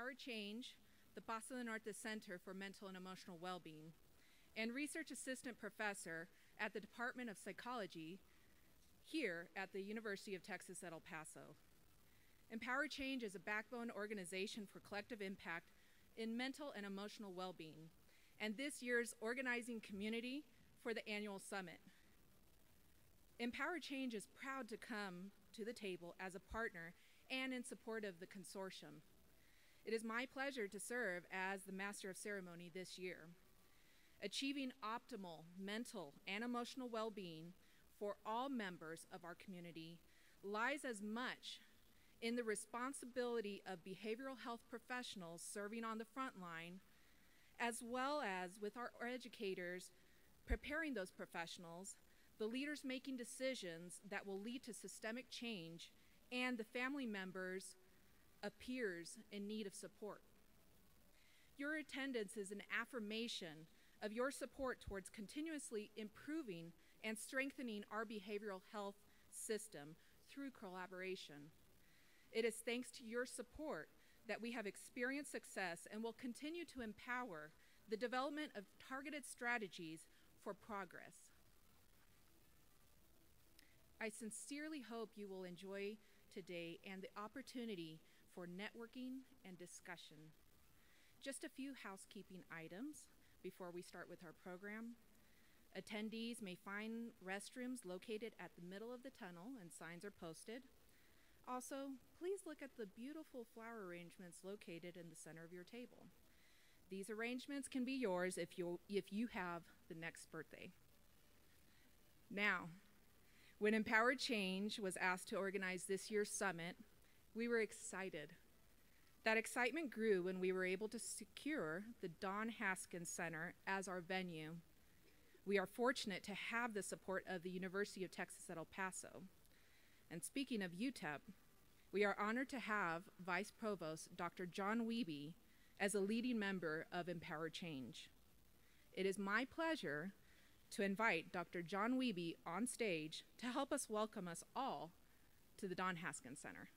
Empower Change, the Paso del Norte Center for Mental and Emotional Well-Being, and Research Assistant Professor at the Department of Psychology here at the University of Texas at El Paso. Empower Change is a backbone organization for collective impact in mental and emotional well-being, and this year's organizing community for the annual summit. Empower Change is proud to come to the table as a partner and in support of the consortium. It is my pleasure to serve as the Master of Ceremony this year. Achieving optimal mental and emotional well-being for all members of our community lies as much in the responsibility of behavioral health professionals serving on the front line, as well as with our educators preparing those professionals, the leaders making decisions that will lead to systemic change, and the family members of peers in need of support. Your attendance is an affirmation of your support towards continuously improving and strengthening our behavioral health system through collaboration. It is thanks to your support that we have experienced success and will continue to empower the development of targeted strategies for progress. I sincerely hope you will enjoy today and the opportunity for networking and discussion. Just a few housekeeping items before we start with our program. Attendees may find restrooms located at the middle of the tunnel, and signs are posted. Also, please look at the beautiful flower arrangements located in the center of your table. These arrangements can be yours if you have the next birthday. Now, when Empower Change was asked to organize this year's summit, we were excited. That excitement grew when we were able to secure the Don Haskins Center as our venue. We are fortunate to have the support of the University of Texas at El Paso. And speaking of UTEP, we are honored to have Vice Provost Dr. John Wiebe as a leading member of Empower Change. It is my pleasure to invite Dr. John Wiebe on stage to help us welcome us all to the Don Haskins Center.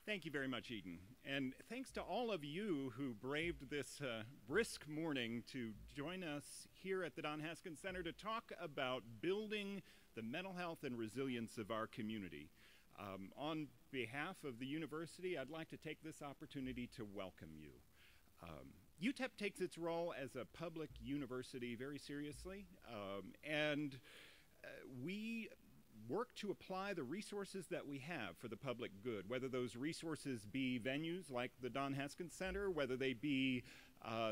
Thank you very much, Eden. And thanks to all of you who braved this brisk morning to join us here at the Don Haskins Center to talk about building the mental health and resilience of our community. On behalf of the university, I'd like to take this opportunity to welcome you. UTEP takes its role as a public university very seriously, and we work to apply the resources that we have for the public good, whether those resources be venues like the Don Haskins Center, whether they be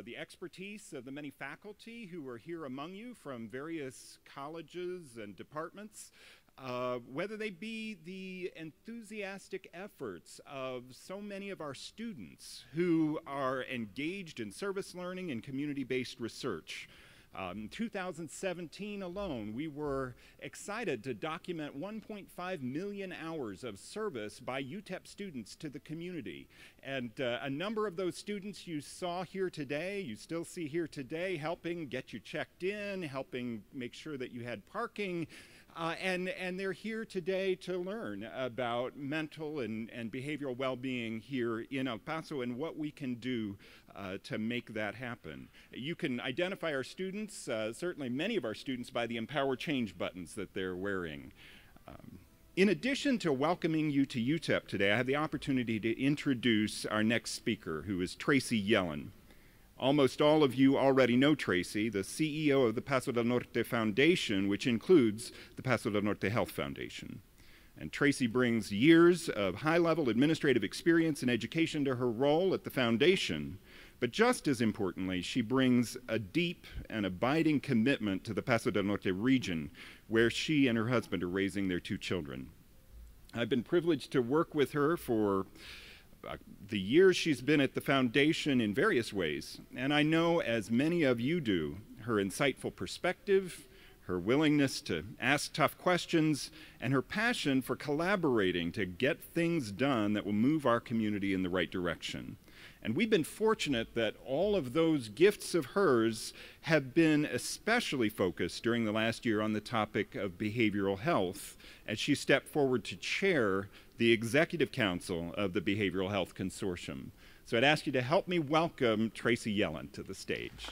the expertise of the many faculty who are here among you from various colleges and departments, whether they be the enthusiastic efforts of so many of our students who are engaged in service learning and community-based research. In 2017 alone, we were excited to document 1.5 million hours of service by UTEP students to the community. And a number of those students you saw here today, you still see here today, helping get you checked in, helping make sure that you had parking. And they're here today to learn about mental and behavioral well-being here in El Paso and what we can do to make that happen. You can identify our students, certainly many of our students, by the Empower Change buttons that they're wearing. In addition to welcoming you to UTEP today, I have the opportunity to introduce our next speaker, who is Tracy Yellen. Almost all of you already know Tracy, the CEO of the Paso del Norte Foundation, which includes the Paso del Norte Health Foundation. And Tracy brings years of high-level administrative experience and education to her role at the foundation, but just as importantly, she brings a deep and abiding commitment to the Paso del Norte region, where she and her husband are raising their 2 children. I've been privileged to work with her for the years she's been at the foundation in various ways, and I know, as many of you do, her insightful perspective, her willingness to ask tough questions, and her passion for collaborating to get things done that will move our community in the right direction. And we've been fortunate that all of those gifts of hers have been especially focused during the last year on the topic of behavioral health as she stepped forward to chair the Executive Council of the Behavioral Health Consortium. So I'd ask you to help me welcome Tracy Yellen to the stage.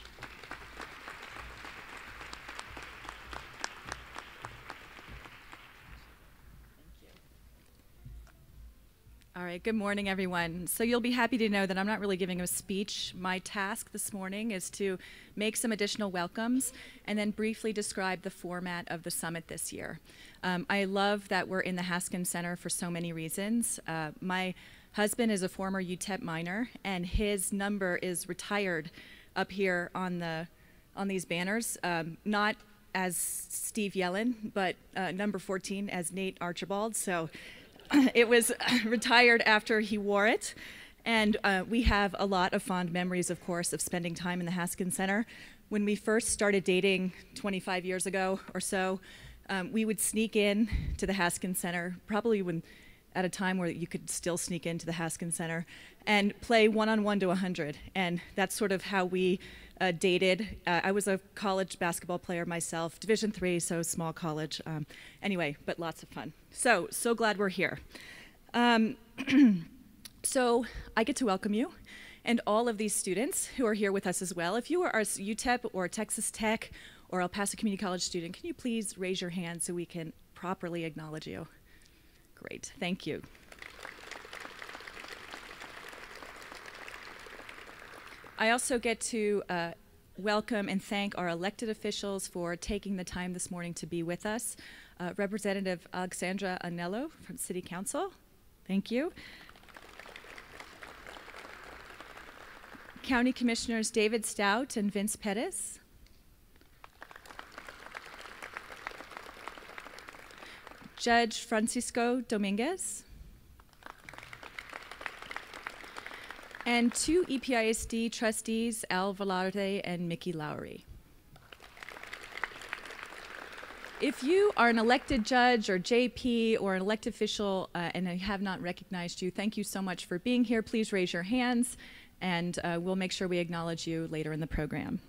All right, good morning, everyone. So you'll be happy to know that I'm not really giving a speech. My task this morning is to make some additional welcomes and then briefly describe the format of the summit this year. I love that we're in the Haskins Center for so many reasons. My husband is a former UTEP minor, and his number is retired up here on these banners, not as Steve Yellen, but number 14 as Nate Archibald. So it was retired after he wore it. And we have a lot of fond memories, of course, of spending time in the Haskins Center. When we first started dating 25 years ago or so, we would sneak in to the Haskins Center, probably at a time where you could still sneak into the Haskins Center, and play 1-on-1 to 100. And that's sort of how we dated. I was a college basketball player myself, Division III, so small college. Anyway, but lots of fun. So glad we're here. So I get to welcome you and all of these students who are here with us as well. If you are a UTEP or Texas Tech or El Paso Community College student, can you please raise your hand so we can properly acknowledge you? Great, thank you. I also get to welcome and thank our elected officials for taking the time this morning to be with us. Representative Alexandra Anello from City Council, thank you. County Commissioners David Stout and Vince Pettis. Judge Francisco Dominguez. And two EPISD trustees, Al Velarde and Mickey Lowry. If you are an elected judge or JP or an elected official and I have not recognized you, thank you so much for being here. Please raise your hands and we'll make sure we acknowledge you later in the program.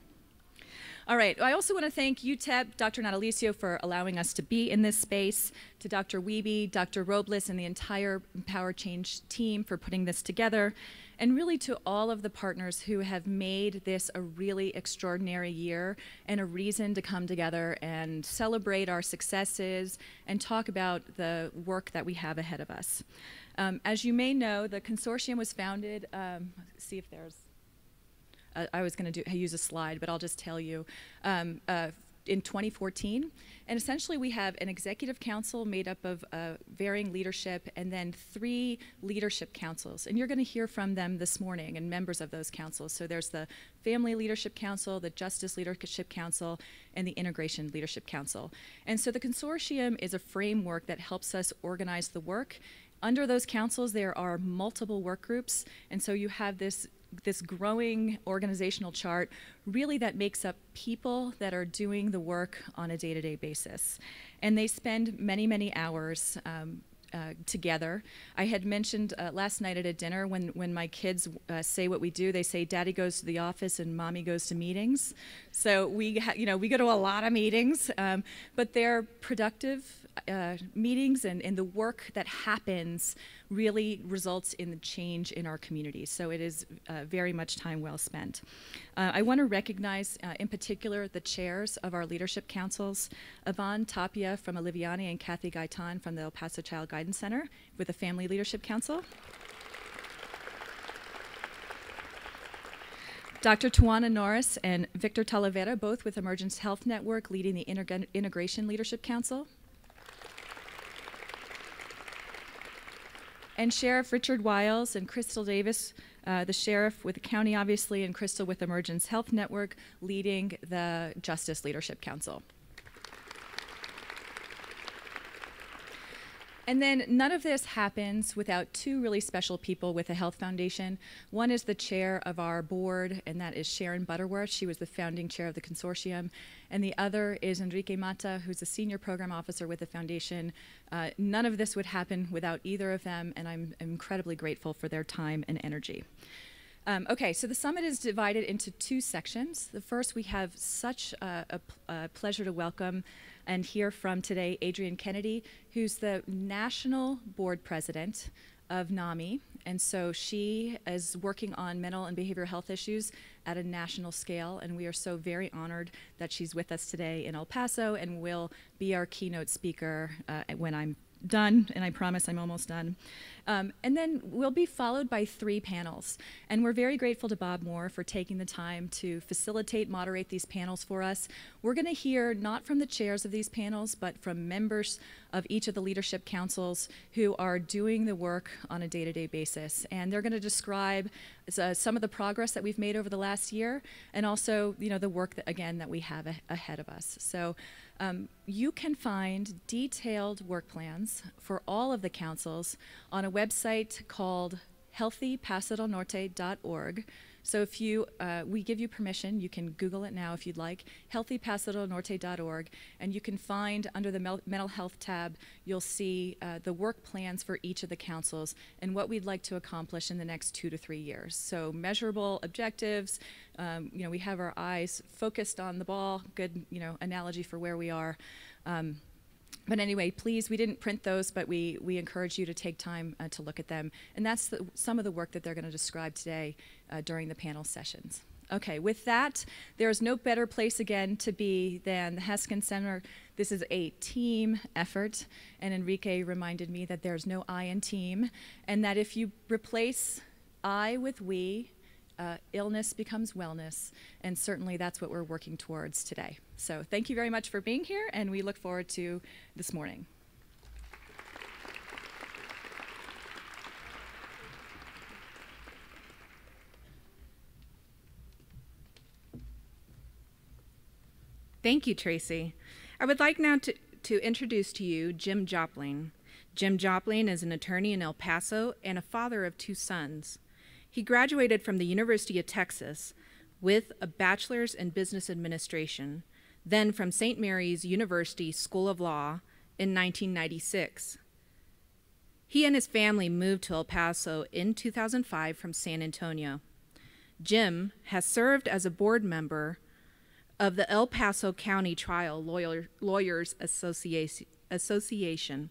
All right, I also want to thank UTEP, Dr. Natalicio, for allowing us to be in this space, to Dr. Wiebe, Dr. Robles, and the entire Power Change team for putting this together, and really to all of the partners who have made this a really extraordinary year and a reason to come together and celebrate our successes and talk about the work that we have ahead of us. As you may know, the consortium was founded, let's see if there's, I was going to use a slide, but I'll just tell you, in 2014. And essentially we have an executive council made up of varying leadership and then 3 leadership councils. And you're going to hear from them this morning and members of those councils. So there's the Family Leadership Council, the Justice Leadership Council, and the Integration Leadership Council. And so the consortium is a framework that helps us organize the work. Under those councils, there are multiple work groups. And so you have this growing organizational chart really that makes up people that are doing the work on a day-to-day basis. And they spend many, many hours together. I had mentioned last night at a dinner when my kids say what we do, they say daddy goes to the office and mommy goes to meetings. So we go to a lot of meetings, but they're productive meetings, and the work that happens really results in the change in our community. So it is very much time well spent. I want to recognize in particular the chairs of our leadership councils, Yvonne Tapia from Oliviani and Kathy Gaitan from the El Paso Child Guidance Center with the Family Leadership Council. Dr. Tawana Norris and Victor Talavera, both with Emergence Health Network, leading the Integration Leadership Council. And Sheriff Richard Wiles and Crystal Davis, the sheriff with the county, obviously, and Crystal with Emergence Health Network, leading the Justice Leadership Council. And then none of this happens without 2 really special people with the Health Foundation. One is the chair of our board, and that is Sharon Butterworth. She was the founding chair of the consortium. And the other is Enrique Mata, who's a senior program officer with the foundation. None of this would happen without either of them, and I'm incredibly grateful for their time and energy. Okay, so the summit is divided into two sections. The first, we have such a pleasure to welcome and hear from today Adrienne Kennedy, who's the National Board President of NAMI. And so she is working on mental and behavioral health issues at a national scale, and we are so very honored that she's with us today in El Paso and will be our keynote speaker when I'm done, and I promise I'm almost done. And then we'll be followed by 3 panels. And we're very grateful to Bob Moore for taking the time to facilitate, moderate these panels for us. We're going to hear not from the chairs of these panels, but from members of each of the leadership councils who are doing the work on a day-to-day basis. And they're going to describe some of the progress that we've made over the last year, and also, you know, the work that, again, that we have ahead of us. So you can find detailed work plans for all of the councils on a website called healthypasodelnorte.org. So if you, we give you permission, you can Google it now if you'd like, healthypasodelnorte.org, and you can find under the mental health tab, you'll see the work plans for each of the councils and what we'd like to accomplish in the next 2 to 3 years. So measurable objectives, you know, we have our eyes focused on the ball, good, you know, analogy for where we are. But anyway, please, we didn't print those, but we encourage you to take time to look at them. And that's some of the work that they're going to describe today during the panel sessions. Okay, with that, there's no better place again to be than the Haskins Center. This is a team effort, and Enrique reminded me that there's no I in team, and that if you replace I with we, illness becomes wellness, and certainly that's what we're working towards today. So thank you very much for being here, and we look forward to this morning. Thank you, Tracy. I would like now to introduce to you Jim Jopling. Jim Jopling is an attorney in El Paso and a father of 2 sons. He graduated from the University of Texas with a bachelor's in business administration, then from St. Mary's University School of Law in 1996. He and his family moved to El Paso in 2005 from San Antonio. Jim has served as a board member of the El Paso County Trial Lawyers Association,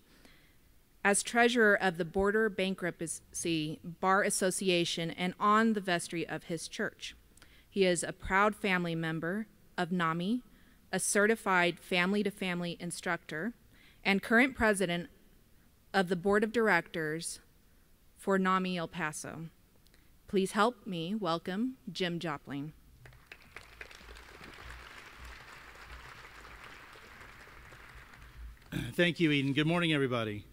as treasurer of the Border Bankruptcy Bar Association, and on the vestry of his church. He is a proud family member of NAMI, a certified family-to-family instructor, and current president of the board of directors for NAMI El Paso. Please help me welcome Jim Jopling. Thank you, Eden. Good morning, everybody.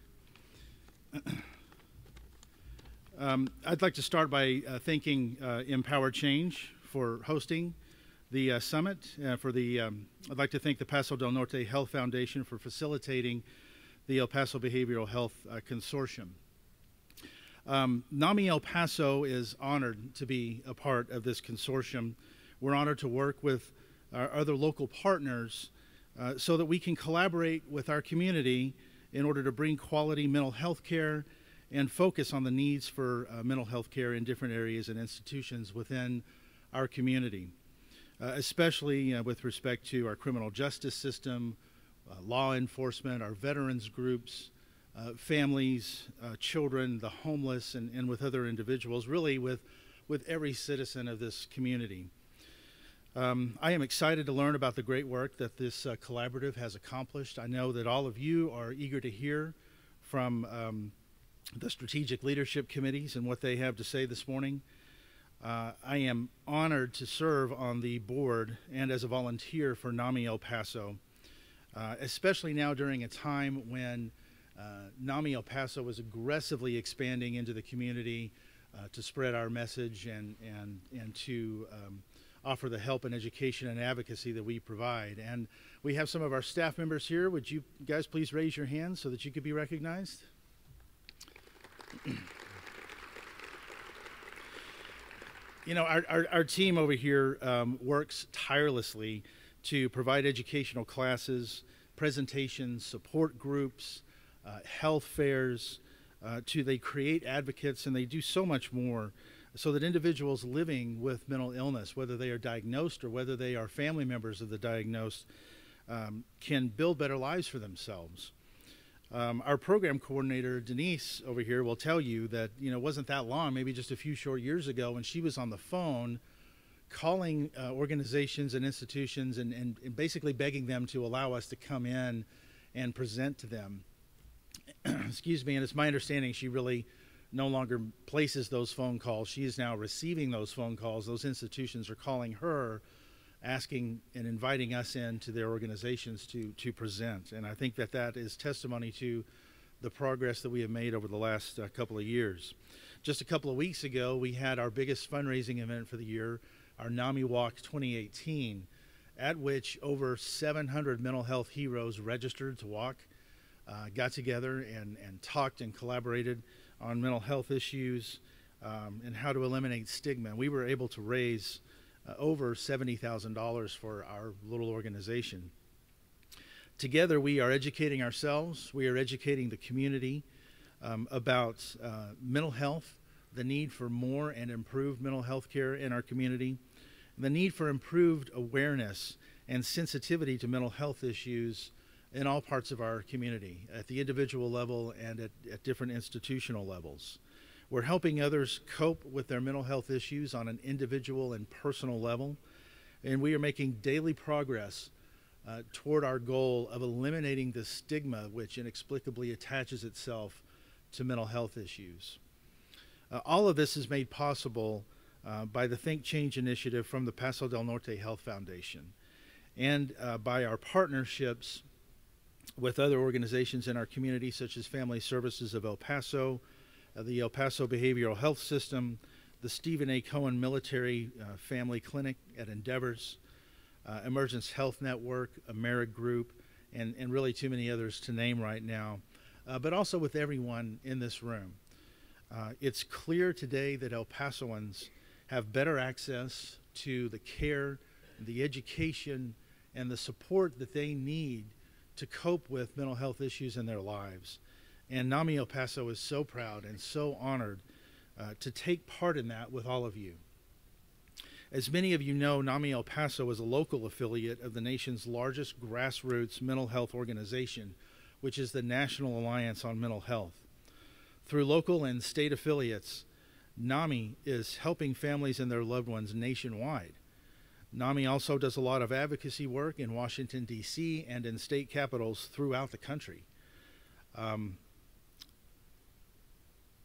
I'd like to start by thanking Empower Change for hosting the summit. I'd like to thank the Paso del Norte Health Foundation for facilitating the El Paso Behavioral Health Consortium. NAMI El Paso is honored to be a part of this consortium. We're honored to work with our other local partners so that we can collaborate with our community in order to bring quality mental health care and focus on the needs for mental health care in different areas and institutions within our community, especially with respect to our criminal justice system, law enforcement, our veterans groups, families, children, the homeless, and with other individuals, really with every citizen of this community. I am excited to learn about the great work that this collaborative has accomplished. I know that all of you are eager to hear from the strategic leadership committees and what they have to say this morning. I am honored to serve on the board and as a volunteer for NAMI El Paso, especially now during a time when NAMI El Paso is aggressively expanding into the community to spread our message and to offer the help and education and advocacy that we provide. And we have some of our staff members here. Would you guys please raise your hands so that you could be recognized? You know, our team over here works tirelessly to provide educational classes, presentations, support groups, health fairs, they create advocates, and they do so much more so that individuals living with mental illness, whether they are diagnosed or whether they are family members of the diagnosed, can build better lives for themselves. Our program coordinator, Denise, over here will tell you that, it wasn't that long, maybe just a few short years ago, when she was on the phone calling organizations and institutions and basically begging them to allow us to come in and present to them. Excuse me, and it's my understanding she really no longer places those phone calls. She is now receiving those phone calls. Those institutions are calling her, asking and inviting us into their organizations to present. And I think that that is testimony to the progress that we have made over the last couple of years. Just a couple of weeks ago, we had our biggest fundraising event for the year, our NAMI Walk 2018, at which over 700 mental health heroes registered to walk, got together and talked and collaborated on mental health issues and how to eliminate stigma. We were able to raise over $70,000 for our little organization. Together, we are educating ourselves, we are educating the community about mental health, the need for more and improved mental health care in our community, the need for improved awareness and sensitivity to mental health issues in all parts of our community, at the individual level and at different institutional levels. We're helping others cope with their mental health issues on an individual and personal level, and we are making daily progress toward our goal of eliminating the stigma which inexplicably attaches itself to mental health issues. All of this is made possible by the Think Change initiative from the Paso del Norte Health Foundation and by our partnerships with other organizations in our community, such as Family Services of El Paso, the El Paso Behavioral Health System, the Stephen A. Cohen Military Family Clinic at Endeavors, Emergence Health Network, Amerig Group, and really too many others to name right now, but also with everyone in this room. It's clear today that El Pasoans have better access to the care, the education, and the support that they need to cope with mental health issues in their lives. And NAMI El Paso is so proud and so honored to take part in that with all of you. As many of you know, NAMI El Paso is a local affiliate of the nation's largest grassroots mental health organization, which is the National Alliance on Mental Health. Through local and state affiliates, NAMI is helping families and their loved ones nationwide. NAMI also does a lot of advocacy work in Washington, D.C. and in state capitals throughout the country.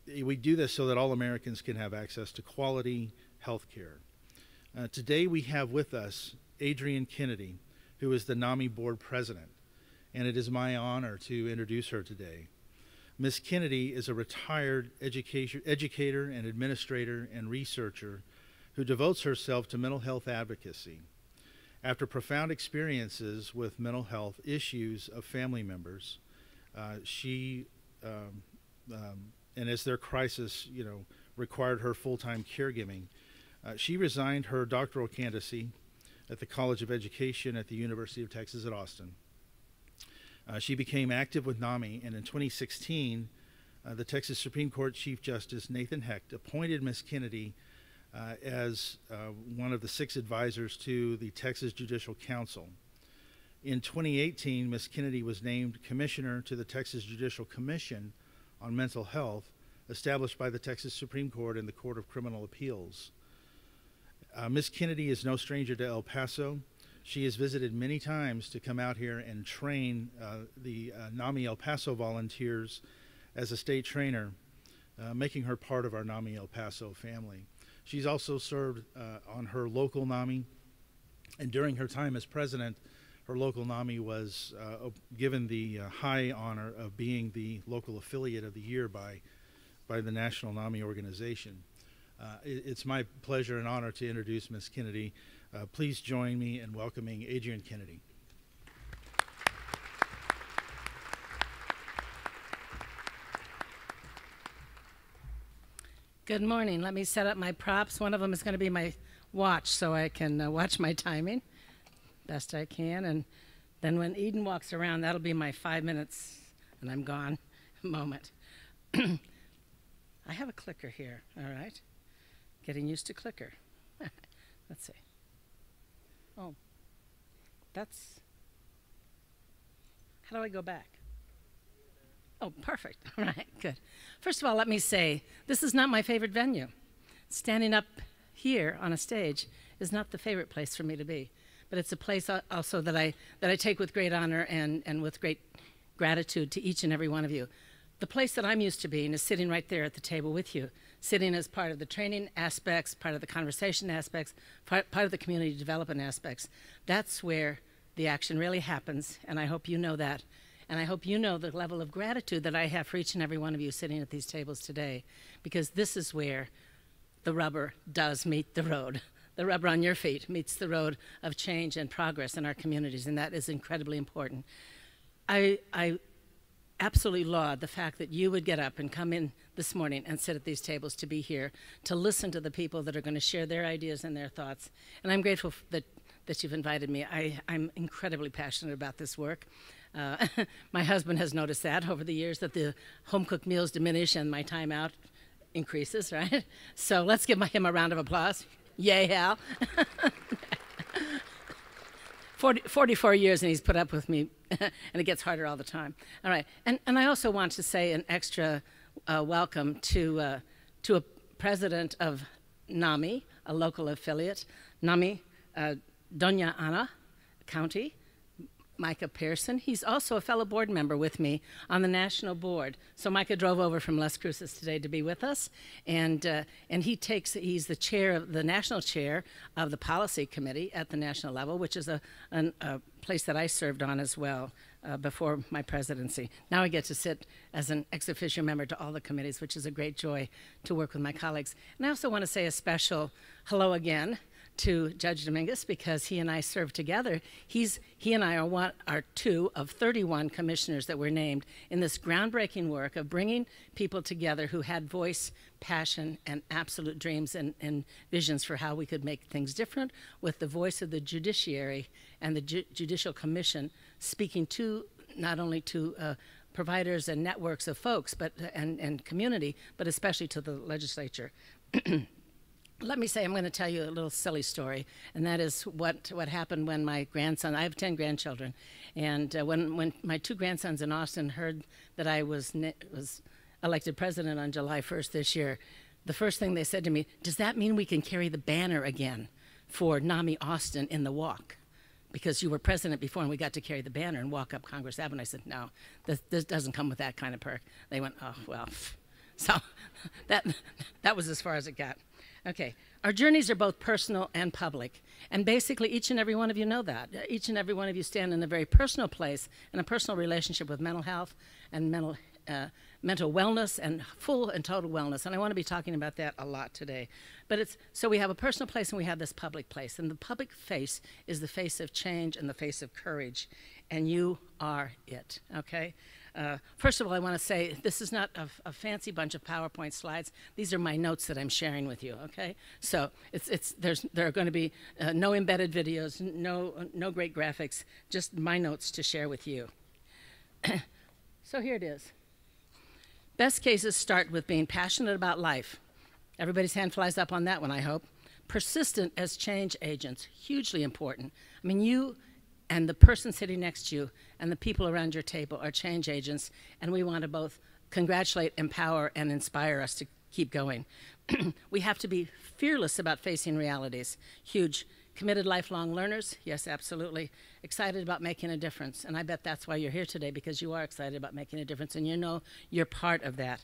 We do this so that all Americans can have access to quality health care. Today we have with us Adrienne Kennedy, who is the NAMI board president, and it is my honor to introduce her today. Ms. Kennedy is a retired educator and administrator and researcher who devotes herself to mental health advocacy. After profound experiences with mental health issues of family members, and as their crisis, required her full-time caregiving, she resigned her doctoral candidacy at the College of Education at the University of Texas at Austin. She became active with NAMI, and in 2016, the Texas Supreme Court Chief Justice Nathan Hecht appointed Ms. Kennedy as one of the 6 advisors to the Texas Judicial Council. In 2018, Ms. Kennedy was named Commissioner to the Texas Judicial Commission on Mental Health, established by the Texas Supreme Court and the Court of Criminal Appeals. Ms. Kennedy is no stranger to El Paso. She has visited many times to come out here and train the NAMI El Paso volunteers as a state trainer, making her part of our NAMI El Paso family. She's also served on her local NAMI, and during her time as president, her local NAMI was given the high honor of being the local affiliate of the year by the National NAMI organization. It's my pleasure and honor to introduce Ms. Kennedy. Please join me in welcoming Adrienne Kennedy. Good morning. Let me set up my props. One of them is going to be my watch, so I can watch my timing best I can. And then when Eden walks around, that'll be my 5 minutes, and I'm gone moment. I have a clicker here, all right? Getting used to clicker. Let's see. Oh, that's, how do I go back? Oh, perfect. All right, good. First of all, let me say, this is not my favorite venue. Standing up here on a stage is not the favorite place for me to be, but it's a place also that I take with great honor and with great gratitude to each and every one of you. The place that I'm used to being is sitting right there at the table with you, sitting as part of the training aspects, part of the conversation aspects, part of the community development aspects. That's where the action really happens, and I hope you know that. And I hope you know the level of gratitude that I have for each and every one of you sitting at these tables today, because this is where the rubber does meet the road. The rubber on your feet meets the road of change and progress in our communities, and that is incredibly important. I absolutely laud the fact that you would get up and come in this morning and sit at these tables to be here, to listen to the people that are going to share their ideas and their thoughts. And I'm grateful that you've invited me. I'm incredibly passionate about this work. My husband has noticed that over the years, that the home-cooked meals diminish and my time out increases, right? So let's give him a round of applause. Yay, Hal. 44 years and he's put up with me, and it gets harder all the time. All right, and I also want to say an extra welcome to a president of NAMI, a local affiliate, NAMI, Doña Ana County, Micah Pearson. He's also a fellow board member with me on the national board. So Micah drove over from Las Cruces today to be with us, and he's the chair of the national chair of the policy committee at the national level, which is a place that I served on as well before my presidency. Now I get to sit as an ex officio member to all the committees, which is a great joy to work with my colleagues. And I also want to say a special hello again to Judge Dominguez, because he and I served together. He and I are two of 31 commissioners that were named in this groundbreaking work of bringing people together who had voice, passion, and absolute dreams and visions for how we could make things different, with the voice of the judiciary and the Judicial Commission speaking to not only to providers and networks of folks and community, but especially to the legislature. Let me say, I'm going to tell you a little silly story, and that is what happened when my grandson, I have 10 grandchildren, and when my two grandsons in Austin heard that I was elected president on July 1st this year, the first thing they said to me, does that mean we can carry the banner again for NAMI Austin in the walk? Because you were president before and we got to carry the banner and walk up Congress Avenue. I said, no, this doesn't come with that kind of perk. They went, oh, well. So that was as far as it got. Okay, our journeys are both personal and public, and basically each and every one of you know that. Each and every one of you stand in a very personal place, in a personal relationship with mental health and mental wellness and full and total wellness, and I want to be talking about that a lot today. But so we have a personal place and we have this public place, and the public face is the face of change and the face of courage, and you are it, okay? First of all, I want to say this is not a fancy bunch of PowerPoint slides. These are my notes that I'm sharing with you, okay? So there are going to be no embedded videos, no great graphics, just my notes to share with you. So here it is. Best cases start with being passionate about life. Everybody's hand flies up on that one, I hope. Persistent as change agents, hugely important. I mean, you and the person sitting next to you and the people around your table are change agents, and we want to both congratulate, empower, and inspire us to keep going. We have to be fearless about facing realities. Huge. Committed lifelong learners, yes, absolutely. Excited about making a difference, and I bet that's why you're here today, because you are excited about making a difference, and you know you're part of that.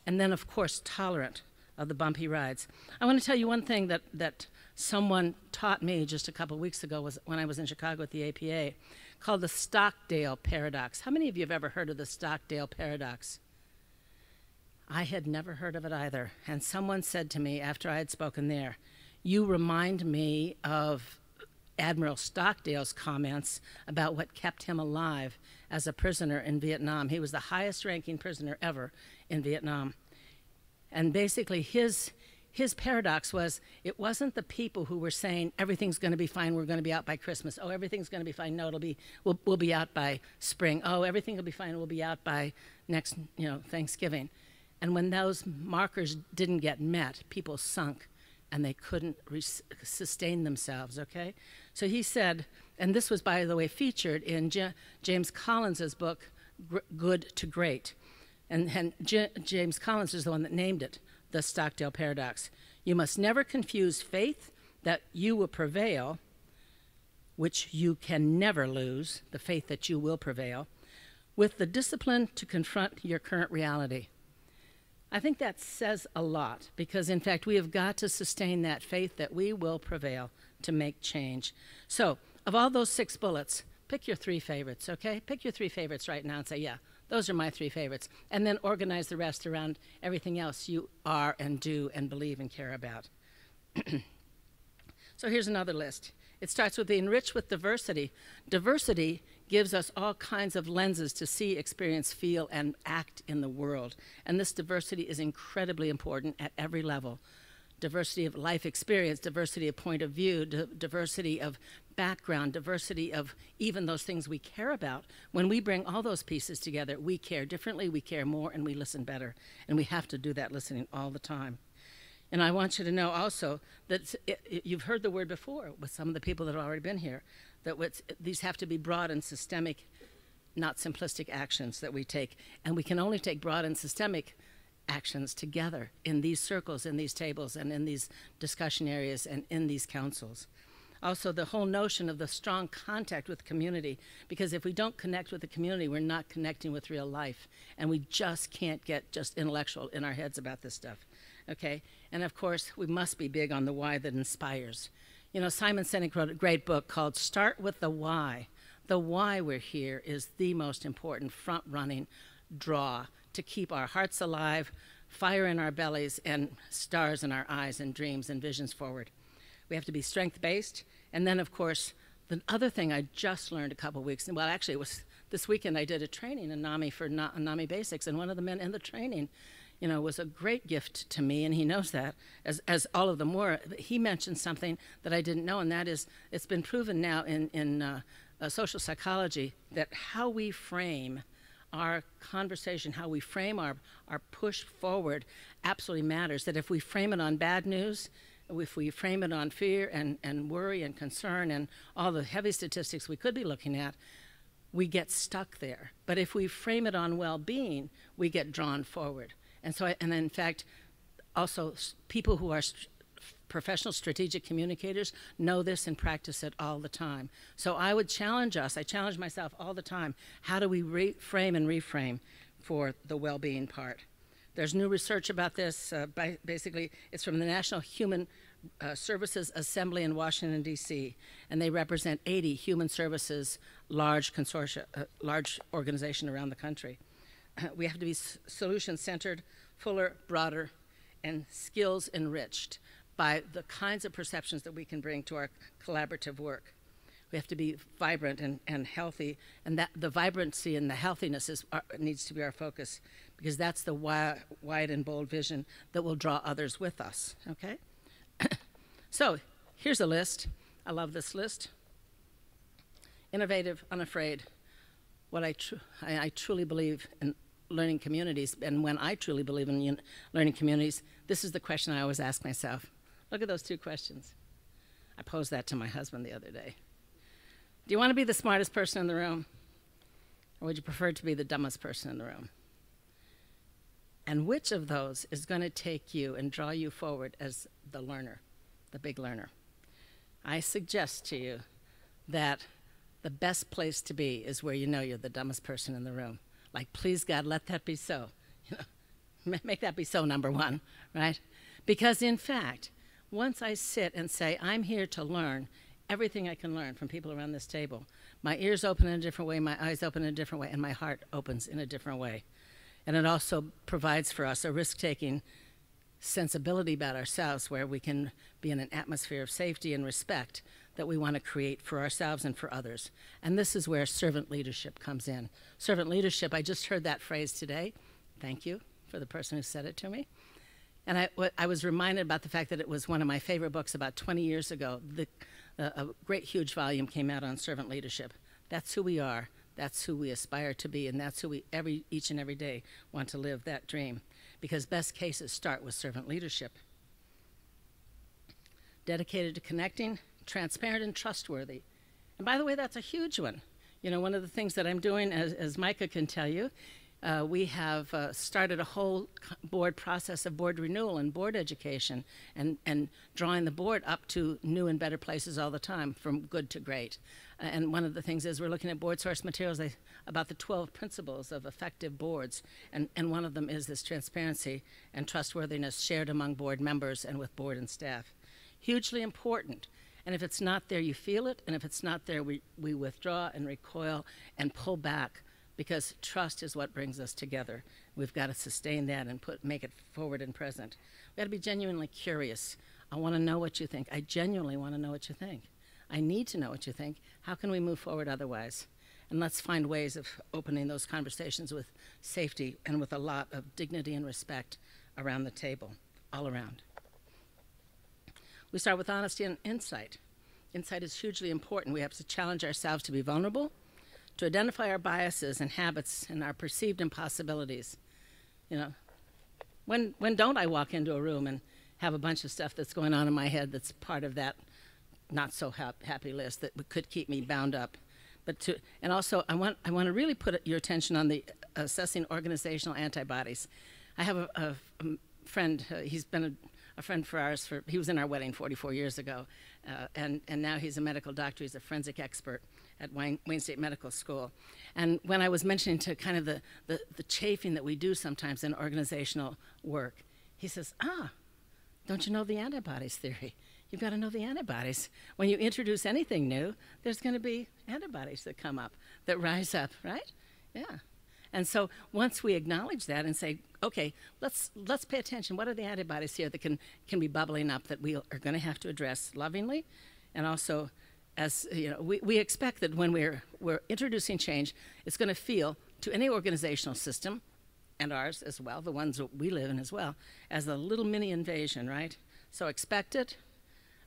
And then, of course, tolerant of the bumpy rides. I want to tell you one thing that someone taught me just a couple weeks ago was when I was in Chicago at the APA, called the Stockdale Paradox. How many of you have ever heard of the Stockdale Paradox? I had never heard of it either, and someone said to me after I had spoken there, you remind me of Admiral Stockdale's comments about what kept him alive as a prisoner in Vietnam. He was the highest ranking prisoner ever in Vietnam. And basically his paradox was, it wasn't the people who were saying everything's going to be fine, we're going to be out by Christmas. Oh, everything's going to be fine. No, we'll be out by spring. Oh, everything will be fine. We'll be out by next, Thanksgiving. And when those markers didn't get met, people sunk and they couldn't sustain themselves, okay? So he said, and this was, by the way, featured in James Collins's book, Good to Great. And James Collins is the one that named it, the Stockdale Paradox. You must never confuse faith that you will prevail, which you can never lose, the faith that you will prevail, with the discipline to confront your current reality. I think that says a lot, because in fact we have got to sustain that faith that we will prevail to make change. So, of all those 6 bullets, pick your 3 favorites, okay? Pick your 3 favorites right now and say, yeah, those are my 3 favorites. And then organize the rest around everything else you are and do and believe and care about. So here's another list. It starts with the enrich with diversity. Diversity gives us all kinds of lenses to see, experience, feel, and act in the world. And this diversity is incredibly important at every level. Diversity of life experience, diversity of point of view, diversity of background, diversity of even those things we care about. When we bring all those pieces together, we care differently, we care more, and we listen better. And we have to do that listening all the time. And I want you to know also that you've heard the word before with some of the people that have already been here, that these have to be broad and systemic, not simplistic actions that we take. And we can only take broad and systemic actions together in these circles, in these tables, and in these discussion areas, and in these councils. Also, the whole notion of the strong contact with community, because if we don't connect with the community, we're not connecting with real life, and we just can't get just intellectual in our heads about this stuff, okay? And of course, we must be big on the why that inspires. You know, Simon Sinek wrote a great book called Start with the Why. The why we're here is the most important front-running draw to keep our hearts alive, fire in our bellies, and stars in our eyes, and dreams and visions forward. We have to be strength-based. And then, of course, the other thing I just learned a couple weeks, well, actually, it was this weekend I did a training in NAMI for NAMI Basics, and one of the men in the training, you know, was a great gift to me, and he knows that, as all of them were. He mentioned something that I didn't know, and that is, it's been proven now in social psychology that how we frame our conversation, how we frame our push forward absolutely matters. That if we frame it on bad news, if we frame it on fear and worry and concern and all the heavy statistics we could be looking at, we get stuck there. But if we frame it on well-being, we get drawn forward. And so, and in fact, also people who are professional strategic communicators know this and practice it all the time. So I would challenge us, I challenge myself all the time, how do we frame and reframe for the well-being part? There's new research about this. Basically, it's from the National Human Services Assembly in Washington, D.C., and they represent 80 human services, large consortia, large organization around the country. We have to be solution-centered, fuller, broader, and skills enriched by the kinds of perceptions that we can bring to our collaborative work. We have to be vibrant and healthy, and that the vibrancy and the healthiness needs to be our focus, because that's the wide and bold vision that will draw others with us, okay? So here's a list. I love this list. Innovative, unafraid. What I truly believe in learning communities, and when I truly believe in learning communities, this is the question I always ask myself. Look at those 2 questions. I posed that to my husband the other day. Do you want to be the smartest person in the room, or would you prefer to be the dumbest person in the room? And which of those is going to take you and draw you forward as the learner, the big learner? I suggest to you that the best place to be is where you know you're the dumbest person in the room. Like, please, God, let that be so. You know, make that be so, number 1, right? Because, in fact, once I sit and say, I'm here to learn everything I can learn from people around this table, my ears open in a different way, my eyes open in a different way, and my heart opens in a different way. And it also provides for us a risk-taking sensibility about ourselves, where we can be in an atmosphere of safety and respect that we want to create for ourselves and for others. And this is where servant leadership comes in. Servant leadership, I just heard that phrase today. Thank you for the person who said it to me. And I was reminded about the fact that it was one of my favorite books about 20 years ago. A great, huge volume came out on servant leadership. That's who we are. That's who we aspire to be, and that's who we each and every day want to live that dream. Because best cases start with servant leadership. dedicated to connecting, transparent, and trustworthy. And by the way, that's a huge one. You know, one of the things that I'm doing, as Micah can tell you, we have started a whole board process of board renewal and board education and drawing the board up to new and better places all the time, from good to great. And one of the things is we're looking at board source materials about the 12 principles of effective boards. And one of them is this transparency and trustworthiness shared among board members and with board and staff. Hugely important. And if it's not there, you feel it. And if it's not there, we withdraw and recoil and pull back, because trust is what brings us together. We've got to sustain that and make it forward and present. We've got to be genuinely curious. I want to know what you think. I genuinely want to know what you think. I need to know what you think. How can we move forward otherwise? And let's find ways of opening those conversations with safety and with a lot of dignity and respect around the table, all around. We start with honesty and insight. Insight is hugely important. We have to challenge ourselves to be vulnerable, to identify our biases and habits and our perceived impossibilities. You know, when don't I walk into a room and have a bunch of stuff that's going on in my head that's part of that not so happy list that could keep me bound up? And also, I want to really put your attention on the assessing organizational antibodies. I have a friend. He's been a friend for ours. He was in our wedding 44 years ago, and now he's a medical doctor. He's a forensic expert at Wayne State Medical School. And when I was mentioning to kind of the chafing that we do sometimes in organizational work, he says, don't you know the antibodies theory? You've got to know the antibodies. When you introduce anything new, there's going to be antibodies that come up, that rise up, right? Yeah. And so once we acknowledge that and say, okay, let's pay attention. What are the antibodies here that can be bubbling up that we are going to have to address lovingly? And also, as you know, we expect that when we're introducing change, it's going to feel to any organizational system, and ours as well, the ones that we live in as well, as a little mini invasion, right? So expect it,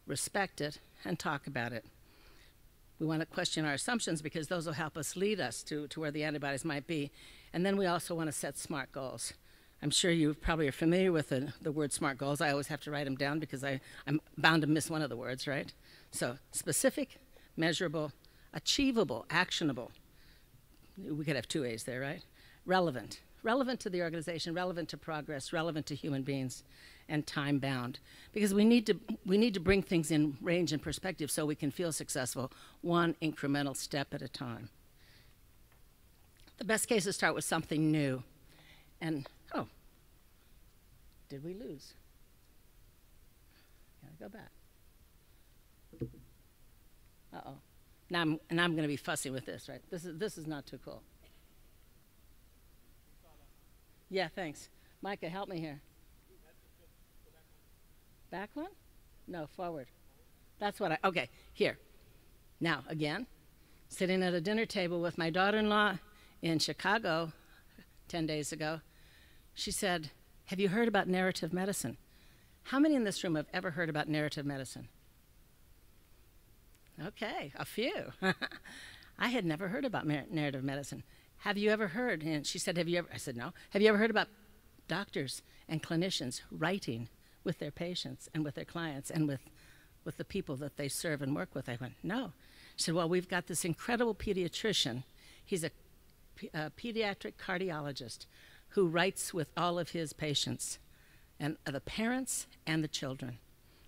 respect it, and talk about it. We want to question our assumptions because those will help us lead us to where the antibodies might be. And then we also want to set SMART goals. I'm sure you probably are familiar with the word SMART goals. I always have to write them down because I'm bound to miss one of the words, right? So specific, measurable, achievable, actionable. We could have two A's there, right? Relevant. Relevant to the organization, relevant to progress, relevant to human beings, and time-bound. Because we need to bring things in range and perspective so we can feel successful, one incremental step at a time. The best cases start with something new. And, oh, did we lose? Gotta go back. Uh-oh. Now I'm going to be fussy with this, right? This is not too cool. Yeah, thanks. Micah, help me here. Back one? No, forward. That's what okay, here. Now, again, sitting at a dinner table with my daughter-in-law in Chicago 10 days ago, she said, have you heard about narrative medicine? How many in this room have ever heard about narrative medicine? Okay, a few. I had never heard about narrative medicine. Have you ever heard? And she said, have you ever? I said, no. Have you ever heard about doctors and clinicians writing with their patients and with their clients and with the people that they serve and work with? I went, no. She said, well, we've got this incredible pediatrician. He's a pediatric cardiologist who writes with all of his patients, and the parents and the children.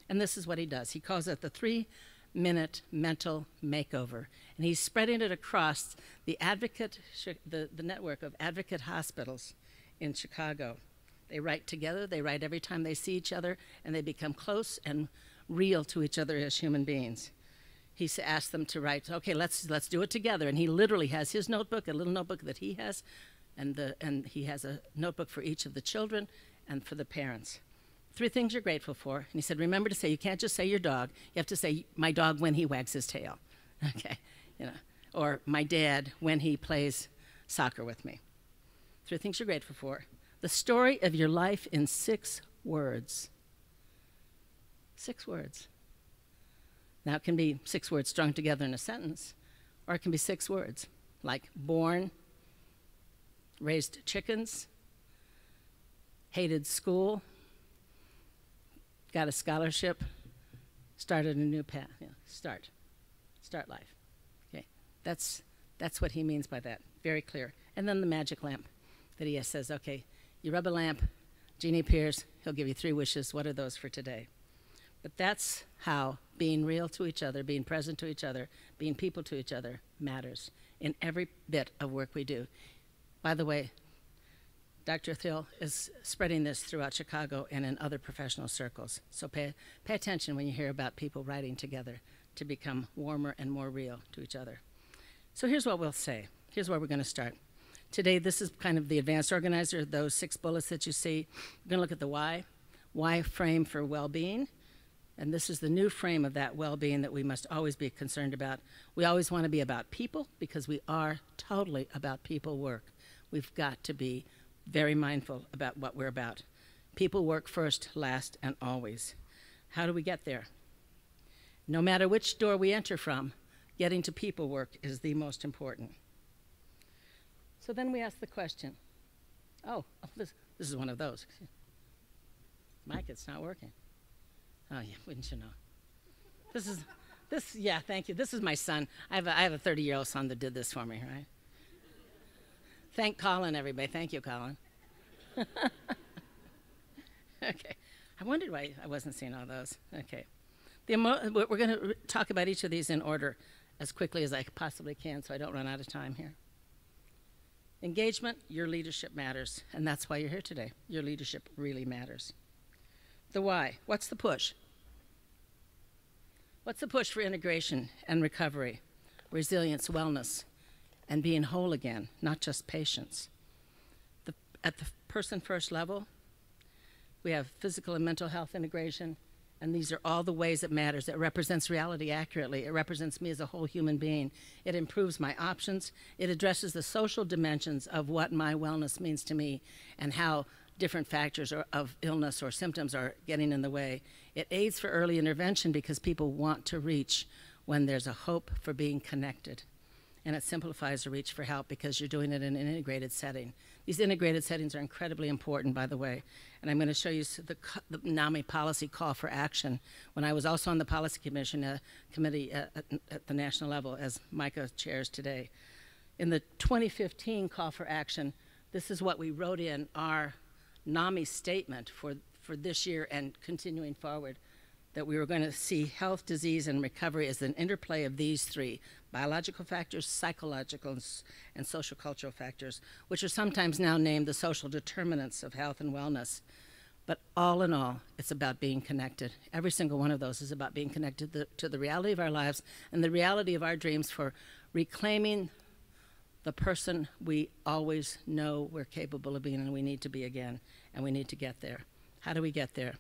And this is what he does. He calls it the 3-minute mental makeover. And he's spreading it across the network of advocate hospitals in Chicago. They write together, they write every time they see each other, and they become close and real to each other as human beings. He asked them to write, okay, let's do it together. And he literally has his notebook, a little notebook that he has, and he has a notebook for each of the children and for the parents. 3 things you're grateful for. And he said, remember to say, you can't just say your dog. You have to say, my dog when he wags his tail. Okay, you know, or my dad when he plays soccer with me. 3 things you're grateful for. The story of your life in 6 words. 6 words. Now it can be 6 words strung together in a sentence, or it can be 6 words, like born, raised chickens, hated school, got a scholarship, started a new path. You know, start life. Okay, that's what he means by that. Very clear. And then the magic lamp that he says, okay, you rub a lamp, genie appears, he'll give you 3 wishes. What are those for today? But that's how being real to each other, being present to each other, being people to each other matters in every bit of work we do. By the way, Dr. Thiel is spreading this throughout Chicago and in other professional circles. So pay attention when you hear about people riding together to become warmer and more real to each other. So here's what we'll say. Here's where we're going to start. Today, this is kind of the advanced organizer, those 6 bullets that you see. We're going to look at the why frame for well-being. And this is the new frame of that well-being that we must always be concerned about. We always want to be about people because we are totally about people work. We've got to be very mindful about what we're about. People work first, last, and always. How do we get there? No matter which door we enter from, getting to people work is the most important. So then we ask the question, this is one of those. Mike, it's not working. Oh, yeah, wouldn't you know? Yeah, thank you. This is my son. I have a 30-year-old son that did this for me, right? Thank Colin, everybody. Thank you, Colin. Okay. I wondered why I wasn't seeing all those. Okay. We're going to talk about each of these in order as quickly as I possibly can so I don't run out of time here. Engagement, your leadership matters, and that's why you're here today. Your leadership really matters. The why. What's the push? What's the push for integration and recovery, resilience, wellness, and being whole again, not just patience? At the person-first level, we have physical and mental health integration, and these are all the ways it matters. It represents reality accurately. It represents me as a whole human being. It improves my options. It addresses the social dimensions of what my wellness means to me and how different factors of illness or symptoms are getting in the way. It aids for early intervention because people want to reach when there's a hope for being connected. And it simplifies the reach for help because you're doing it in an integrated setting. These integrated settings are incredibly important, by the way. And I'm going to show you the NAMI policy call for action. When I was also on the policy committee at the national level, as Micah chairs today. In the 2015 call for action, this is what we wrote in our NAMI statement for this year and continuing forward, that we were going to see health, disease, and recovery as an interplay of these 3, biological factors, psychological, and social cultural factors, which are sometimes now named the social determinants of health and wellness. But all in all, it's about being connected. Every single one of those is about being connected to the reality of our lives and the reality of our dreams for reclaiming the person we always know we're capable of being and we need to be again, and we need to get there. How do we get there?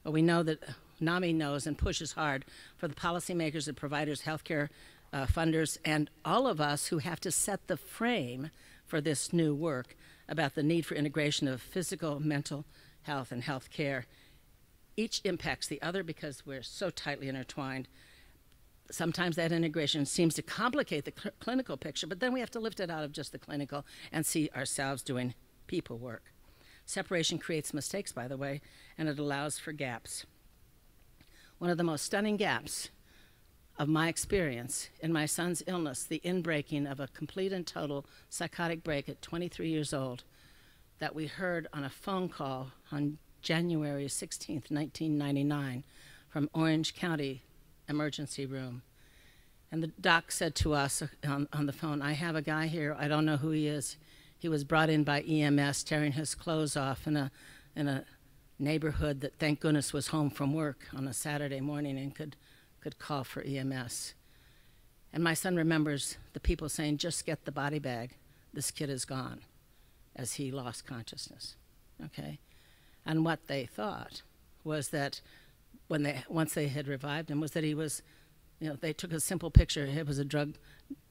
Well, we know that NAMI knows and pushes hard for the policymakers and providers, healthcare funders, and all of us who have to set the frame for this new work about the need for integration of physical, mental health, and health care. Each impacts the other because we're so tightly intertwined. Sometimes that integration seems to complicate the clinical picture, but then we have to lift it out of just the clinical and see ourselves doing people work. Separation creates mistakes, by the way, and it allows for gaps. One of the most stunning gaps of my experience in my son's illness, the inbreaking of a complete and total psychotic break at 23 years old, that we heard on a phone call on January 16th, 1999, from Orange County emergency room. And the doc said to us on the phone, I have a guy here, I don't know who he is. He was brought in by EMS, tearing his clothes off in a neighborhood that, thank goodness, was home from work on a Saturday morning and could call for EMS. And my son remembers the people saying, just get the body bag, this kid is gone, as he lost consciousness, okay? And what they thought was that once they had revived him, was that he was, they took a simple picture. It was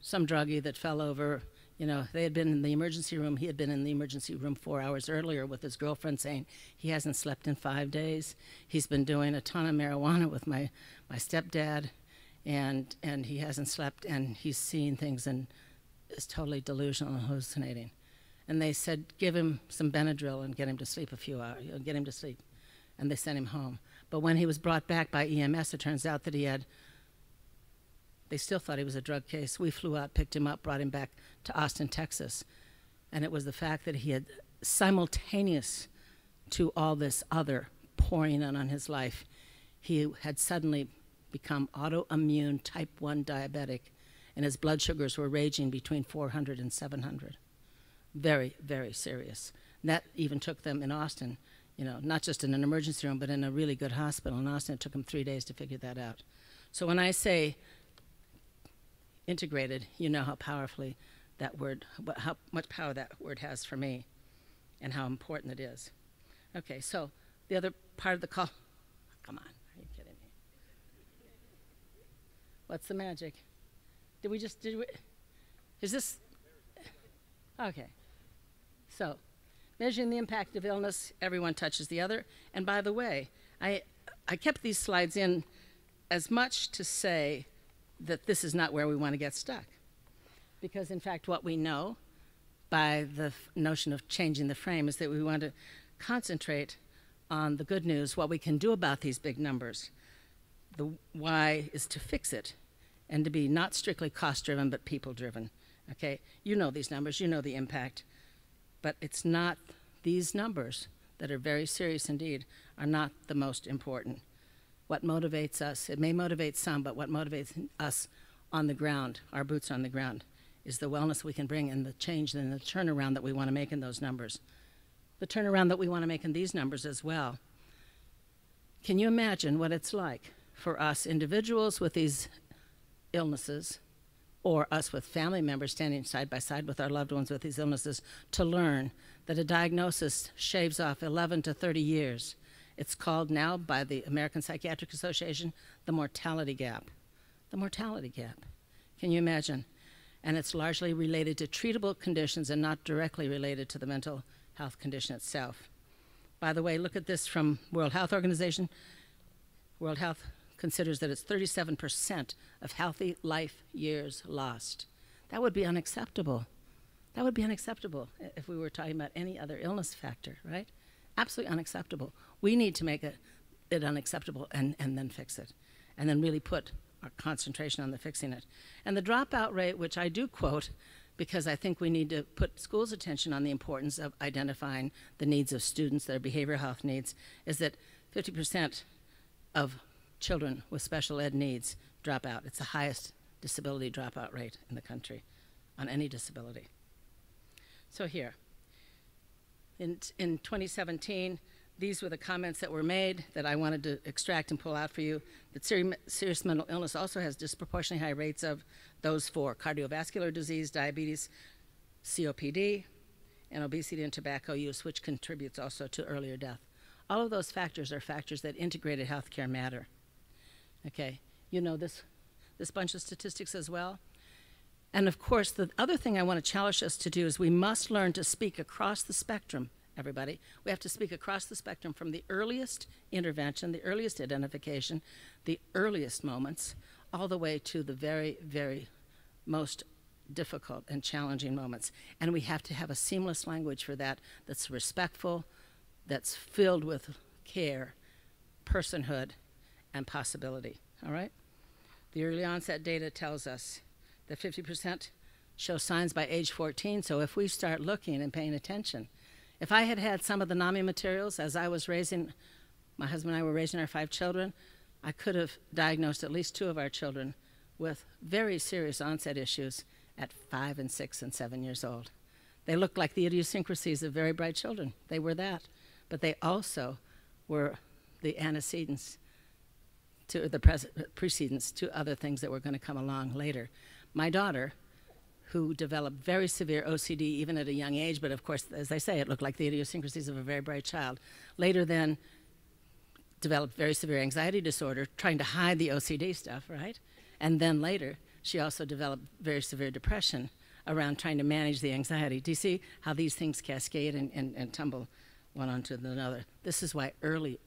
some druggie that fell over. They had been in the emergency room. He had been in the emergency room 4 hours earlier with his girlfriend saying he hasn't slept in 5 days. He's been doing a ton of marijuana with my stepdad, and he hasn't slept, and he's seeing things and is totally delusional and hallucinating. And they said, give him some Benadryl and get him to sleep a few hours, get him to sleep. and they sent him home. But when he was brought back by EMS, it turns out that they still thought he was a drug case. We flew out, picked him up, brought him back to Austin, Texas. And it was the fact that he had, simultaneous to all this other pouring in on his life, he had suddenly become autoimmune type 1 diabetic, and his blood sugars were ranging between 400 and 700. Very, very serious. And that even took them in Austin, not just in an emergency room, but in a really good hospital in Austin. It took them 3 days to figure that out. So when I say integrated, you know how powerfully that word, how much power that word has for me and how important it is. Okay, so the other part of the call, come on, are you kidding me? What's the magic? Is this? Okay. So, measuring the impact of illness, everyone touches the other. And by the way, I kept these slides in as much to say that this is not where we want to get stuck. Because in fact, what we know by the notion of changing the frame is that we want to concentrate on the good news, what we can do about these big numbers. The why is to fix it and to be not strictly cost-driven, but people-driven, okay? You know these numbers, you know the impact, but it's not these numbers that are very serious indeed are not the most important. What motivates us, it may motivate some, but what motivates us on the ground, our boots on the ground, is the wellness we can bring and the change and the turnaround that we want to make in those numbers. The turnaround that we want to make in these numbers as well. Can you imagine what it's like for us individuals with these illnesses, or us with family members standing side by side with our loved ones with these illnesses, to learn that a diagnosis shaves off 11 to 30 years. It's called now by the American Psychiatric Association the mortality gap. The mortality gap. Can you imagine? And it's largely related to treatable conditions and not directly related to the mental health condition itself. By the way, look at this from World Health Organization. World Health considers that it's 37% of healthy life years lost. That would be unacceptable. That would be unacceptable if we were talking about any other illness factor, right? Absolutely unacceptable. We need to make it unacceptable and then fix it, and then really put our concentration on the fixing it. And the dropout rate, which I do quote, because I think we need to put schools' attention on the importance of identifying the needs of students, their behavioral health needs, is that 50% of children with special ed needs drop out. It's the highest disability dropout rate in the country on any disability. So here, in 2017, these were the comments that were made that I wanted to extract and pull out for you. That serious mental illness also has disproportionately high rates of those for cardiovascular disease, diabetes, COPD, and obesity and tobacco use, which contributes also to earlier death. All of those factors are factors that integrated healthcare matter. Okay, you know this bunch of statistics as well. And of course, the other thing I want to challenge us to do is we must learn to speak across the spectrum, everybody. We have to speak across the spectrum from the earliest intervention, the earliest identification, the earliest moments, all the way to the very, very most difficult and challenging moments. And we have to have a seamless language for that that's respectful, that's filled with care, personhood, and possibility, all right? The early onset data tells us that 50% show signs by age 14, so if we start looking and paying attention. If I had had some of the NAMI materials as I was raising, my husband and I were raising our 5 children, I could have diagnosed at least 2 of our children with very serious onset issues at 5 and 6 and 7 years old. They looked like the idiosyncrasies of very bright children. They were that. But they also were the antecedents to the precedents to other things that were going to come along later. My daughter, who developed very severe OCD even at a young age, but of course, as I say, it looked like the idiosyncrasies of a very bright child, later then developed very severe anxiety disorder, trying to hide the OCD stuff, right? And then later, she also developed very severe depression around trying to manage the anxiety. Do you see how these things cascade and tumble one onto another? This is why early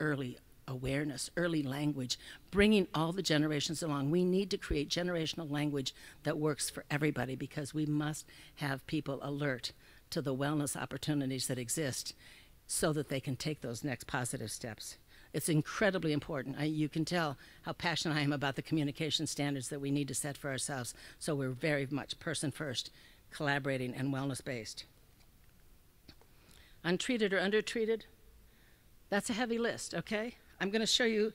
awareness, early language, bringing all the generations along. We need to create generational language that works for everybody, because we must have people alert to the wellness opportunities that exist so that they can take those next positive steps. It's incredibly important. You can tell how passionate I am about the communication standards that we need to set for ourselves. So we're very much person first, collaborating, and wellness based. Untreated or undertreated, that's a heavy list, okay? I'm going to show you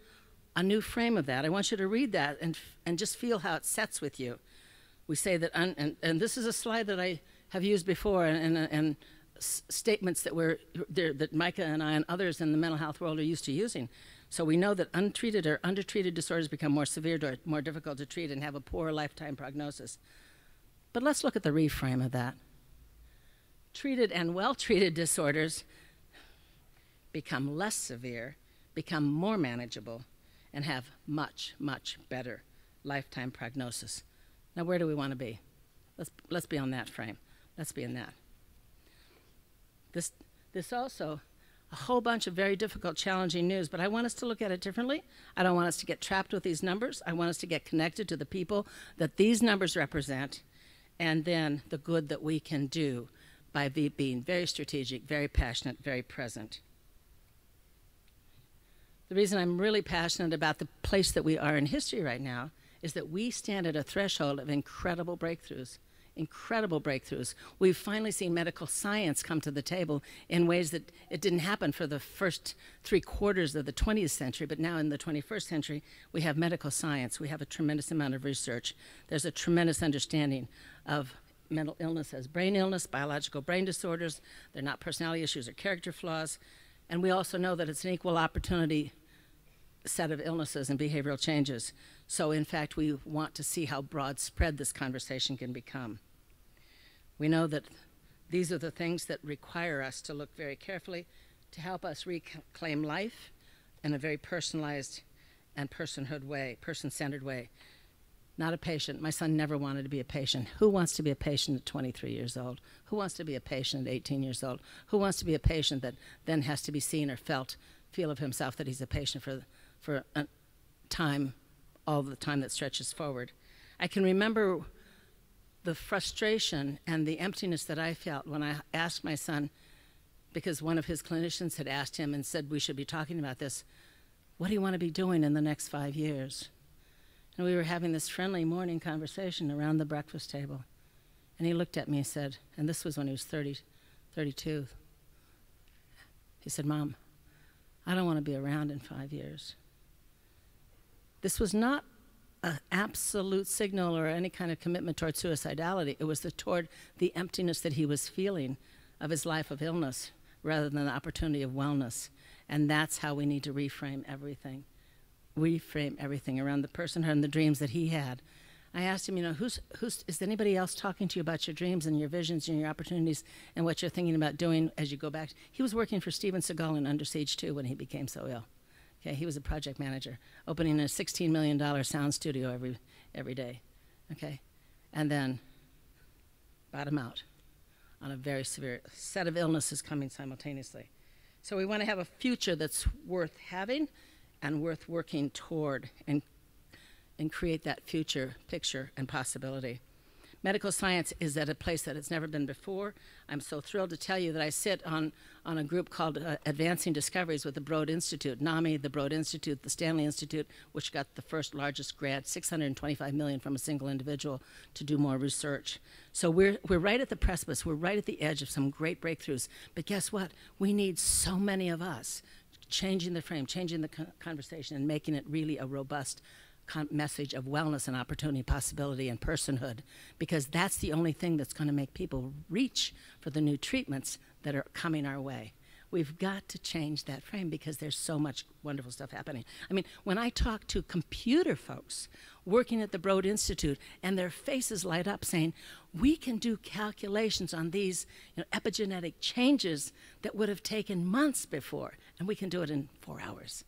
a new frame of that. I want you to read that and just feel how it sets with you. We say that, and this is a slide that I have used before, and statements that Micah and I and others in the mental health world are used to using. So we know that untreated or undertreated disorders become more severe, or more difficult to treat, and have a poor lifetime prognosis. But let's look at the reframe of that. Treated and well-treated disorders become less severe, become more manageable, and have much, much better lifetime prognosis. Now, where do we want to be? Let's be on that frame. Let's be in that. This also, a whole bunch of very difficult, challenging news, but I want us to look at it differently. I don't want us to get trapped with these numbers. I want us to get connected to the people that these numbers represent, and then the good that we can do by being very strategic, very passionate, very present. The reason I'm really passionate about the place that we are in history right now is that we stand at a threshold of incredible breakthroughs. Incredible breakthroughs. We've finally seen medical science come to the table in ways that it didn't happen for the first 3/4 of the 20th century, but now in the 21st century, we have medical science. We have a tremendous amount of research. There's a tremendous understanding of mental illness as brain illness, biological brain disorders. They're not personality issues or character flaws. And we also know that it's an equal opportunity set of illnesses and behavioral changes. So in fact, we want to see how broad spread this conversation can become. We know that these are the things that require us to look very carefully to help us reclaim life in a very personalized and person-centered way. Not a patient. My son never wanted to be a patient. Who wants to be a patient at 23 years old? Who wants to be a patient at 18 years old? Who wants to be a patient that then has to be seen or feel of himself that he's a patient for a time, all the time that stretches forward? I can remember the frustration and the emptiness that I felt when I asked my son, because one of his clinicians had asked him and said we should be talking about this, what do you want to be doing in the next 5 years? And we were having this friendly morning conversation around the breakfast table. And he looked at me and said, and this was when he was 32. He said, Mom, I don't want to be around in 5 years. This was not an absolute signal or any kind of commitment toward suicidality. It was toward the emptiness that he was feeling of his life of illness rather than the opportunity of wellness. And that's how we need to reframe everything. Reframe everything around the personhood and the dreams that he had. I asked him, is anybody else talking to you about your dreams and your visions and your opportunities and what you're thinking about doing as you go back? He was working for Steven Seagal in Under Siege 2 when he became so ill. Okay, he was a project manager, opening a $16 million sound studio every day. Okay, and then bottom out on a very severe set of illnesses coming simultaneously. So we want to have a future that's worth having and worth working toward, and create that future picture and possibility. Medical science is at a place that it's never been before. I'm so thrilled to tell you that I sit on a group called Advancing Discoveries with the Broad Institute, NAMI, the Broad Institute, the Stanley Institute, which got the first largest grant, $625 million from a single individual to do more research. So we're right at the precipice. We're right at the edge of some great breakthroughs. But guess what? We need so many of us changing the frame, changing the conversation, and making it really a robust message of wellness and opportunity, possibility, and personhood, because that's the only thing that's going to make people reach for the new treatments that are coming our way. We've got to change that frame because there's so much wonderful stuff happening. I mean, when I talk to computer folks working at the Broad Institute and their faces light up saying, we can do calculations on these epigenetic changes that would have taken months before, and we can do it in 4 hours.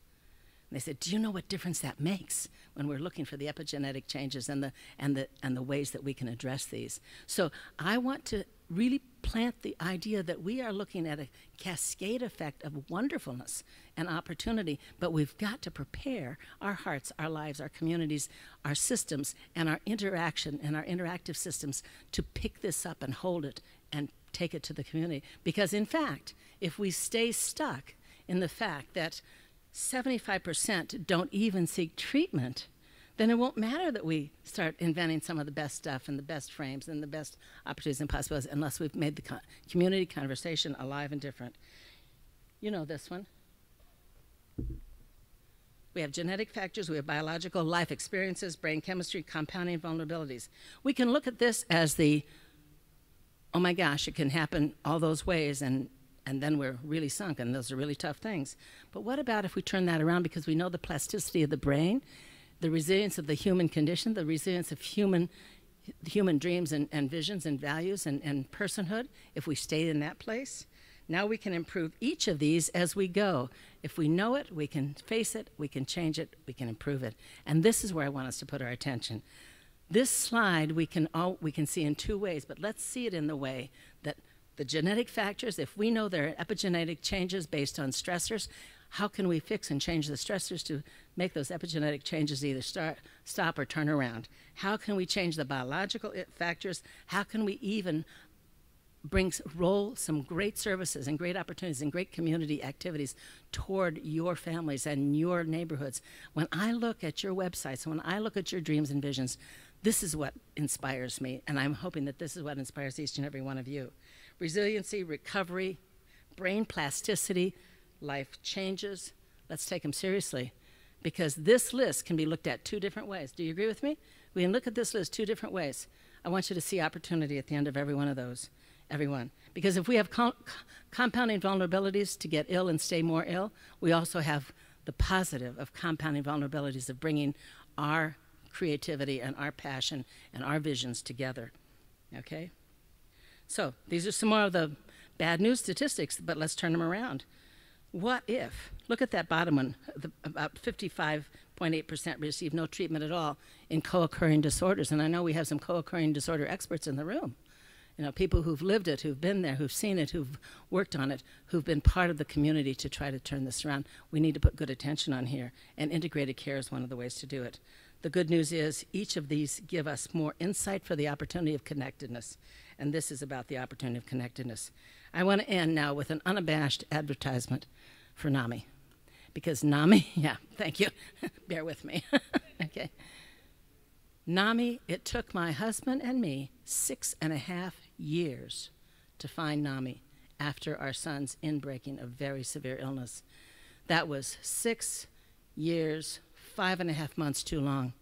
And they said, do you know what difference that makes when we're looking for the epigenetic changes and the ways that we can address these? So I want to really plant the idea that we are looking at a cascade effect of wonderfulness and opportunity, but we've got to prepare our hearts, our lives, our communities, our systems, and our interaction and our interactive systems to pick this up and hold it and take it to the community. Because in fact, if we stay stuck in the fact that 75% don't even seek treatment, then it won't matter that we start inventing some of the best stuff and the best frames and the best opportunities and possibilities unless we've made the community conversation alive and different. You know this one. We have genetic factors, we have biological life experiences, brain chemistry, compounding vulnerabilities. We can look at this as the, oh my gosh, it can happen all those ways, and then we're really sunk, and those are really tough things. But what about if we turn that around, because we know the plasticity of the brain, the resilience of the human condition, the resilience of human dreams and visions and values and personhood, if we stay in that place? Now we can improve each of these as we go. If we know it, we can face it, we can change it, we can improve it. And this is where I want us to put our attention. This slide we can see in two ways, but let's see it in the way that the genetic factors, if we know there are epigenetic changes based on stressors, how can we fix and change the stressors to make those epigenetic changes either stop or turn around? How can we change the biological factors? How can we even roll some great services and great opportunities and great community activities toward your families and your neighborhoods? When I look at your websites, when I look at your dreams and visions, this is what inspires me, and I'm hoping that this is what inspires each and every one of you. Resiliency, recovery, brain plasticity, life changes. Let's take them seriously, because this list can be looked at two different ways. Do you agree with me? We can look at this list two different ways. I want you to see opportunity at the end of every one of those. Everyone. Because if we have compounding vulnerabilities to get ill and stay more ill, we also have the positive of compounding vulnerabilities of bringing our creativity and our passion and our visions together. Okay? So these are some more of the bad news statistics, but let's turn them around. What if, look at that bottom one, about 55.8% receive no treatment at all in co-occurring disorders. And I know we have some co-occurring disorder experts in the room. You know, people who've lived it, who've been there, who've seen it, who've worked on it, who've been part of the community to try to turn this around. We need to put good attention on here, and integrated care is one of the ways to do it. The good news is each of these give us more insight for the opportunity of connectedness, and this is about the opportunity of connectedness. I want to end now with an unabashed advertisement for NAMI, because NAMI, yeah, thank you, bear with me, okay. NAMI, it took my husband and me 6.5 years to find NAMI after our son's inbreaking of very severe illness. That was 6 years, 5.5 months too long.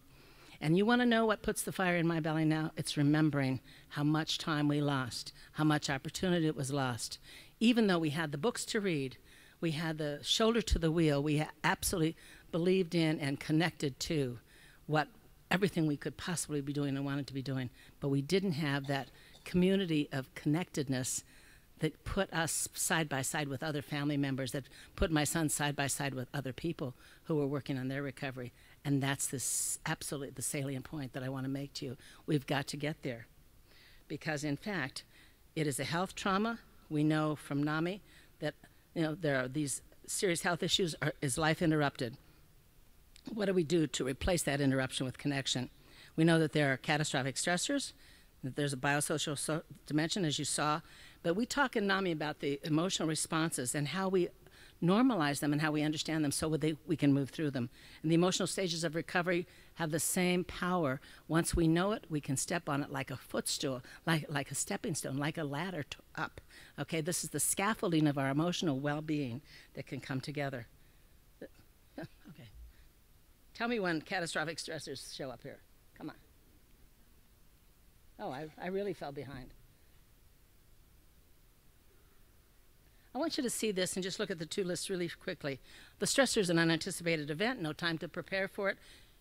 And you want to know what puts the fire in my belly now? It's remembering how much time we lost, how much opportunity it was lost. Even though we had the books to read, we had the shoulder to the wheel, we absolutely believed in and connected to everything we could possibly be doing and wanted to be doing, but we didn't have that community of connectedness that put us side by side with other family members, that put my son side by side with other people who were working on their recovery. And that's absolutely the salient point that I want to make to you. We've got to get there. Because in fact, it is a health trauma. We know from NAMI that there are these serious health issues, is life interrupted. What do we do to replace that interruption with connection? We know that there are catastrophic stressors, that there's a biosocial dimension, as you saw, but we talk in NAMI about the emotional responses and how we normalize them and how we understand them so we can move through them. And the emotional stages of recovery have the same power. Once we know it, we can step on it like a footstool, like a stepping stone, like a ladder up. Okay, this is the scaffolding of our emotional well-being that can come together. Okay. Tell me when catastrophic stressors show up here. Come on. Oh, I really fell behind. I want you to see this and just look at the two lists really quickly. The stressor is an unanticipated event, no time to prepare for it.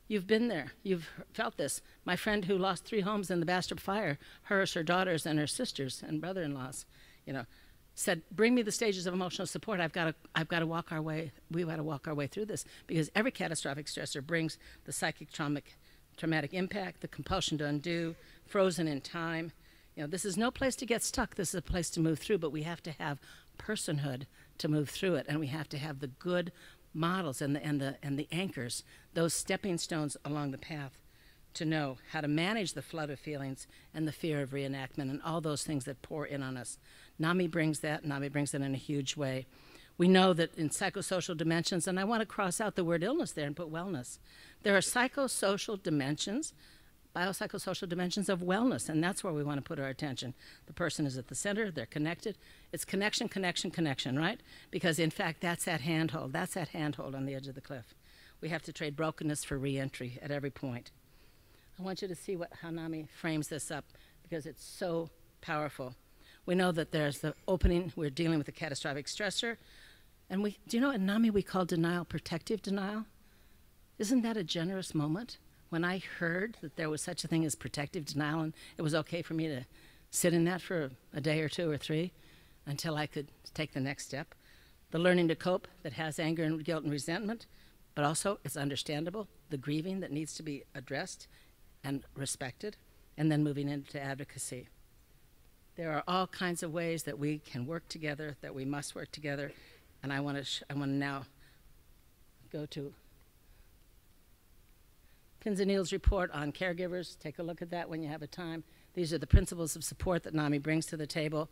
You've been there. You've felt this. My friend who lost 3 homes in the Bastrop fire, her daughters, and her sisters and brother-in-laws, said, "Bring me the stages of emotional support. I've got to walk our way. We've got to walk our way through this," because every catastrophic stressor brings the psychic traumatic impact, the compulsion to undo, frozen in time. This is no place to get stuck. This is a place to move through, but we have to have personhood to move through it, and we have to have the good models and the anchors, those stepping stones along the path, to know how to manage the flood of feelings and the fear of reenactment and all those things that pour in on us. NAMI brings that. NAMI brings it in a huge way. We know that in psychosocial dimensions, and I want to cross out the word illness there and put wellness. There are psychosocial dimensions, biopsychosocial dimensions of wellness, and that's where we want to put our attention. The person is at the center, they're connected. It's connection, connection, connection, right? Because in fact, that's that handhold. That's that handhold on the edge of the cliff. We have to trade brokenness for re-entry at every point. I want you to see how NAMI frames this up, because it's so powerful. We know that there's the opening, we're dealing with a catastrophic stressor, and do you know in NAMI we call denial protective denial? Isn't that a generous moment? When I heard that there was such a thing as protective denial, and it was okay for me to sit in that for a day or two or three until I could take the next step. The learning to cope that has anger and guilt and resentment, but also it's understandable, the grieving that needs to be addressed and respected, and then moving into advocacy. There are all kinds of ways that we can work together, that we must work together, and I want to now go to Pins and Needles report on caregivers. Take a look at that when you have a time. These are the principles of support that NAMI brings to the table.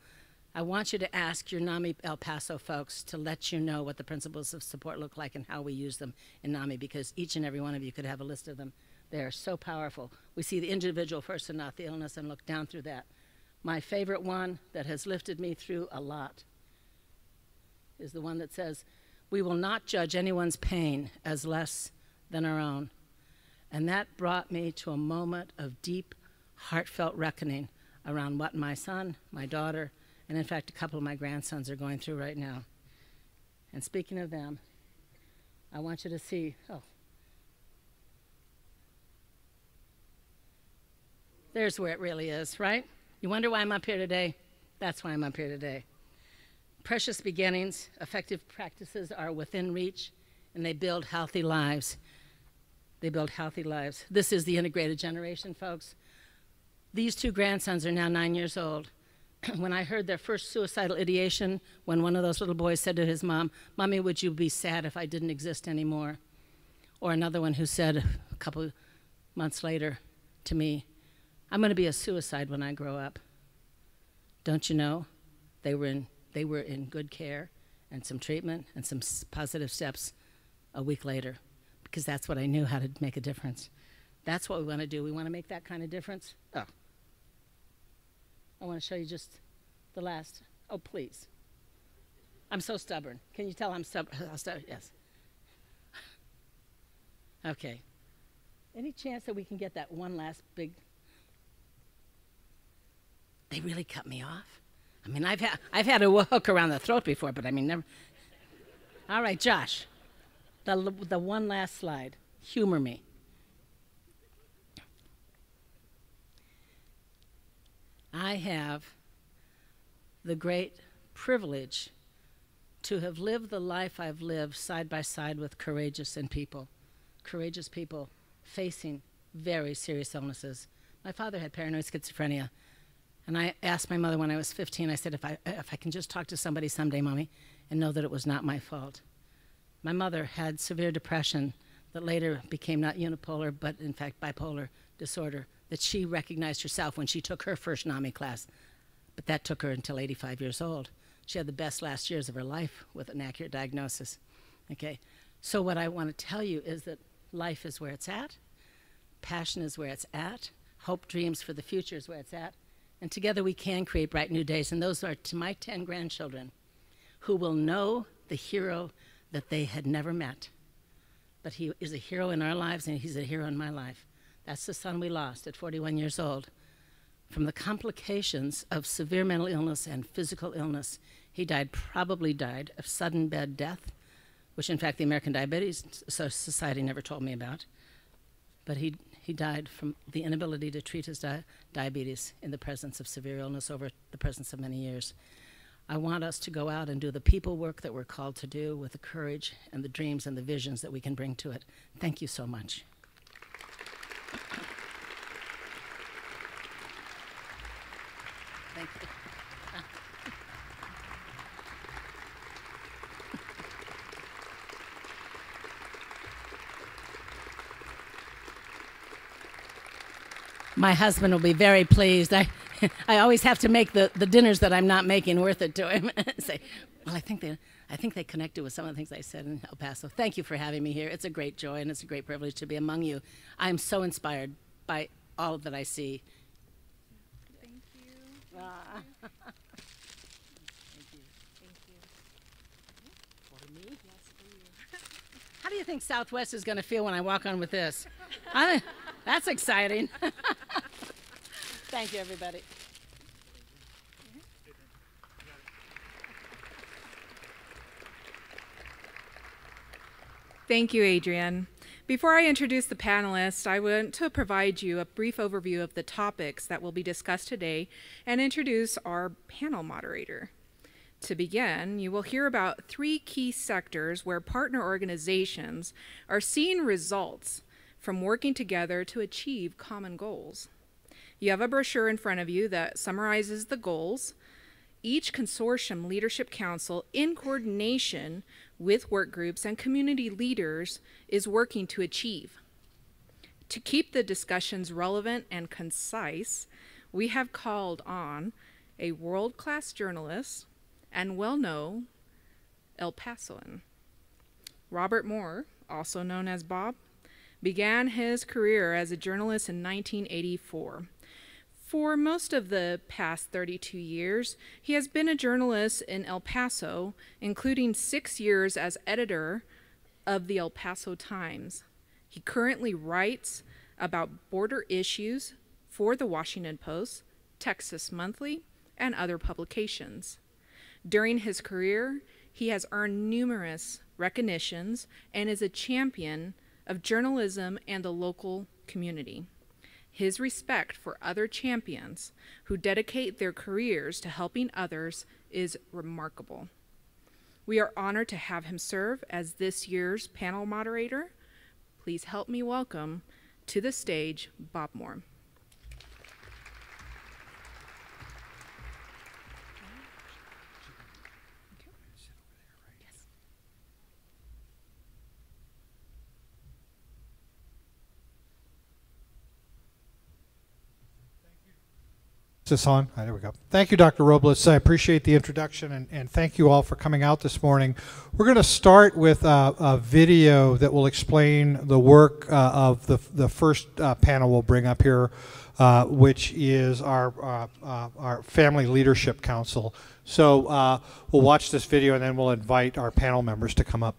I want you to ask your NAMI El Paso folks to let you know what the principles of support look like and how we use them in NAMI, because each and every one of you could have a list of them. They are so powerful. We see the individual first and not the illness, and look down through that. My favorite one that has lifted me through a lot is the one that says, we will not judge anyone's pain as less than our own. And that brought me to a moment of deep, heartfelt reckoning around what my son, my daughter, and in fact a couple of my grandsons are going through right now. And speaking of them, I want you to see, there's where it really is, right? You wonder why I'm up here today? That's why I'm up here today. Precious beginnings, effective practices are within reach, and they build healthy lives. They build healthy lives. This is the integrated generation, folks. These two grandsons are now 9 years old. When I heard their first suicidal ideation, when one of those little boys said to his mom, "Mommy, would you be sad if I didn't exist anymore?" Or another one who said a couple months later to me, "I'm going to be a suicide when I grow up." Don't you know? They were in good care and some treatment and some positive steps a week later, because that's what I knew, how to make a difference. That's what we want to do. We want to make that kind of difference. I want to show you just the last. Oh, please. I'm so stubborn. Can you tell I'm stubborn? Yes. Okay. Any chance that we can get that one last big... They really cut me off. I mean, I've had a hook around the throat before, but I mean, never. All right, Josh. The one last slide. Humor me. I have the great privilege to have lived the life I've lived side by side with courageous people facing very serious illnesses. My father had paranoid schizophrenia, and I asked my mother when I was 15, I said, if I can just talk to somebody someday, Mommy, and know that it was not my fault. My mother had severe depression that later became not unipolar, but in fact bipolar disorder, that she recognized herself when she took her first NAMI class, but that took her until 85 years old. She had the best last years of her life with an accurate diagnosis. Okay, so what I want to tell you is that life is where it's at, passion is where it's at, hope, dreams for the future is where it's at, and together we can create bright new days. And those are to my 10 grandchildren who will know the hero that they had never met. But he is a hero in our lives, and he's a hero in my life. That's the son we lost at 41 years old. From the complications of severe mental illness and physical illness, he probably died of sudden bed death, which in fact the American Diabetes Society never told me about. But he died from the inability to treat his diabetes in the presence of severe illness over the presence of many years. I want us to go out and do the people work that we're called to do with the courage and the dreams and the visions that we can bring to it. Thank you so much. Thank you. My husband will be very pleased. I always have to make the dinners that I'm not making worth it to him. Say, Well, I think they connected with some of the things I said in El Paso. Thank you for having me here. It's a great joy and it's a great privilege to be among you. I am so inspired by all that I see. Thank you. Thank you. Thank you. For me? Yes, for you. How do you think Southwest is going to feel when I walk on with this? That's exciting. Thank you, everybody. Thank you, Adrienne. Before I introduce the panelists, I want to provide you a brief overview of the topics that will be discussed today and introduce our panel moderator. To begin, you will hear about 3 key sectors where partner organizations are seeing results from working together to achieve common goals. You have a brochure in front of you that summarizes the goals each consortium leadership council, in coordination with work groups and community leaders, is working to achieve. To keep the discussions relevant and concise, we have called on a world-class journalist and well-known El Pasoan. Robert Moore, also known as Bob, began his career as a journalist in 1984. For most of the past 32 years, he has been a journalist in El Paso, including 6 years as editor of the El Paso Times. He currently writes about border issues for the Washington Post, Texas Monthly, and other publications. During his career, he has earned numerous recognitions and is a champion of journalism and the local community. His respect for other champions who dedicate their careers to helping others is remarkable. We are honored to have him serve as this year's panel moderator. Please help me welcome to the stage Bob Moore. Is this on? There we go. Thank you, Dr. Robles. I appreciate the introduction, and thank you all for coming out this morning. We're going to start with a video that will explain the work of the first panel we'll bring up here, which is our Family Leadership Council. So we'll watch this video, and then we'll invite our panel members to come up.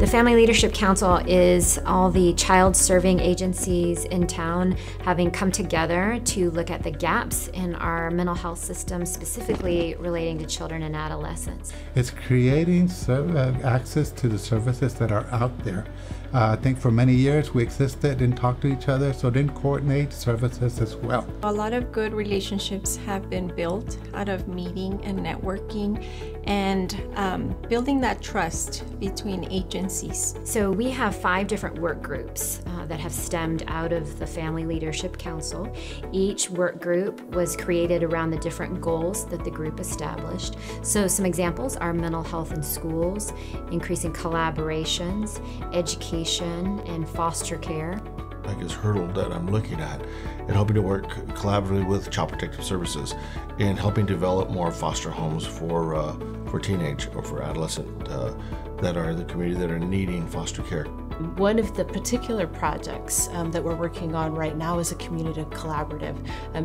The Family Leadership Council is all the child-serving agencies in town having come together to look at the gaps in our mental health system, specifically relating to children and adolescents. It's creating access to the services that are out there. I think for many years we existed and talked to each other, so didn't coordinate services as well. A lot of good relationships have been built out of meeting and networking and building that trust between agencies. So we have 5 different work groups that have stemmed out of the Family Leadership Council. Each work group was created around the different goals that the group established. So some examples are mental health in schools, increasing collaborations, education, and foster care. Biggest hurdle that I'm looking at and hoping to work collaboratively with Child Protective Services in helping develop more foster homes for teenage or for adolescent that are in the community that are needing foster care. One of the particular projects that we're working on right now as a community collaborative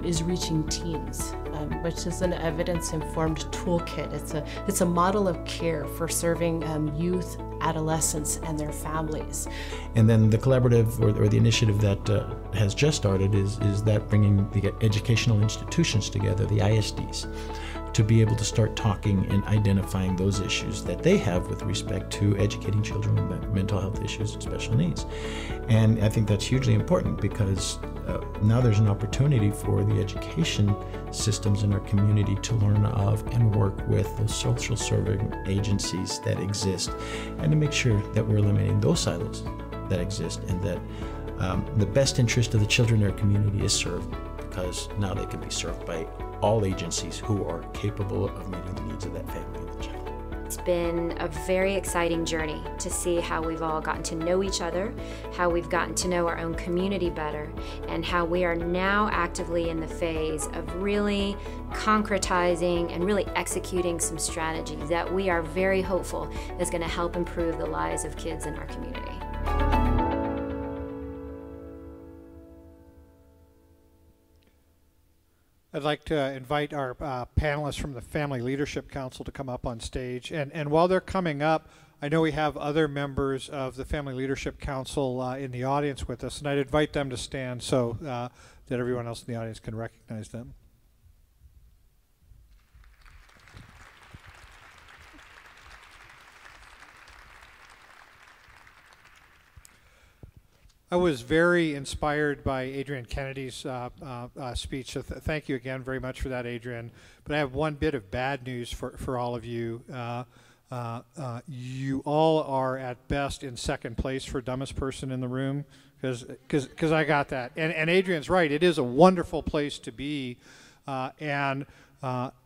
is reaching teens, which is an evidence-informed toolkit. It's a model of care for serving youth, adolescents, and their families. And then the collaborative or the initiative that has just started is that bringing the educational institutions together, the ISDs, to be able to start talking and identifying those issues that they have with respect to educating children with mental health issues and special needs. And I think that's hugely important because now there's an opportunity for the education systems in our community to learn of and work with those social serving agencies that exist and to make sure that we're eliminating those silos that exist and that the best interest of the children in our community is served, because now they can be served by all agencies who are capable of meeting the needs of that family and the child. It's been a very exciting journey to see how we've all gotten to know each other, how we've gotten to know our own community better, and how we are now actively in the phase of really concretizing and really executing some strategies that we are very hopeful is going to help improve the lives of kids in our community. I'd like to invite our panelists from the Family Leadership Council to come up on stage. And while they're coming up, I know we have other members of the Family Leadership Council in the audience with us, and I'd invite them to stand so that everyone else in the audience can recognize them. I was very inspired by Adrienne Kennedy's speech, so thank you again very much for that, Adrienne. But I have one bit of bad news for all of you. You all are at best in second place for dumbest person in the room, because I got that. And Adrienne's right, it is a wonderful place to be,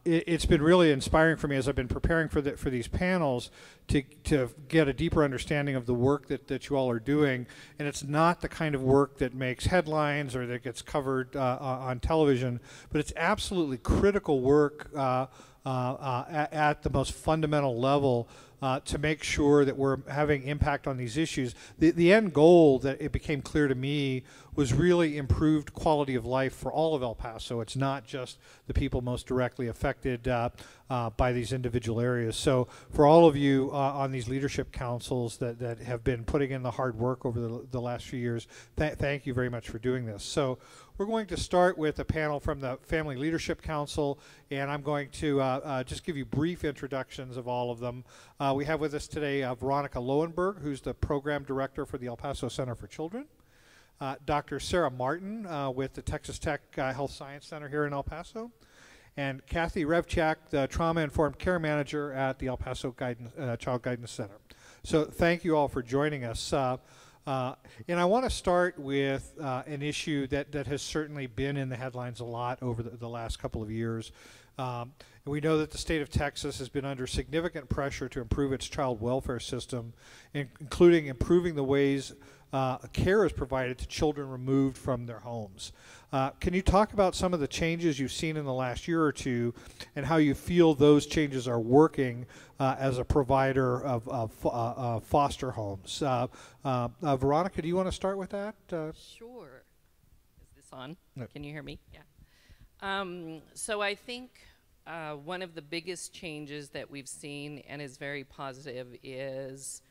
it's been really inspiring for me as I've been preparing for these panels to get a deeper understanding of the work that you all are doing. And it's not the kind of work that makes headlines or that gets covered on television, but it's absolutely critical work at the most fundamental level to make sure that we're having impact on these issues. The end goal, that it became clear to me, was really improved quality of life for all of El Paso. It's not just the people most directly affected by these individual areas. So for all of you on these leadership councils that have been putting in the hard work over the last few years, thank you very much for doing this. So we're going to start with a panel from the Family Leadership Council, and I'm going to just give you brief introductions of all of them. We have with us today Veronica Lowenberg, who's the Program Director for the El Paso Center for Children. Dr. Sarah Martin with the Texas Tech Health Science Center here in El Paso. And Kathy Revchak, the Trauma-Informed Care Manager at the El Paso Child Guidance Center. So thank you all for joining us. And I want to start with an issue that has certainly been in the headlines a lot over the last couple of years. And we know that the state of Texas has been under significant pressure to improve its child welfare system, including improving the ways care is provided to children removed from their homes. Can you talk about some of the changes you've seen in the last year or two and how you feel those changes are working as a provider of foster homes? Veronica, do you want to start with that? Sure. Is this on? No. Can you hear me? Yeah. So I think one of the biggest changes that we've seen and is very positive is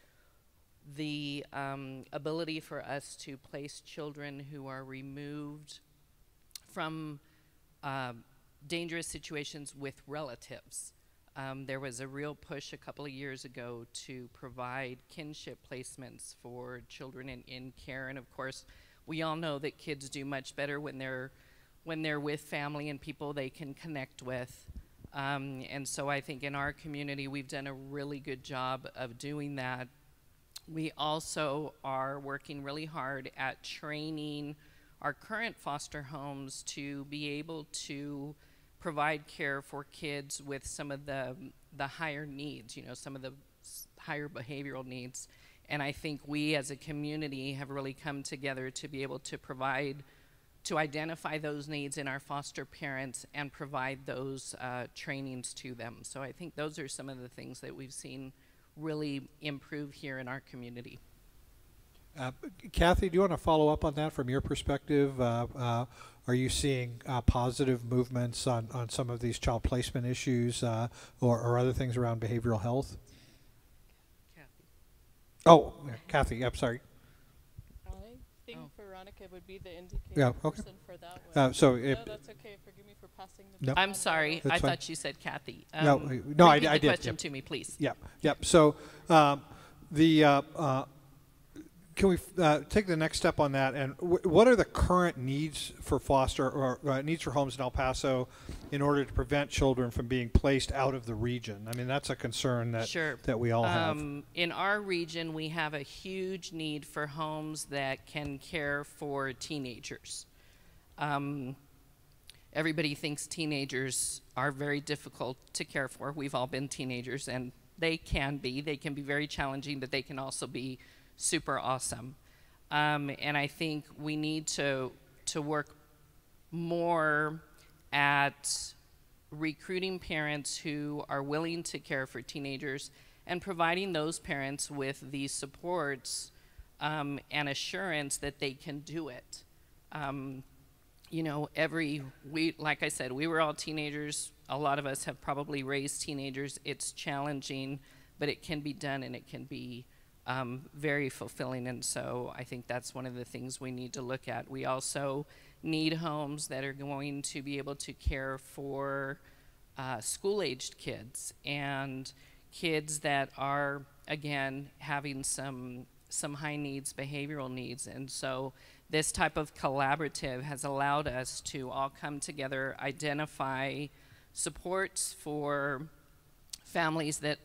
the ability for us to place children who are removed from dangerous situations with relatives. There was a real push a couple of years ago to provide kinship placements for children in care, and of course we all know that kids do much better when they're with family and people they can connect with. And so I think in our community we've done a really good job of doing that. We also are working really hard at training our current foster homes to be able to provide care for kids with some of the higher needs, you know, some of the higher behavioral needs. And I think we as a community have really come together to be able to provide, to identify those needs in our foster parents and provide those trainings to them. So I think those are some of the things that we've seen really improve here in our community. Kathy, do you want to follow up on that from your perspective? Are you seeing positive movements on some of these child placement issues or other things around behavioral health? Kathy. Oh, yeah, Kathy, I'm sorry. I think Veronica would be the indicator person for that one. So no, that's okay. Forgive me for passing the no. I'm sorry. That's I fine. thought you said Kathy. No, I did. Question to me, please. Yep. So can we take the next step on that? And what are the current needs for foster or needs for homes in El Paso in order to prevent children from being placed out of the region? I mean, that's a concern that Sure. that we all have. In our region, we have a huge need for homes that can care for teenagers. Everybody thinks teenagers are very difficult to care for. We've all been teenagers, and They can be very challenging, but they can also be super awesome. And I think we need to work more at recruiting parents who are willing to care for teenagers and providing those parents with the supports and assurance that they can do it. You know, like I said, we were all teenagers. A lot of us have probably raised teenagers. It's challenging, but it can be done, and it can be very fulfilling. And so I think that's one of the things we need to look at. We also need homes that are going to be able to care for school-aged kids and kids that are, again, having some high needs, behavioral needs. And so this type of collaborative has allowed us to all come together, identify supports for families that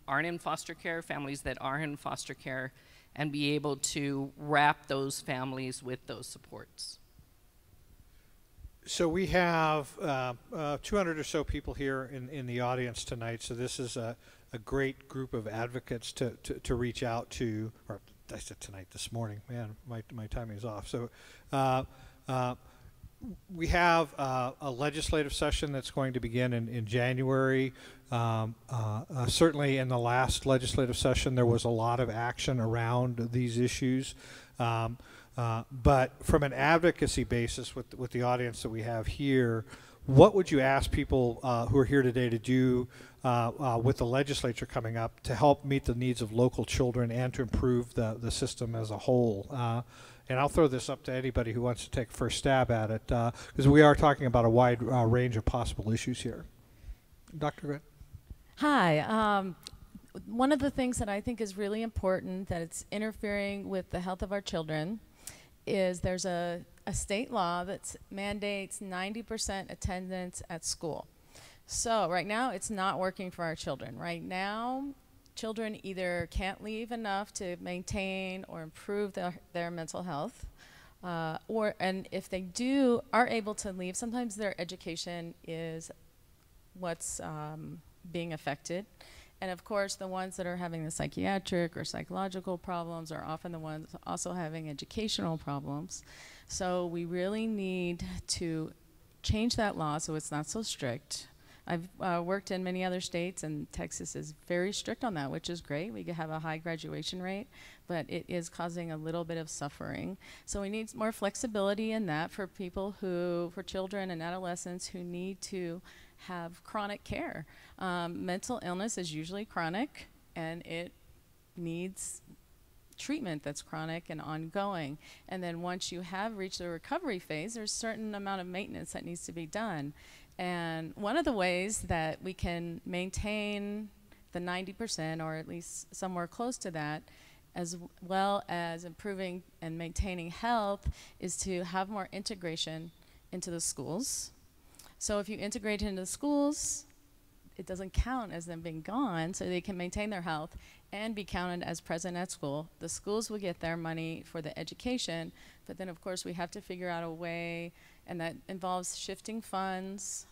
aren't in foster care, families that are in foster care, and be able to wrap those families with those supports. So we have 200 or so people here in the audience tonight, so this is a great group of advocates to reach out to, or I said tonight, this morning. Man, my timing is off. So we have a legislative session that's going to begin in January. Certainly in the last legislative session there was a lot of action around these issues. But from an advocacy basis with the audience that we have here, what would you ask people who are here today to do with the legislature coming up to help meet the needs of local children and to improve the system as a whole? And I'll throw this up to anybody who wants to take a first stab at it, because we are talking about a wide range of possible issues here. Dr. Grit? Hi. One of the things that I think is really important that it's interfering with the health of our children is there's a state law that mandates 90% attendance at school. So right now it's not working for our children. Right now children either can't leave enough to maintain or improve their mental health, and if they are able to leave, sometimes their education is what's being affected. And of course, the ones that are having the psychiatric or psychological problems are often the ones also having educational problems. So we really need to change that law so it's not so strict. I've worked in many other states, and Texas is very strict on that, which is great. We have a high graduation rate, but it is causing a little bit of suffering. So we need more flexibility in that for for children and adolescents who need to have chronic care. Mental illness is usually chronic, and it needs treatment that's chronic and ongoing. And then once you have reached the recovery phase, there's a certain amount of maintenance that needs to be done. And one of the ways that we can maintain the 90%, or at least somewhere close to that, as well as improving and maintaining health, is to have more integration into the schools. So if you integrate into the schools, it doesn't count as them being gone, so they can maintain their health and be counted as present at school. The schools will get their money for the education, but then of course we have to figure out a way, and that involves shifting funds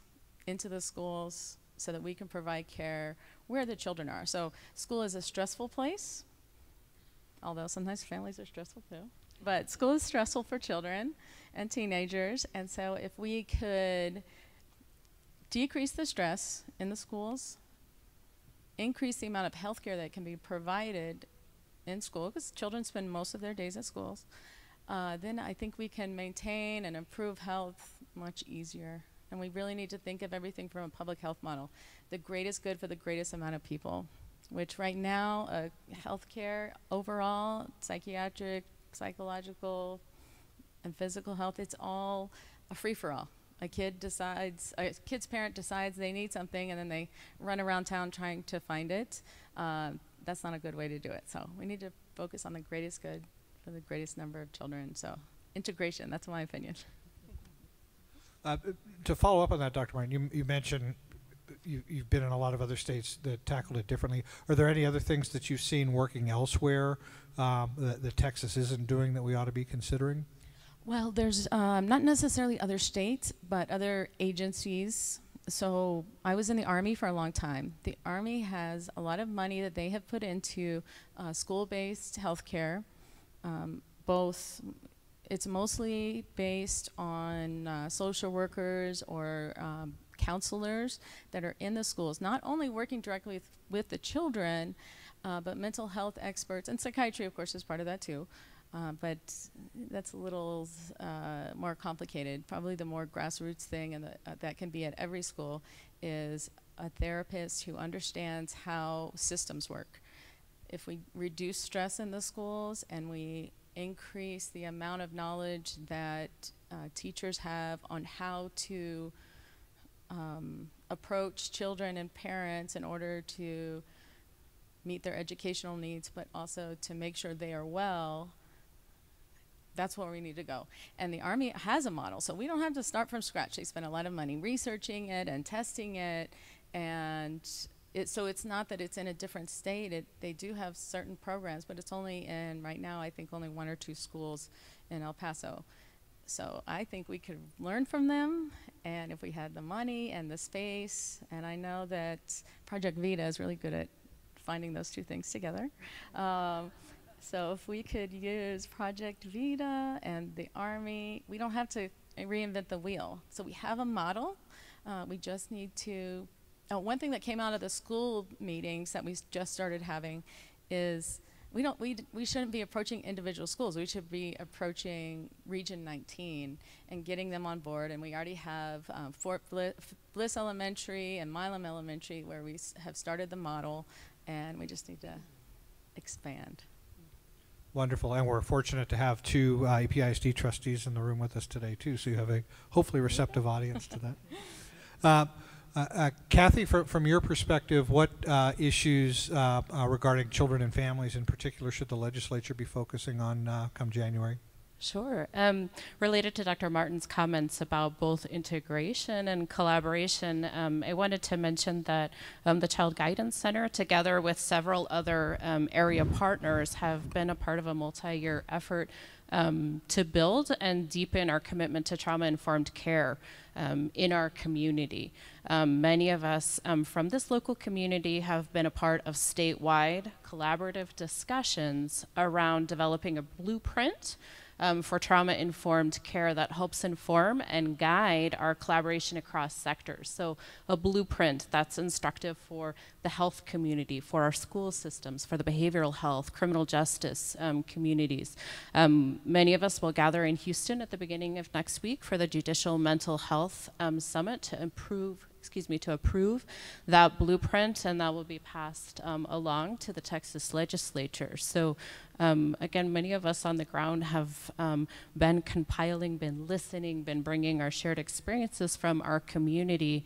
into the schools so that we can provide care where the children are. So school is a stressful place, although sometimes families are stressful too. But school is stressful for children and teenagers, and so if we could decrease the stress in the schools, increase the amount of health care that can be provided in school, because children spend most of their days at schools, then I think we can maintain and improve health much easier. And we really need to think of everything from a public health model. The greatest good for the greatest amount of people, which right now, health care overall, psychiatric, psychological, and physical health, it's all a free-for-all. A kid's parent decides they need something, and then they run around town trying to find it. That's not a good way to do it. So we need to focus on the greatest good for the greatest number of children. So integration, that's my opinion. To follow up on that, Dr. Martin, you mentioned you've been in a lot of other states that tackled it differently. Are there any other things that you've seen working elsewhere that Texas isn't doing that we ought to be considering? Well, there's not necessarily other states, but other agencies So I was in the Army for a long time. The Army has a lot of money that they have put into school-based healthcare. It's mostly based on social workers or counselors that are in the schools, not only working directly with the children, but mental health experts, and psychiatry, of course, is part of that too. But that's a little more complicated. Probably the more grassroots thing, and that can be at every school, is a therapist who understands how systems work. If we reduce stress in the schools and we increase the amount of knowledge that teachers have on how to approach children and parents in order to meet their educational needs, but also to make sure they are well, that's where we need to go. And the Army has a model, so we don't have to start from scratch. They spend a lot of money researching it and testing it, and so it's not that it's in a different state. They do have certain programs, but it's only in, right now, I think only 1 or 2 schools in El Paso. So I think we could learn from them, and if we had the money and the space, and I know that Project Vita is really good at finding those 2 things together. So if we could use Project Vita and the Army, we don't have to reinvent the wheel. So we have a model. We just need to, one thing that came out of the school meetings that we just started having is we shouldn't be approaching individual schools. We should be approaching Region 19 and getting them on board. And we already have Fort Bliss Elementary and Milam Elementary where we have started the model, and we just need to expand. Wonderful, and we're fortunate to have 2 EPISD trustees in the room with us today too, so you have a hopefully receptive audience to that. Kathy, from your perspective, what issues regarding children and families in particular should the legislature be focusing on come January? Sure. Related to Dr. Martin's comments about both integration and collaboration, I wanted to mention that the Child Guidance Center, together with several other area partners, have been a part of a multi-year effort to build and deepen our commitment to trauma-informed care in our community. Many of us from this local community have been a part of statewide collaborative discussions around developing a blueprint for trauma-informed care that helps inform and guide our collaboration across sectors. So a blueprint that's instructive for the health community, for our school systems, for the behavioral health, criminal justice communities. Many of us will gather in Houston at the beginning of next week for the Judicial Mental Health Summit to approve that blueprint, and that will be passed along to the Texas legislature. So again, many of us on the ground have been compiling, been listening, been bringing our shared experiences from our community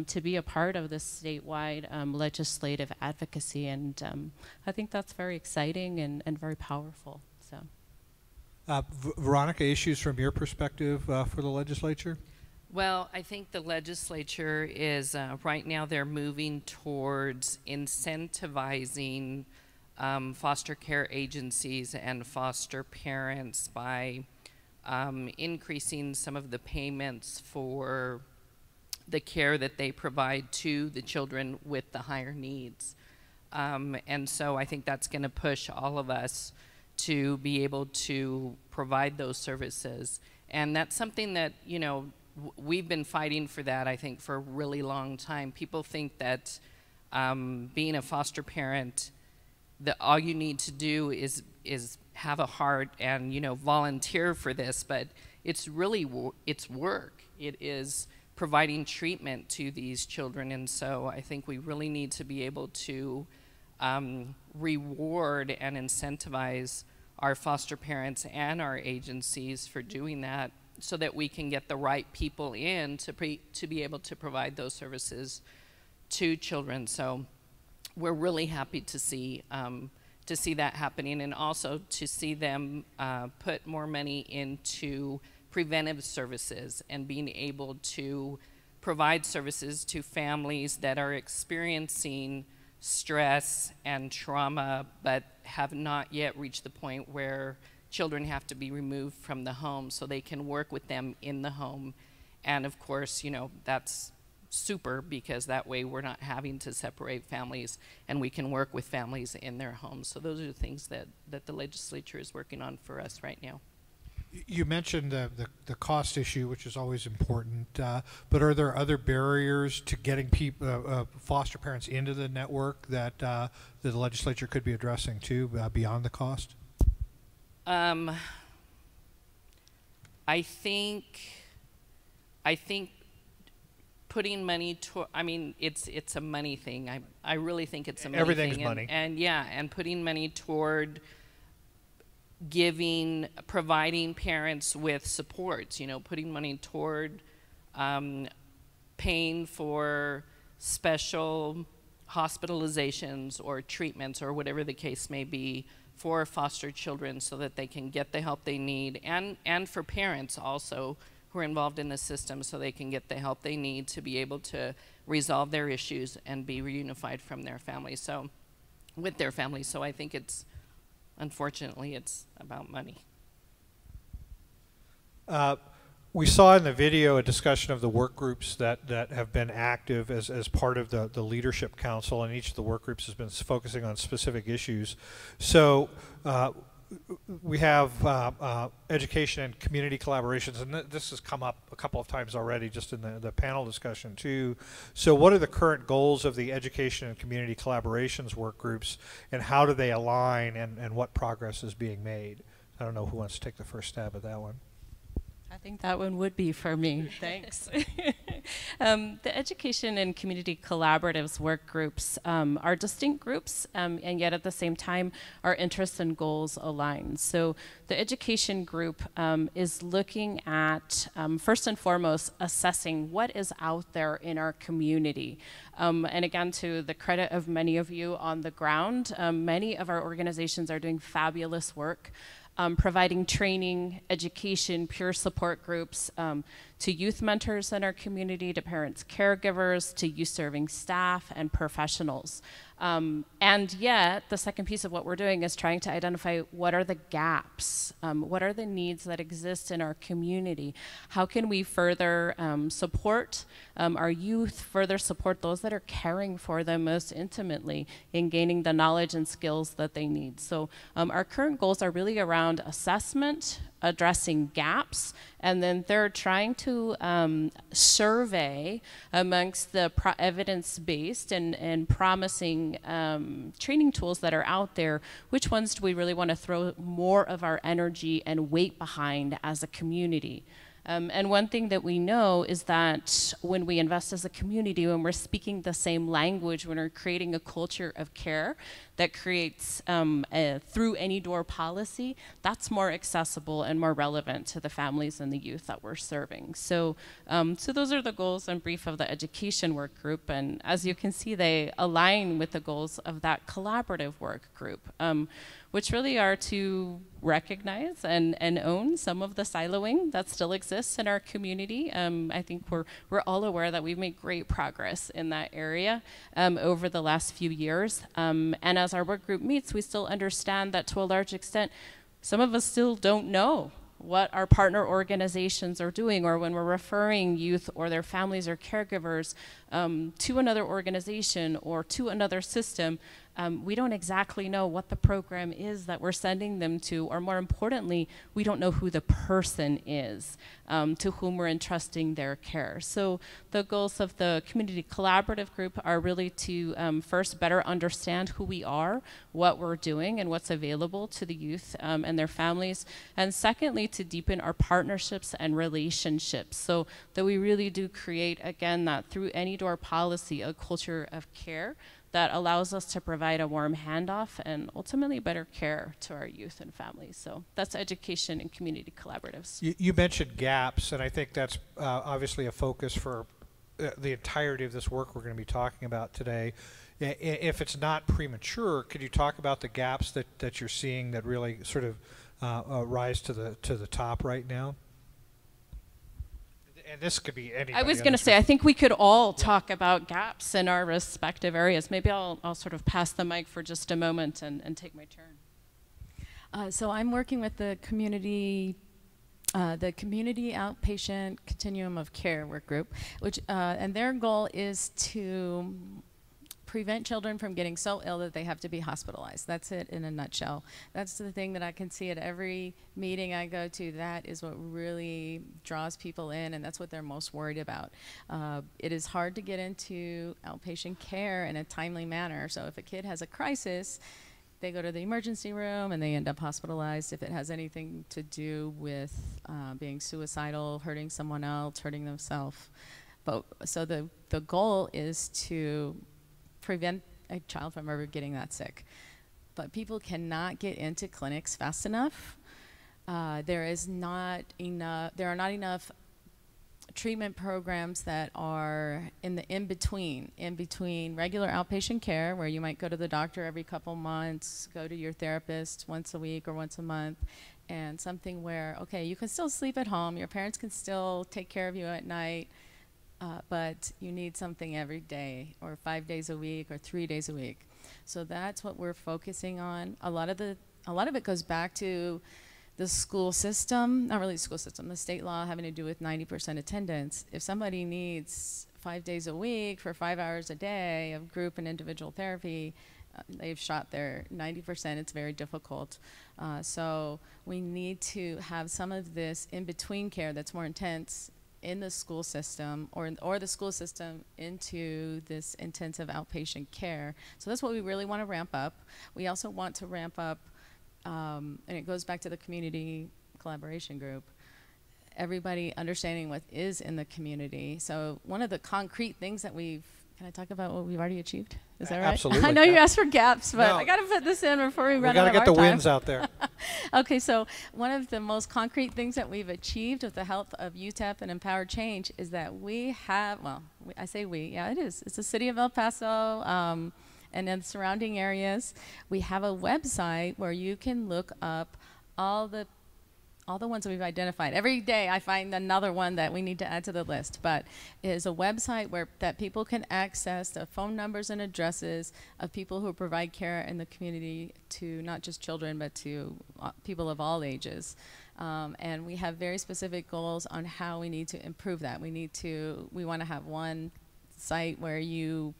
to be a part of this statewide legislative advocacy, and I think that's very exciting and very powerful. So, Veronica, issues from your perspective for the legislature? Well, I think the legislature is, right now they're moving towards incentivizing foster care agencies and foster parents by increasing some of the payments for the care that they provide to the children with the higher needs. And so I think that's going to push all of us to be able to provide those services. And that's something that, you know, we've been fighting for that, I think, for a really long time. People think that being a foster parent, that all you need to do is have a heart and, you know, volunteer for this, but it's really it's work. It is providing treatment to these children, and so I think we really need to be able to reward and incentivize our foster parents and our agencies for doing that, so that we can get the right people in to be able to provide those services to children. So we're really happy to see that happening, and also to see them put more money into preventive services and being able to provide services to families that are experiencing stress and trauma but have not yet reached the point where children have to be removed from the home, so they can work with them in the home. And of course, you know, that's super, because that way we're not having to separate families and we can work with families in their homes. So those are the things that the legislature is working on for us right now. You mentioned the cost issue, which is always important, but are there other barriers to getting people, foster parents into the network that the legislature could be addressing too, beyond the cost? I think putting money to, I mean, it's a money thing. I really think it's a money Everything's thing. money. And yeah, and putting money toward providing parents with supports, you know, putting money toward paying for special hospitalizations or treatments or whatever the case may be for foster children so that they can get the help they need, and for parents also who are involved in the system so they can get the help they need to be able to resolve their issues and be reunified from their families, so with their families. So I think it's, unfortunately, it's about money. We saw in the video a discussion of the work groups that have been active as part of the Leadership Council, and each of the work groups has been focusing on specific issues. So we have education and community collaborations, and this has come up a couple of times already just in the panel discussion too. So what are the current goals of the education and community collaborations work groups, and how do they align, and what progress is being made? I don't know who wants to take the first stab at that one. I think that one would be for me. Thanks. The education and community collaboratives work groups are distinct groups, and yet at the same time our interests and goals align. So the education group is looking at, first and foremost, assessing what is out there in our community. And again, to the credit of many of you on the ground, many of our organizations are doing fabulous work. Providing training, education, peer support groups to youth mentors in our community, to parents, caregivers, to youth serving staff and professionals. And yet, the second piece of what we're doing is trying to identify what are the gaps, what are the needs that exist in our community, how can we further support our youth, further support those that are caring for them most intimately in gaining the knowledge and skills that they need. So our current goals are really around assessment, addressing gaps, and then they're trying to survey amongst the evidence-based and promising training tools that are out there, which ones do we really want to throw more of our energy and weight behind as a community. And one thing that we know is that when we invest as a community, when we're speaking the same language, when we're creating a culture of care that creates through any door policy, that's more accessible and more relevant to the families and the youth that we're serving. So, so those are the goals in brief of the education work group, and as you can see, they align with the goals of that collaborative work group, which really are to recognize and own some of the siloing that still exists in our community. I think we're all aware that we've made great progress in that area over the last few years. And as our work group meets, we still understand that to a large extent, some of us still don't know what our partner organizations are doing, or when we're referring youth or their families or caregivers to another organization or to another system, we don't exactly know what the program is that we're sending them to, or more importantly, we don't know who the person is to whom we're entrusting their care. So the goals of the community collaborative group are really to first better understand who we are, what we're doing, and what's available to the youth and their families, and secondly, to deepen our partnerships and relationships so that we really do create, again, that through any door policy, a culture of care that allows us to provide a warm handoff and ultimately better care to our youth and families. So that's education and community collaboratives. You mentioned gaps, and I think that's obviously a focus for the entirety of this work we're going to be talking about today. If it's not premature, could you talk about the gaps that you're seeing that really sort of rise to the top right now? And this could be anybody. I was going to say, I think we could all talk about gaps in our respective areas. Maybe I'll sort of pass the mic for just a moment and take my turn. So I'm working with the community the Community Outpatient Continuum of Care work group, which and their goal is to prevent children from getting so ill that they have to be hospitalized. That's it in a nutshell. That's the thing that I can see at every meeting I go to. That is what really draws people in, and that's what they're most worried about. It is hard to get into outpatient care in a timely manner. So if a kid has a crisis, they go to the emergency room and they end up hospitalized. If it has anything to do with being suicidal, hurting someone else, hurting themselves. So the goal is to prevent a child from ever getting that sick. But people cannot get into clinics fast enough. There are not enough treatment programs that are in between regular outpatient care, where you might go to the doctor every couple months, go to your therapist once a week or once a month, and something where, okay, you can still sleep at home, your parents can still take care of you at night, but you need something every day, or 5 days a week, or 3 days a week. So that's what we're focusing on. A lot of it goes back to the school system, not really the school system, the state law having to do with 90% attendance. If somebody needs 5 days a week for 5 hours a day of group and individual therapy, they've shot their 90%. It's very difficult. So we need to have some of this in-between care that's more intense in the school system, or the school system into this intensive outpatient care. So that's what we really want to ramp up. We also want to ramp up, and it goes back to the community collaboration group, everybody understanding what is in the community. So one of the concrete things that can I talk about what we've already achieved? Is that right? Absolutely. I know you asked for gaps, but no, I got to put this in before we run out of our time. We got to get the wins out there. Okay, so one of the most concrete things that we've achieved with the help of UTEP and Empowered Change is that we have, I say we, yeah, it is. It's the city of El Paso and then surrounding areas. We have a website where you can look up all the ones that we've identified. Every day I find another one that we need to add to the list, but it is a website that people can access the phone numbers and addresses of people who provide care in the community to not just children, but to people of all ages. And we have very specific goals on how we need to improve that. We want to have one site where you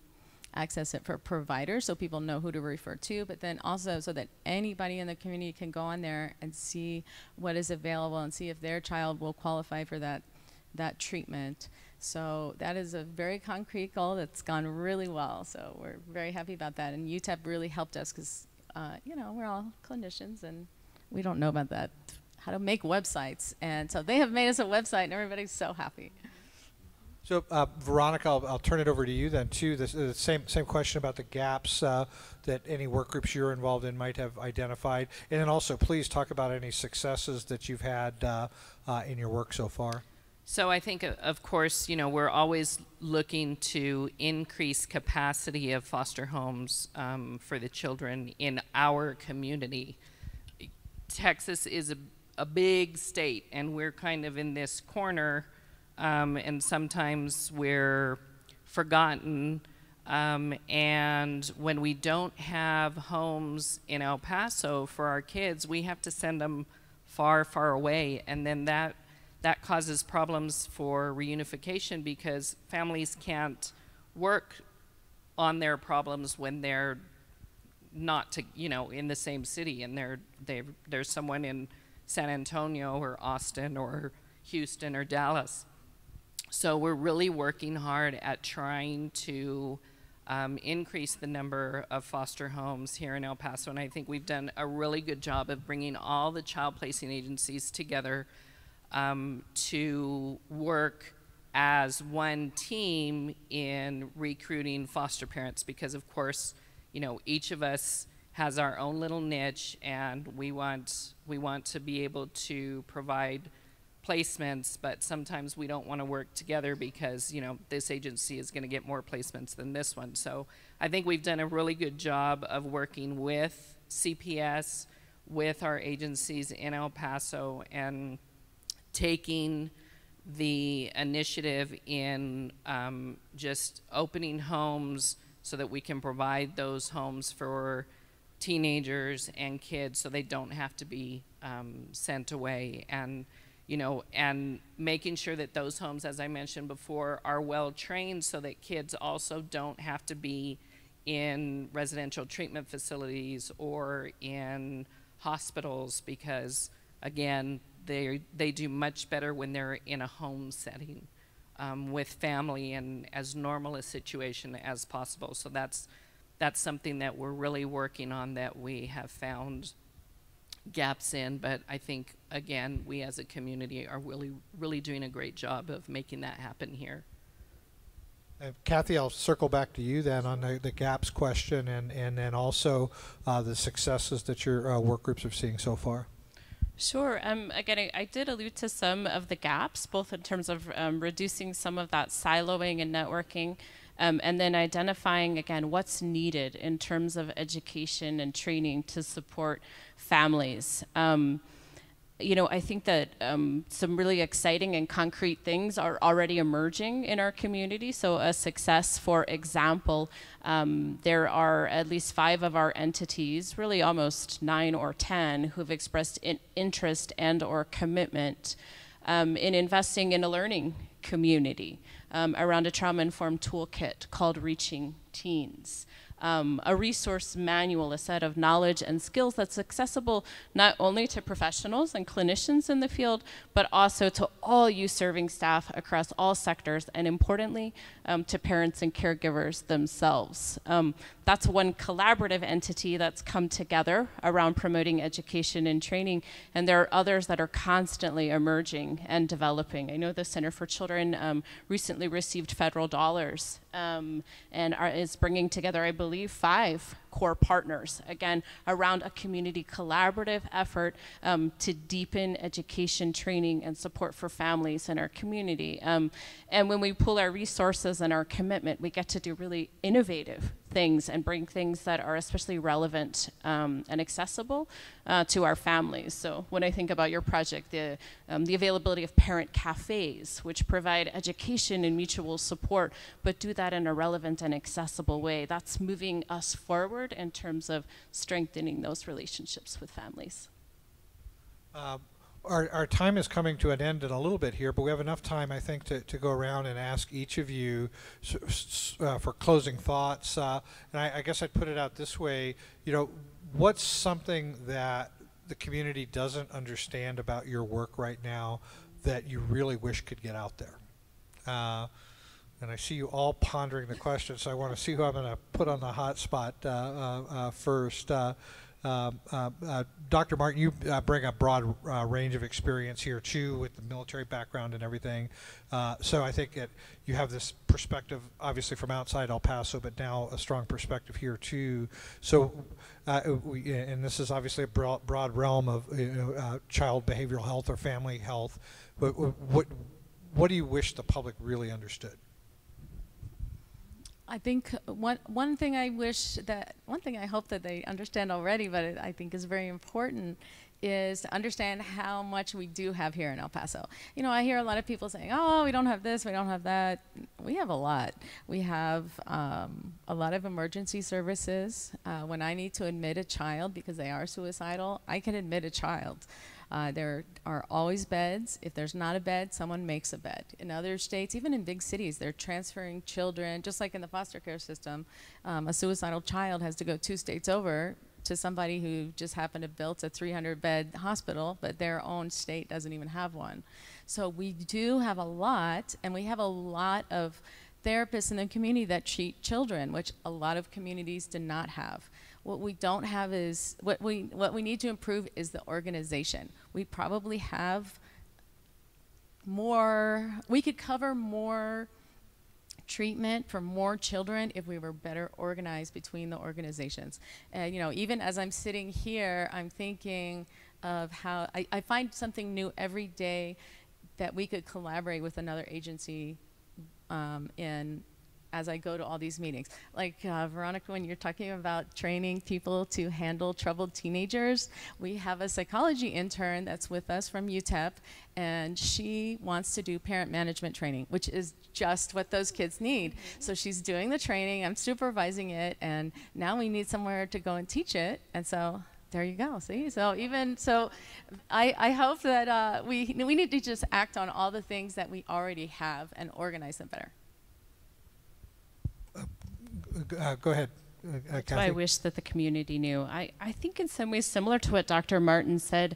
access it for providers so people know who to refer to, but then also so that anybody in the community can go on there and see what is available and see if their child will qualify for that treatment. So that is a very concrete goal that's gone really well. So we're very happy about that. And UTEP really helped us because, we're all clinicians and we don't know about that, how to make websites. And so they have made us a website and everybody's so happy. So, Veronica, I'll turn it over to you then, too. The same question about the gaps that any work groups you're involved in might have identified. And then also, please talk about any successes that you've had in your work so far. So I think, of course, we're always looking to increase capacity of foster homes for the children in our community. Texas is a big state, and we're kind of in this corner. And sometimes we're forgotten, and when we don't have homes in El Paso for our kids, we have to send them far, far away, and then that causes problems for reunification because families can't work on their problems when they're not in the same city, and there's someone in San Antonio or Austin or Houston or Dallas. So we're really working hard at trying to increase the number of foster homes here in El Paso, and I think we've done a really good job of bringing all the child placing agencies together to work as one team in recruiting foster parents because, of course, each of us has our own little niche, and we want to be able to provide placements, but sometimes we don't want to work together because this agency is going to get more placements than this one. So I think we've done a really good job of working with CPS, with our agencies in El Paso, and taking the initiative in just opening homes so that we can provide those homes for teenagers and kids so they don't have to be sent away. And you know, and making sure that those homes, as I mentioned before, are well trained so that kids also don't have to be in residential treatment facilities or in hospitals, because again, they do much better when they're in a home setting with family and as normal a situation as possible. So that's something that we're really working on, that we have found gaps in, but I think again we as a community are really doing a great job of making that happen here. Kathy, I'll circle back to you then on the gaps question, and then also the successes that your work groups are seeing so far. Sure. Again, I did allude to some of the gaps, both in terms of reducing some of that siloing and networking, and then identifying, again, what's needed in terms of education and training to support families. You know, I think that some really exciting and concrete things are already emerging in our community. So a success, for example, there are at least 5 of our entities, really almost 9 or 10, who've expressed interest and or commitment in investing in a learning community around a trauma-informed toolkit called Reaching Teens. A resource manual, a set of knowledge and skills that's accessible not only to professionals and clinicians in the field, but also to all youth serving staff across all sectors, and importantly, to parents and caregivers themselves. That's one collaborative entity that's come together around promoting education and training, and there are others that are constantly emerging and developing. I know the Center for Children recently received federal dollars and is bringing together, I believe, 5 core partners, again, around a community collaborative effort to deepen education, training, and support for families in our community. And when we pool our resources and our commitment, we get to do really innovative things and bring things that are especially relevant and accessible to our families. So when I think about your project, the availability of parent cafes, which provide education and mutual support, but do that in a relevant and accessible way, that's moving us forward in terms of strengthening those relationships with families. Our time is coming to an end in a little bit here, but we have enough time, I think, to go around and ask each of you for closing thoughts. And I guess I'd put it out this way, you know, what's something that the community doesn't understand about your work right now that you really wish could get out there? And I see you all pondering the question, so I want to see who I'm going to put on the hot spot first. Dr. Martin, you bring a broad range of experience here too, with the military background and everything. So I think that you have this perspective, obviously from outside El Paso, but now a strong perspective here too. So, and this is obviously a broad realm of child behavioral health or family health. But what do you wish the public really understood? I think one thing I hope that they understand already, but I think is very important, is to understand how much we do have here in El Paso. You know, I hear a lot of people saying, oh, we don't have this, we don't have that. We have a lot. We have a lot of emergency services. When I need to admit a child because they are suicidal, I can admit a child. There are always beds. If there's not a bed, someone makes a bed. In other states, even in big cities, they're transferring children, just like in the foster care system. A suicidal child has to go 2 states over to somebody who just happened to build a 300-bed hospital, but their own state doesn't even have one. So we do have a lot, and we have a lot of therapists in the community that treat children, which a lot of communities do not have. What we don't have is, what we need to improve is the organization. We probably have more, we could cover more treatment for more children if we were better organized between the organizations. And you know, even as I'm sitting here, I'm thinking of how, I find something new every day that we could collaborate with another agency as I go to all these meetings. Like Veronica, when you're talking about training people to handle troubled teenagers, we have a psychology intern that's with us from UTEP, and she wants to do parent management training, which is just what those kids need. So she's doing the training, I'm supervising it, and now we need somewhere to go and teach it, and so There you go. See, I hope that we need to just act on all the things that we already have and organize them better. Go ahead. That's what I wish that the community knew. I think in some ways similar to what Dr. Martin said,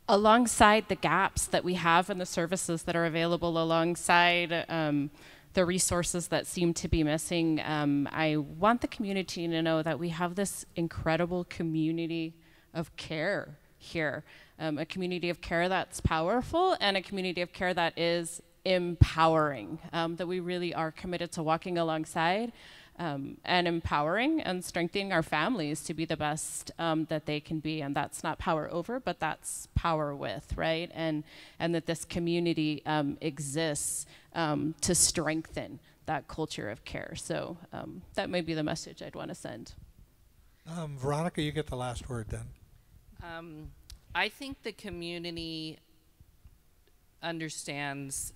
alongside the gaps that we have in the services that are available, alongside the resources that seem to be missing, I want the community to know that we have this incredible community of care here, a community of care that's powerful and a community of care that is empowering, that we really are committed to walking alongside and empowering and strengthening our families to be the best that they can be. And that's not power over, but that's power with, right? And that this community exists to strengthen that culture of care. So that may be the message I'd want to send. Veronica, you get the last word then. I think the community understands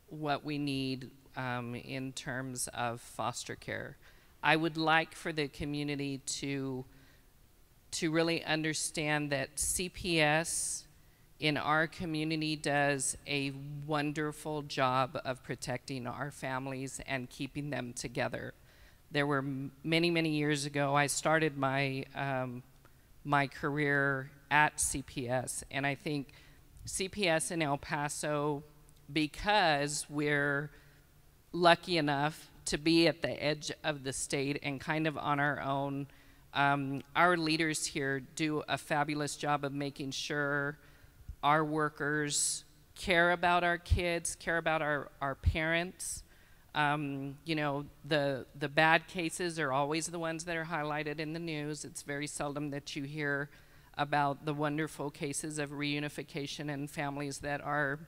what we need in terms of foster care. I would like for the community to really understand that CPS in our community does a wonderful job of protecting our families and keeping them together. There were many, many years ago, I started my my career at CPS, and I think CPS in El Paso, because we're lucky enough to be at the edge of the state and kind of on our own, our leaders here do a fabulous job of making sure our workers care about our kids, care about our parents. You know, the bad cases are always the ones that are highlighted in the news. It's very seldom that you hear about the wonderful cases of reunification and families that are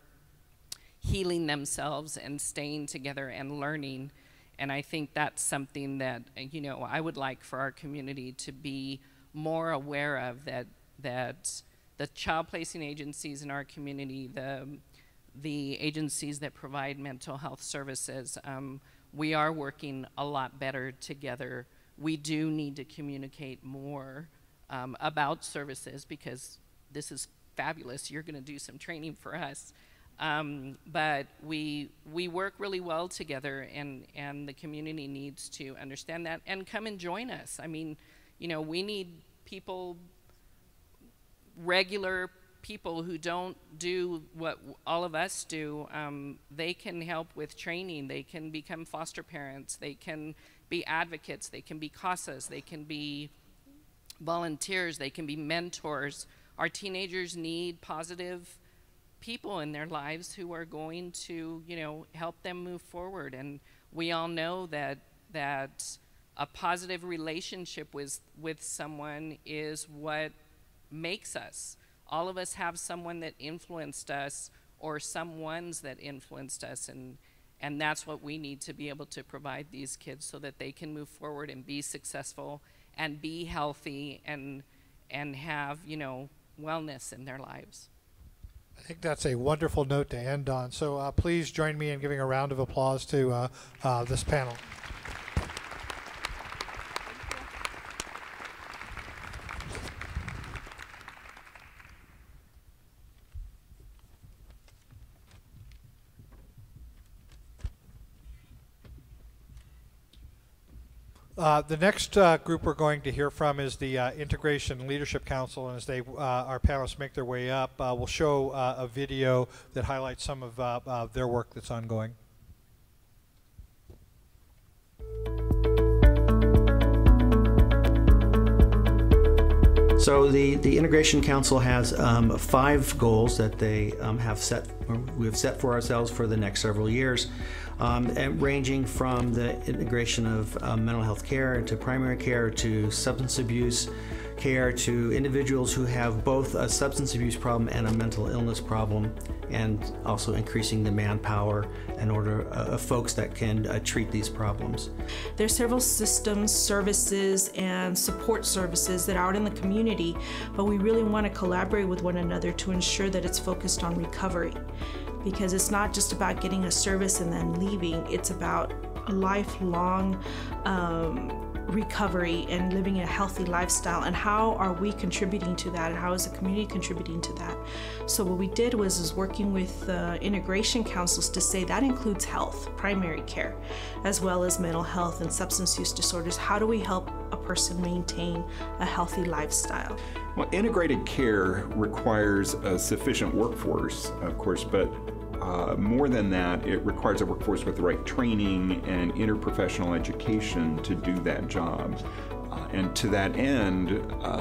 healing themselves and staying together and learning. And I think that's something that, you know, I would like for our community to be more aware of, that the child placing agencies in our community, the agencies that provide mental health services, we are working a lot better together. We do need to communicate more about services, because this is fabulous. You're going to do some training for us. But we work really well together, and the community needs to understand that and come and join us. I mean, you know, we need people, regular people who don't do what all of us do. They can help with training. They can become foster parents. They can be advocates. They can be CASAs. They can be volunteers. They can be mentors. Our teenagers need positive people in their lives who are going to, you know, help them move forward. And we all know that a positive relationship with someone is what makes us. All of us have someone that influenced us, or some ones that influenced us, and that's what we need to be able to provide these kids, so that they can move forward and be successful and be healthy and have, you know, wellness in their lives. I think that's a wonderful note to end on. So please join me in giving a round of applause to this panel. The next group we're going to hear from is the Integration Leadership Council, and as our panelists make their way up, we'll show a video that highlights some of their work that's ongoing. So the Integration Council has 5 goals that they we've set for ourselves for the next several years, and ranging from the integration of mental health care to primary care to substance abuse care to individuals who have both a substance abuse problem and a mental illness problem, and also increasing the manpower in order of folks that can treat these problems. There's several systems, services, and support services that are out in the community, but we really want to collaborate with one another to ensure that it's focused on recovery. Because it's not just about getting a service and then leaving, it's about a lifelong recovery and living a healthy lifestyle, and how are we contributing to that, and how is the community contributing to that. So what we did was working with integration councils to say that includes health, primary care, as well as mental health and substance use disorders. How do we help a person maintain a healthy lifestyle? Well, integrated care requires a sufficient workforce, of course, but more than that, it requires a workforce with the right training and interprofessional education to do that job. And to that end,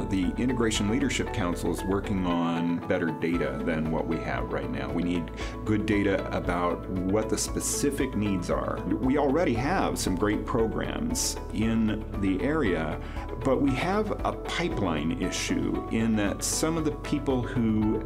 the Integration Leadership Council is working on better data than what we have right now. We need good data about what the specific needs are. We already have some great programs in the area, but we have a pipeline issue in that some of the people who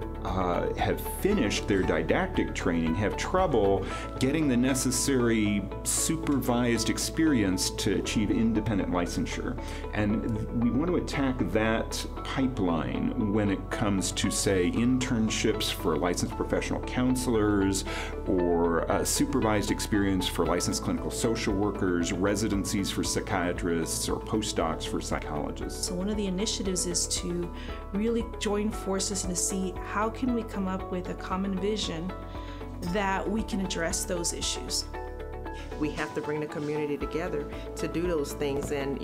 have finished their didactic training have trouble getting the necessary supervised experience to achieve independent licensure. And we want to attack that pipeline when it comes to, say, internships for licensed professional counselors, or supervised experience for licensed clinical social workers, residencies for psychiatrists, or postdocs for psychologists. So one of the initiatives is to really join forces and to see how can we come up with a common vision that we can address those issues. We have to bring the community together to do those things, and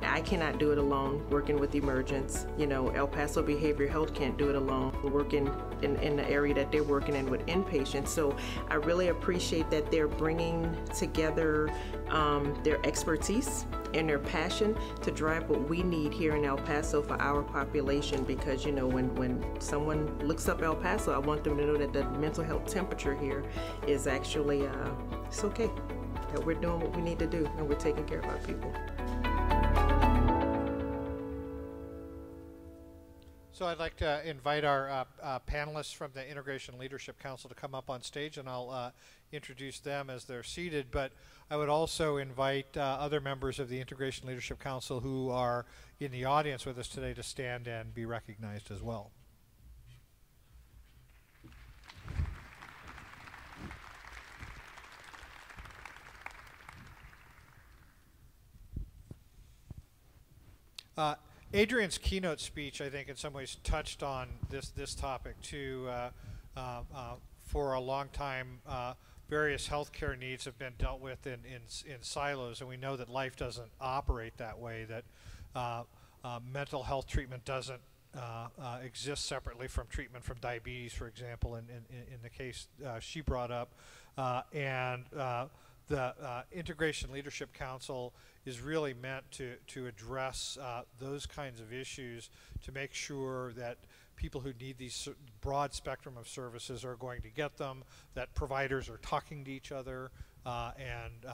I cannot do it alone working with emergence. El Paso Behavioral Health can't do it alone working in the area that they're working in with inpatients. So I really appreciate that they're bringing together their expertise and their passion to drive what we need here in El Paso for our population, because when someone looks up El Paso, I want them to know that the mental health temperature here is actually it's okay, that we're doing what we need to do and we're taking care of our people. So I'd like to invite our panelists from the Integration Leadership Council to come up on stage, and I'll introduce them as they're seated. But I would also invite other members of the Integration Leadership Council who are in the audience with us today to stand and be recognized as well. Adrian's keynote speech, I think, in some ways touched on this topic too. For a long time, various healthcare needs have been dealt with in silos, and we know that life doesn't operate that way. That mental health treatment doesn't exist separately from treatment from diabetes, for example, in the case she brought up, and the Integration Leadership Council is really meant to address those kinds of issues, to make sure that people who need these broad spectrum of services are going to get them, that providers are talking to each other, and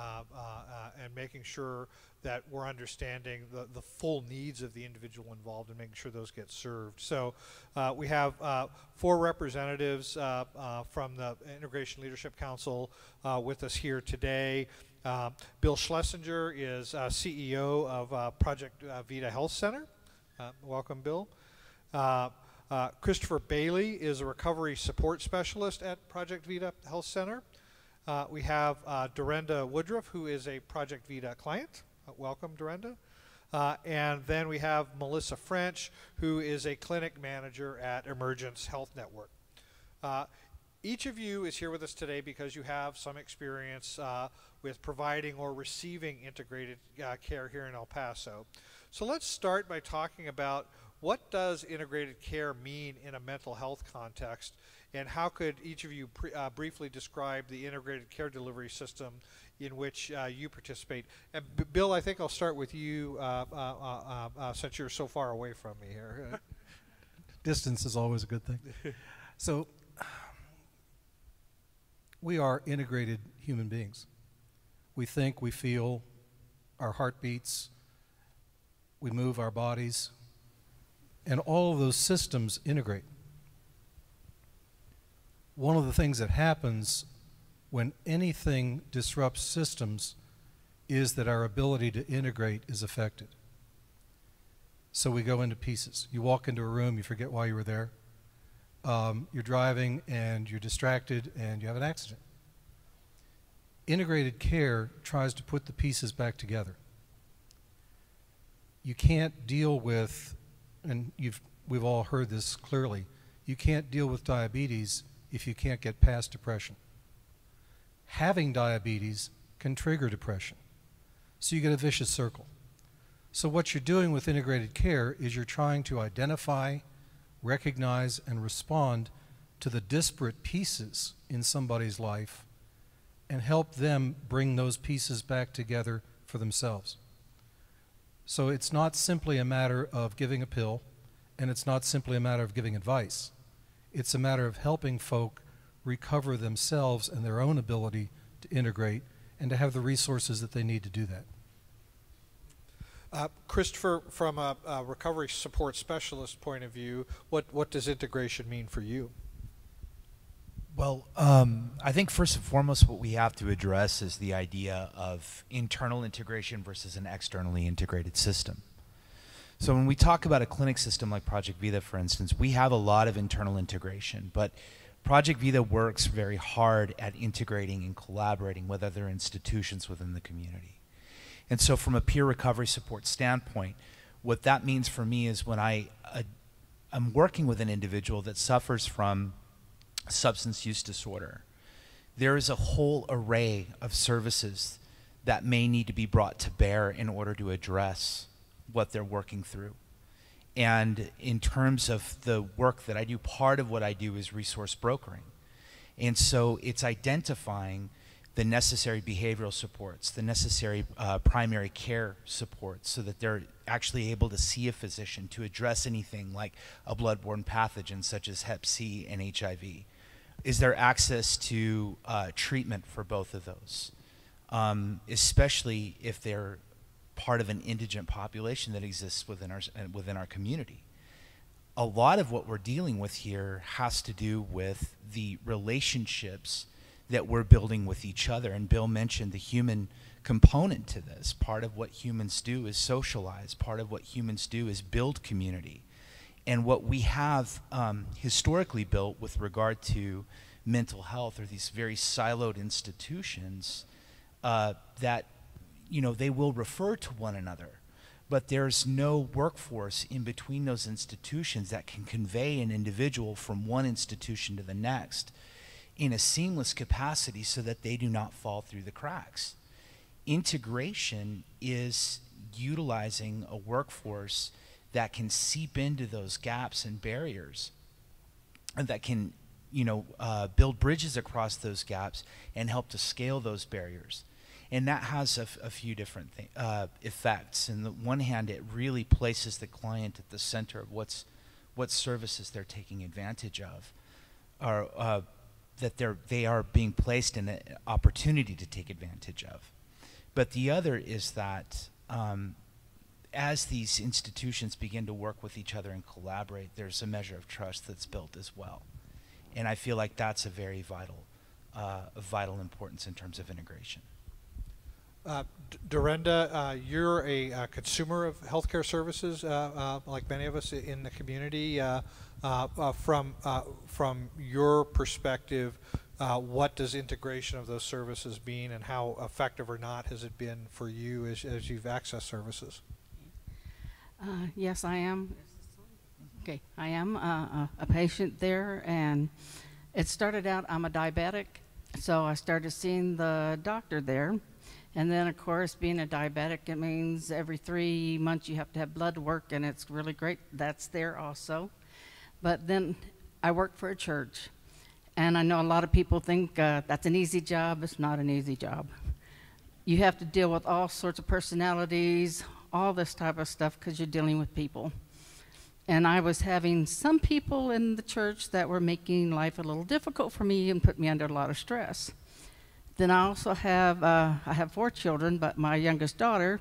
making sure that we're understanding the full needs of the individual involved and making sure those get served. So we have 4 representatives from the Integration Leadership Council with us here today. Bill Schlesinger is CEO of Project Vita Health Center. Welcome, Bill. Christopher Bailey is a recovery support specialist at Project Vita Health Center. We have Dorenda Woodruff, who is a Project Vita client. Welcome, Dorenda. And then we have Melissa French, who is a clinic manager at Emergence Health Network. Each of you is here with us today because you have some experience with providing or receiving integrated care here in El Paso. So let's start by talking about what does integrated care mean in a mental health context, and how could each of you briefly describe the integrated care delivery system in which you participate? And Bill, I think I'll start with you since you're so far away from me here. Distance is always a good thing. So we are integrated human beings. We think, we feel, our heart beats, we move our bodies, and all of those systems integrate. One of the things that happens when anything disrupts systems is that our ability to integrate is affected. So we go into pieces. You walk into a room, you forget why you were there. You're driving and you're distracted and you have an accident. Integrated care tries to put the pieces back together. you can't deal with, and we've all heard this clearly, you can't deal with diabetes if you can't get past depression. Having diabetes can trigger depression. So you get a vicious circle. So what you're doing with integrated care is you're trying to identify, recognize, and respond to the disparate pieces in somebody's life and help them bring those pieces back together for themselves. So it's not simply a matter of giving a pill, and it's not simply a matter of giving advice. It's a matter of helping folk recover themselves and their own ability to integrate and to have the resources that they need to do that. Christopher, from a recovery support specialist point of view, what does integration mean for you? Well, I think first and foremost what we have to address is the idea of internal integration versus an externally integrated system. So when we talk about a clinic system like Project Vida, for instance, we have a lot of internal integration, but Project Vida works very hard at integrating and collaborating with other institutions within the community. And so from a peer recovery support standpoint, what that means for me is when I'm working with an individual that suffers from substance use disorder, there is a whole array of services that may need to be brought to bear in order to address what they're working through. And in terms of the work that I do, part of what I do is resource brokering. And so it's identifying the necessary behavioral supports, the necessary primary care supports, so that they're actually able to see a physician to address anything like a bloodborne pathogen such as Hep C and HIV. Is there access to treatment for both of those, especially if they're part of an indigent population that exists within our community? A lot of what we're dealing with here has to do with the relationships that we're building with each other. And Bill mentioned the human component to this. Part of what humans do is socialize. Part of what humans do is build community. And what we have historically built with regard to mental health are these very siloed institutions that, you know, they will refer to one another, but there's no workforce in between those institutions that can convey an individual from one institution to the next in a seamless capacity so that they do not fall through the cracks. Integration is utilizing a workforce that can seep into those gaps and barriers, and that can, you know, build bridges across those gaps and help to scale those barriers. And that has a few different effects. On the one hand, it really places the client at the center of what services they're taking advantage of, or that they are being placed in an opportunity to take advantage of. But the other is that as these institutions begin to work with each other and collaborate, there's a measure of trust that's built as well. And I feel like that's a very vital importance in terms of integration. Dorenda, you're a consumer of healthcare services, like many of us in the community. From your perspective, what does integration of those services mean, and how effective or not has it been for you as you've accessed services? Yes, I am. Okay, I am a patient there, and it started out, I'm a diabetic, so I started seeing the doctor there. And then, of course, being a diabetic, it means every 3 months you have to have blood work, and it's really great. That's there also. But then I work for a church, and I know a lot of people think that's an easy job. It's not an easy job. You have to deal with all sorts of personalities, all this type of stuff, because you're dealing with people. And I was having some people in the church that were making life a little difficult for me and put me under a lot of stress. Then I also have, I have 4 children, but my youngest daughter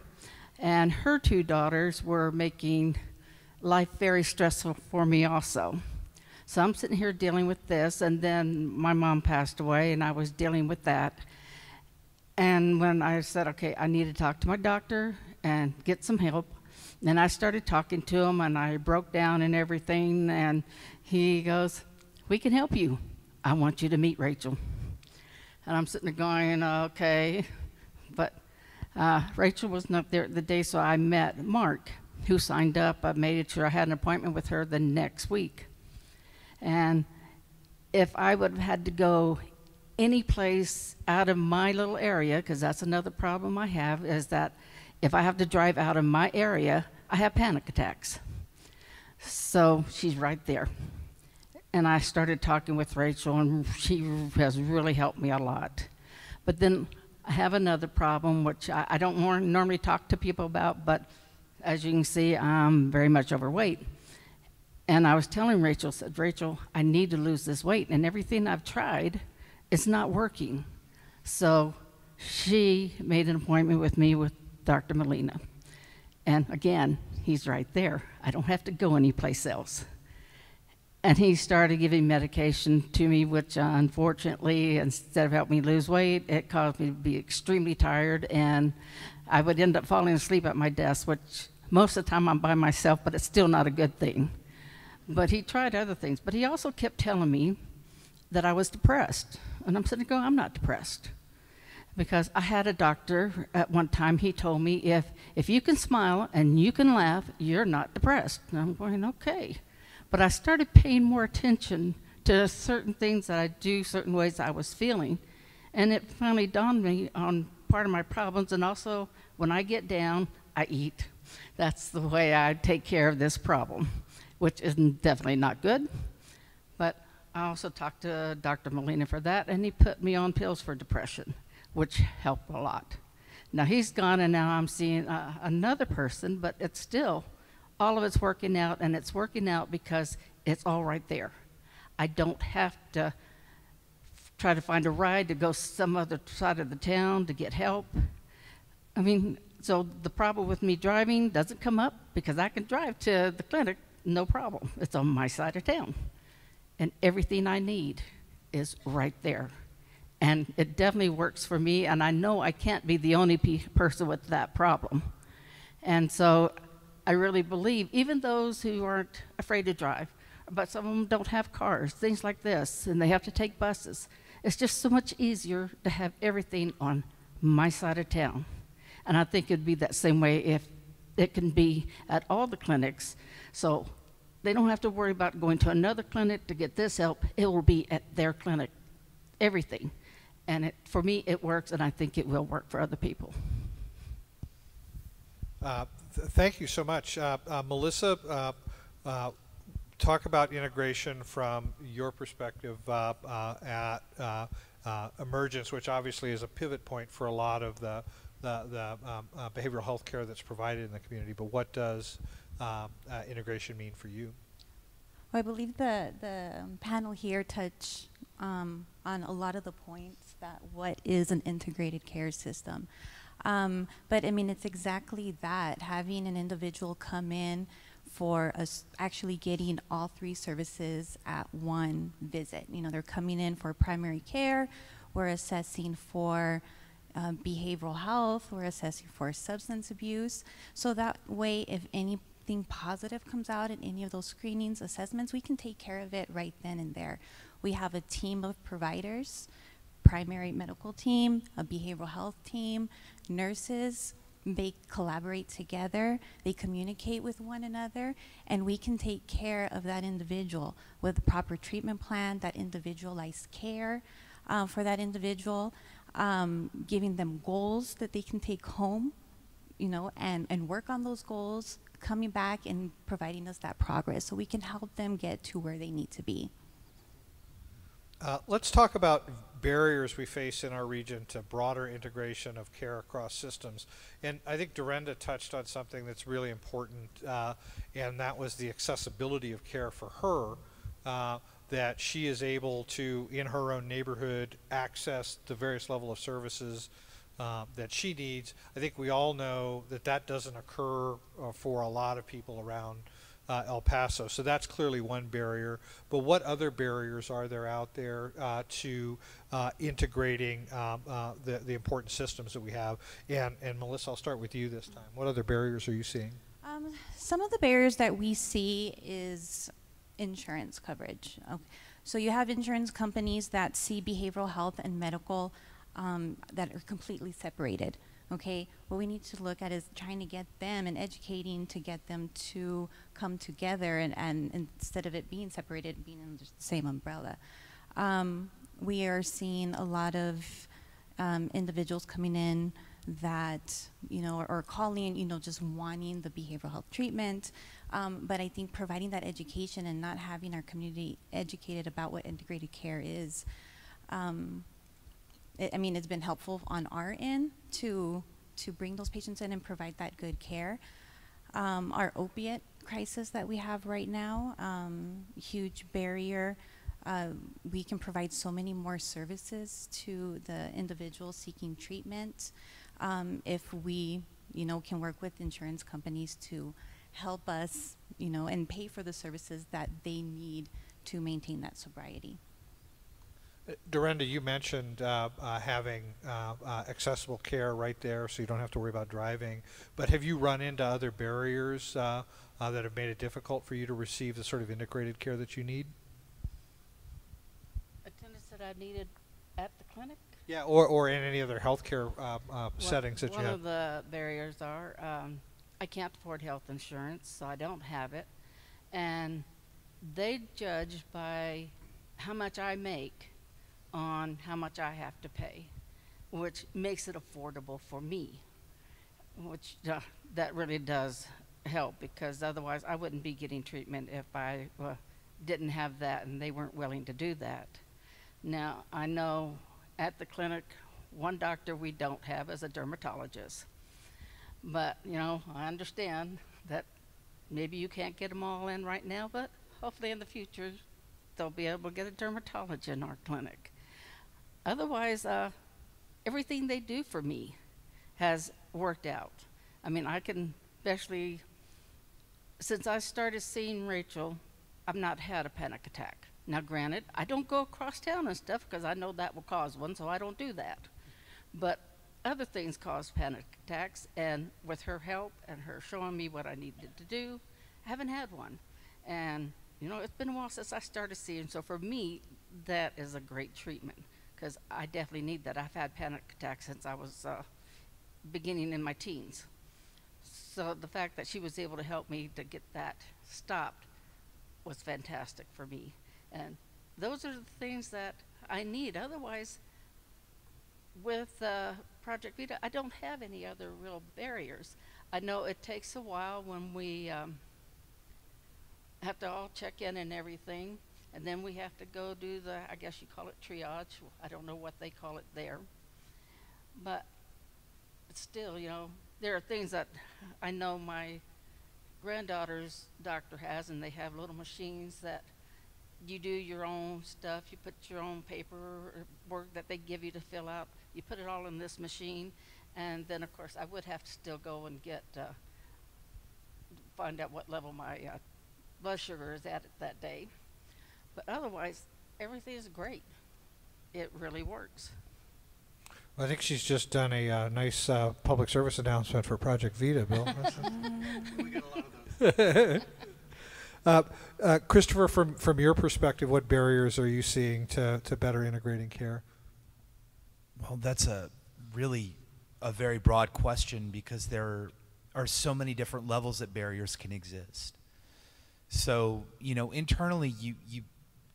and her 2 daughters were making life very stressful for me also. So I'm sitting here dealing with this, and then my mom passed away, and I was dealing with that. And when I said, okay, I need to talk to my doctor and get some help, then I started talking to him, and I broke down and everything, and he goes, we can help you. I want you to meet Rachel. And I'm sitting there going, okay. But Rachel was not there the day, so I met Mark. who signed up. I made sure I had an appointment with her the next week. And if I would have had to go any place out of my little area, because that's another problem I have, is that if I have to drive out of my area, I have panic attacks. So she's right there. And I started talking with Rachel, and she has really helped me a lot. But then I have another problem, which I don't normally talk to people about, but as you can see, I'm very much overweight. And I was telling Rachel, said, Rachel, I need to lose this weight, and everything I've tried, it's not working. So she made an appointment with me with Dr. Molina. And again, he's right there. I don't have to go anyplace else. And he started giving medication to me, which unfortunately, instead of helping me lose weight, it caused me to be extremely tired, and I would end up falling asleep at my desk, which most of the time I'm by myself, but it's still not a good thing. But he tried other things. But he also kept telling me that I was depressed. And I'm sitting there going, I'm not depressed. Because I had a doctor at one time, he told me, if you can smile and you can laugh, you're not depressed. And I'm going, okay. But I started paying more attention to certain things that I do, certain ways I was feeling. And it finally dawned me on part of my problems. And also, when I get down, I eat. That's the way I take care of this problem, which is definitely not good. But I also talked to Dr. Molina for that, and he put me on pills for depression, which helped a lot. Now he's gone, and now I'm seeing another person, but it's still, all of it's working out, and it's working out because it's all right there. I don't have to try to find a ride to go some other side of the town to get help. I mean, so the problem with me driving doesn't come up because I can drive to the clinic, no problem. It's on my side of town. And everything I need is right there. And it definitely works for me, and I know I can't be the only person with that problem. And so I really believe, even those who aren't afraid to drive, but some of them don't have cars, things like this, and they have to take buses. It's just so much easier to have everything on my side of town. And I think it'd be that same way if it can be at all the clinics. So they don't have to worry about going to another clinic to get this help. It will be at their clinic, everything. And for me, it works, and I think it will work for other people. Thank you so much. Melissa, talk about integration from your perspective at Emergence, which obviously is a pivot point for a lot of the behavioral health care that's provided in the community. But what does integration mean for you? Well, I believe the panel here touched on a lot of the points that what is an integrated care system. But I mean, it's exactly that, having an individual come in for us actually getting all three services at one visit. You know, they're coming in for primary care, we're assessing for behavioral health, we're assessing for substance abuse. So that way, if anything positive comes out in any of those screenings, assessments, we can take care of it right then and there. We have a team of providers, primary medical team, a behavioral health team, nurses. They collaborate together, they communicate with one another, and we can take care of that individual with a proper treatment plan, that individualized care for that individual, giving them goals that they can take home, you know, and work on those goals, coming back and providing us that progress so we can help them get to where they need to be. Let's talk about barriers we face in our region to broader integration of care across systems. And I think Dorenda touched on something that's really important, and that was the accessibility of care for her, that she is able to, in her own neighborhood, access the various level of services that she needs. I think we all know that that doesn't occur for a lot of people around El Paso. So that's clearly one barrier. But what other barriers are there out there to integrating the important systems that we have? And Melissa, I'll start with you this time. What other barriers are you seeing? Some of the barriers that we see is insurance coverage. Okay. So you have insurance companies that see behavioral health and medical that are completely separated. Okay, what we need to look at is trying to get them and educating to get them to come together, and instead of it being separated, being under the same umbrella. We are seeing a lot of individuals coming in that, you know, or calling, you know, just wanting the behavioral health treatment. But I think providing that education and not having our community educated about what integrated care is, I mean, it's been helpful on our end to bring those patients in and provide that good care. Our opiate crisis that we have right now, huge barrier. We can provide so many more services to the individuals seeking treatment if we, you know, can work with insurance companies to help us, you know, and pay for the services that they need to maintain that sobriety. Dorinda, you mentioned having accessible care right there, so you don't have to worry about driving. But have you run into other barriers that have made it difficult for you to receive the sort of integrated care that you need? Attendance that I needed at the clinic? Yeah, or in any other healthcare settings that you have. One of the barriers are I can't afford health insurance, so I don't have it. And they judge by how much I make on how much I have to pay, which makes it affordable for me, which that really does help, because otherwise I wouldn't be getting treatment if I didn't have that and they weren't willing to do that. Now, I know at the clinic, one doctor we don't have is a dermatologist. But, you know, I understand that maybe you can't get them all in right now, but hopefully in the future they'll be able to get a dermatologist in our clinic. Otherwise, everything they do for me has worked out. I mean, I can, especially since I started seeing Rachel, I've not had a panic attack. Now, granted, I don't go across town and stuff because I know that will cause one, so I don't do that. But other things cause panic attacks, and with her help and her showing me what I needed to do, I haven't had one. And, you know, it's been a while since I started seeing, so for me, that is a great treatment, because I definitely need that. I've had panic attacks since I was beginning in my teens. So the fact that she was able to help me to get that stopped was fantastic for me. And those are the things that I need. Otherwise, with Project Vita, I don't have any other real barriers. I know it takes a while when we have to all check in and everything, and then we have to go do the, I guess you call it triage. I don't know what they call it there. But still, you know, there are things that I know my granddaughter's doctor has, and they have little machines that you do your own stuff. You put your own paperwork that they give you to fill out. You put it all in this machine, and then of course I would have to still go and get find out what level my blood sugar is at that day. But otherwise, everything is great. It really works. Well, I think she's just done a nice public service announcement for Project Vita, Bill. We got a lot of those. Christopher, from your perspective, what barriers are you seeing to better integrating care? Well, that's really a very broad question, because there are so many different levels that barriers can exist. So, you know, internally you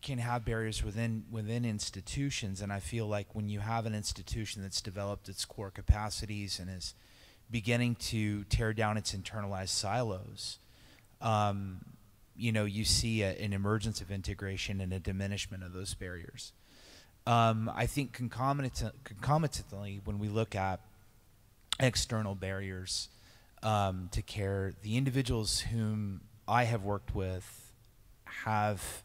can have barriers within institutions, and I feel like when you have an institution that's developed its core capacities and is beginning to tear down its internalized silos, you know, you see an emergence of integration and a diminishment of those barriers. I think concomitantly, when we look at external barriers to care, the individuals whom I have worked with have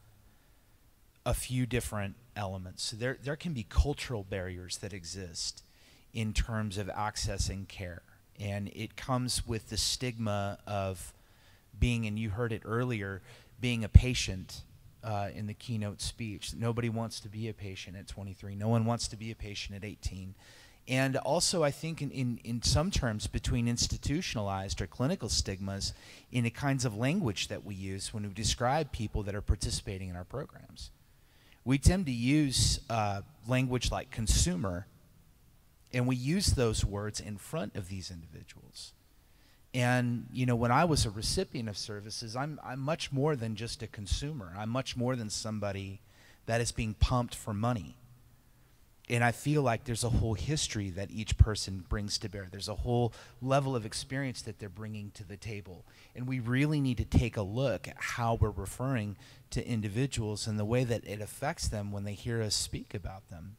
a few different elements. So there can be cultural barriers that exist in terms of accessing care, and it comes with the stigma of being, and you heard it earlier, being a patient in the keynote speech. Nobody wants to be a patient at 23. No one wants to be a patient at 18. And also, I think in some terms, between institutionalized or clinical stigmas in the kinds of language that we use when we describe people that are participating in our programs. We tend to use language like consumer And we use those words in front of these individuals. And, you know, when I was a recipient of services, I'm much more than just a consumer. I'm much more than somebody that is being pumped for money. And I feel like there's a whole history that each person brings to bear. There's a whole level of experience that they're bringing to the table. And we really need to take a look at how we're referring to individuals and the way that it affects them when they hear us speak about them.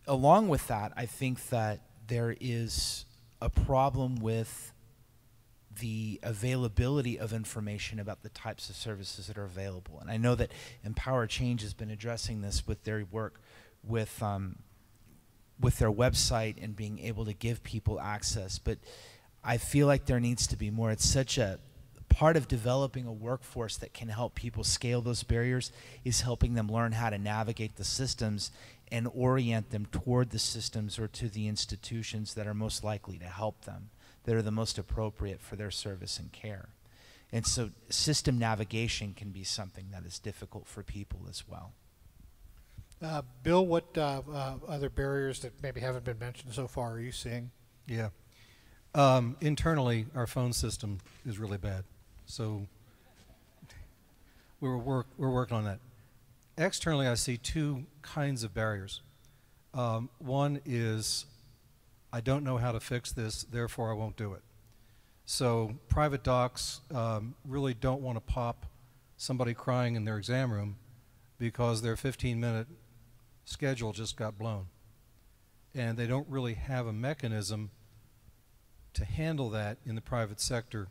Along with that, I think that there is a problem with the availability of information about the types of services that are available. And I know that Empower Change has been addressing this with their work with their website and being able to give people access. But I feel like there needs to be more. It's such a part of developing a workforce that can help people scale those barriers is helping them learn how to navigate the systems and orient them toward the systems or to the institutions that are most likely to help them, that are the most appropriate for their service and care. And so system navigation can be something that is difficult for people as well. Bill, what other barriers that maybe haven't been mentioned so far are you seeing? Yeah. Internally, our phone system is really bad. So we're working on that. Externally, I see two kinds of barriers. One is, I don't know how to fix this, therefore I won't do it. So private docs really don't want to pop somebody crying in their exam room because their 15-minute schedule just got blown. And they don't really have a mechanism to handle that in the private sector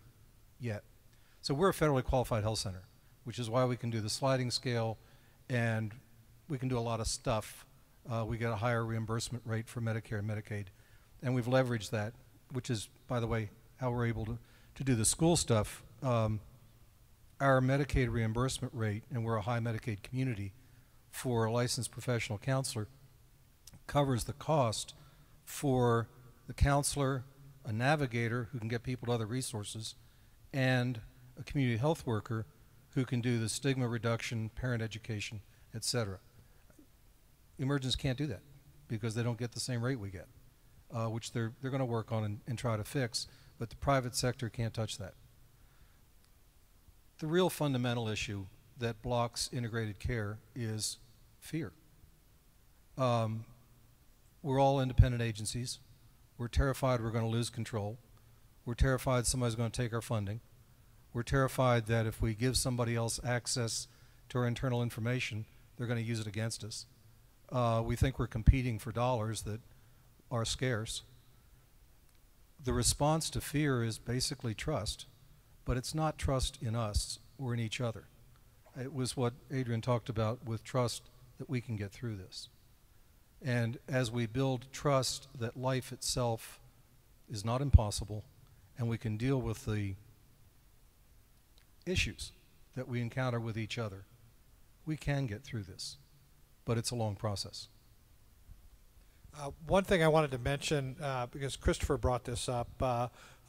yet. So we're a federally qualified health center, which is why we can do the sliding scale and we can do a lot of stuff. We get a higher reimbursement rate for Medicare and Medicaid. And we've leveraged that, which is, by the way, how we're able to do the school stuff. Our Medicaid reimbursement rate, and we're a high Medicaid community, for a licensed professional counselor covers the cost for the counselor, a navigator who can get people to other resources, and a community health worker who can do the stigma reduction, parent education, etc. Emergents can't do that because they don't get the same rate we get, which they're going to work on and try to fix, but the private sector can't touch that. The real fundamental issue that blocks integrated care is fear. We're all independent agencies. We're terrified we're going to lose control. We're terrified somebody's going to take our funding. We're terrified that if we give somebody else access to our internal information, they're going to use it against us. We think we're competing for dollars that are scarce. The response to fear is basically trust, but it's not trust in us or in each other. It was what Adrian talked about with trust that we can get through this. And as we build trust that life itself is not impossible and we can deal with the issues that we encounter with each other, we can get through this, but it's a long process. One thing I wanted to mention, because Christopher brought this up,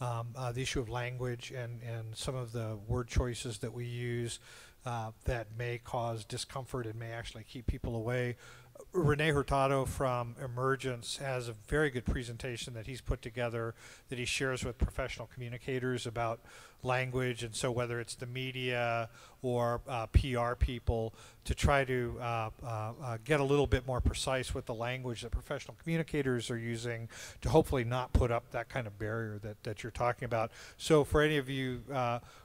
the issue of language and some of the word choices that we use that may cause discomfort and may actually keep people away. Rene Hurtado from Emergence has a very good presentation that he's put together that he shares with professional communicators about language, and so whether it's the media or PR people, to try to get a little bit more precise with the language that professional communicators are using to hopefully not put up that kind of barrier that you're talking about. So for any of you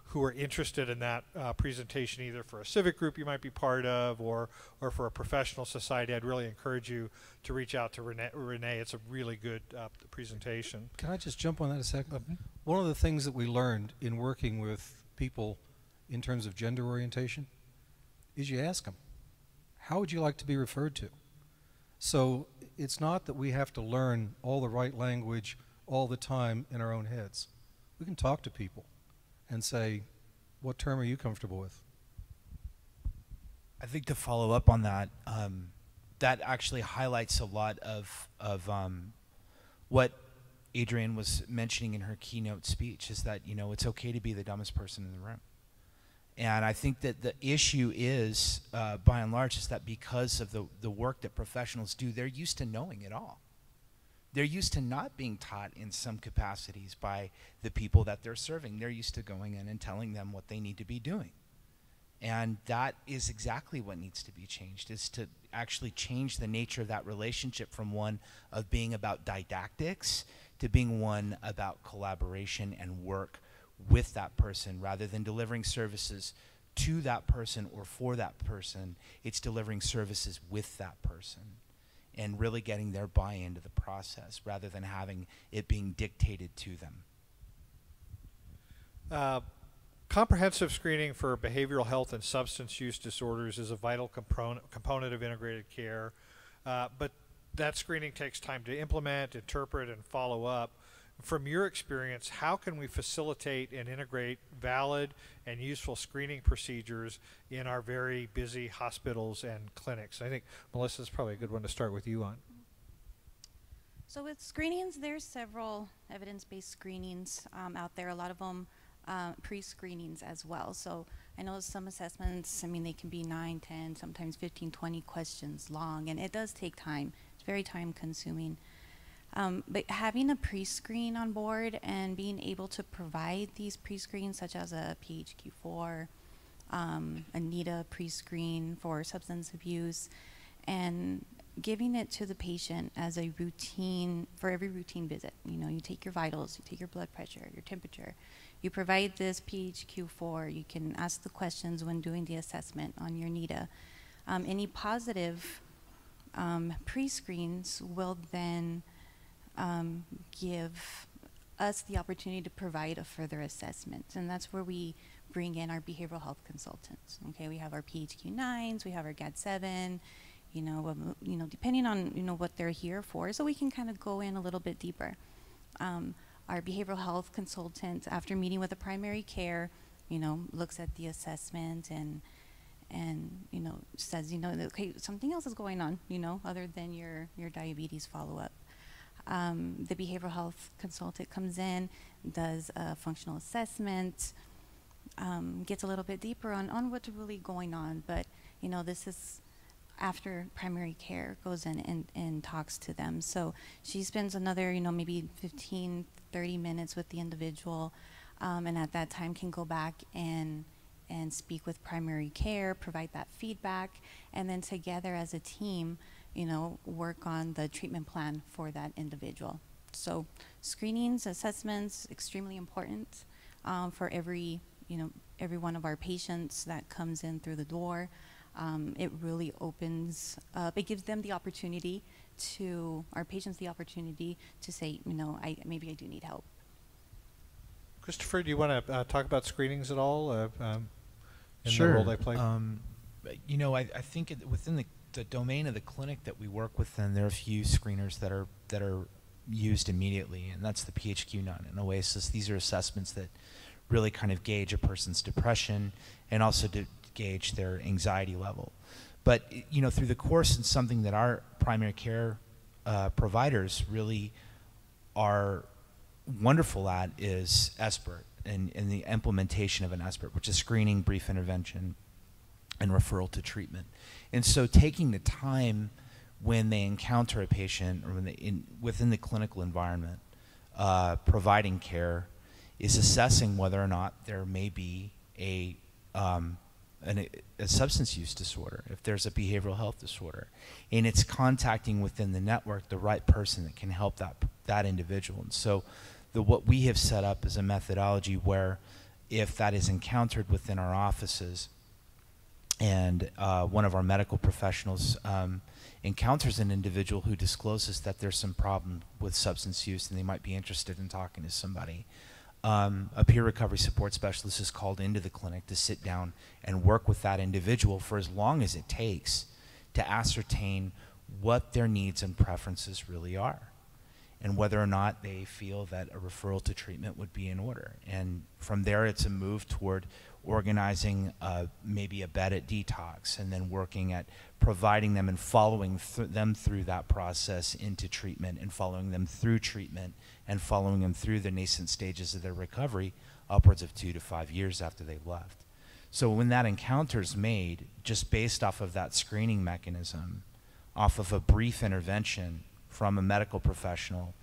who are interested in that presentation, either for a civic group you might be part of or for a professional society, I'd really encourage you to reach out to Rene. It's a really good presentation. Can I just jump on that a second? One of the things that we learned in working with people in terms of gender orientation is you ask them, how would you like to be referred to? So it's not that we have to learn all the right language all the time in our own heads. We can talk to people and say, what term are you comfortable with? I think to follow up on that, that actually highlights a lot of what Adrienne was mentioning in her keynote speech, is that, you know, it's okay to be the dumbest person in the room. And I think that the issue is, by and large, is that because of the work that professionals do, they're used to knowing it all. They're used to not being taught in some capacities by the people that they're serving. They're used to going in and telling them what they need to be doing. And that is exactly what needs to be changed, is to actually change the nature of that relationship from one of being about didactics to being one about collaboration and work with that person, rather than delivering services to that person or for that person. It's delivering services with that person and really getting their buy-in to the process rather than having it being dictated to them. Comprehensive screening for behavioral health and substance use disorders is a vital component of integrated care, but that screening takes time to implement, interpret, and follow up. From your experience, how can we facilitate and integrate valid and useful screening procedures in our very busy hospitals and clinics? I think Melissa's probably a good one to start with you on. So with screenings, there's several evidence-based screenings out there. A lot of them pre-screenings as well. So I know some assessments, I mean, they can be 9, 10, sometimes 15, 20 questions long, and it does take time. It's very time consuming. But having a pre-screen on board and being able to provide these pre-screens, such as a PHQ-4, a NIDA pre-screen for substance abuse, and giving it to the patient as a routine, for every routine visit. You know, you take your vitals, you take your blood pressure, your temperature, you provide this PHQ-4, you can ask the questions when doing the assessment on your NIDA. Any positive pre-screens will then give us the opportunity to provide a further assessment, and that's where we bring in our behavioral health consultants. Okay, we have our PHQ-9s, we have our GAD-7, you know, depending on what they're here for, so we can kind of go in a little bit deeper. Our behavioral health consultant, after meeting with a primary care, looks at the assessment and says, okay, something else is going on, other than your diabetes follow-up. The behavioral health consultant comes in, does a functional assessment, gets a little bit deeper on what's really going on, but this is after primary care goes in and talks to them. So she spends another, maybe 15, 30 minutes with the individual, and at that time can go back and speak with primary care, provide that feedback, and then together as a team, work on the treatment plan for that individual. So screenings, assessments, extremely important for every one of our patients that comes in through the door. It really opens up, it gives them the opportunity to, our patients the opportunity to say, maybe I do need help. Christopher, do you want to talk about screenings at all in Sure. the role they play? I think within the domain of the clinic that we work within, there are a few screeners that are used immediately, and that's the PHQ-9 and Oasis. These are assessments that really kind of gauge a person's depression and also to gauge their anxiety level. But through the course, and something that our primary care providers really are wonderful at is SBIRT and the implementation of an SBIRT, which is screening, brief intervention, and referral to treatment. And so taking the time when they encounter a patient or when within the clinical environment, providing care, is assessing whether or not there may be a substance use disorder, if there's a behavioral health disorder, and it's contacting within the network the right person that can help that individual. And so what we have set up is a methodology where if that is encountered within our offices and one of our medical professionals encounters an individual who discloses that there's some problem with substance use and they might be interested in talking to somebody, a peer recovery support specialist is called into the clinic to sit down and work with that individual for as long as it takes to ascertain what their needs and preferences really are and whether or not they feel that a referral to treatment would be in order. And from there, it's a move toward organizing maybe a bed at detox, and then working at providing them and following them through that process into treatment, and following them through treatment, and following them through the nascent stages of their recovery upwards of 2 to 5 years after they've left. So when that encounter is made, just based off of that screening mechanism, off of a brief intervention from a medical professional,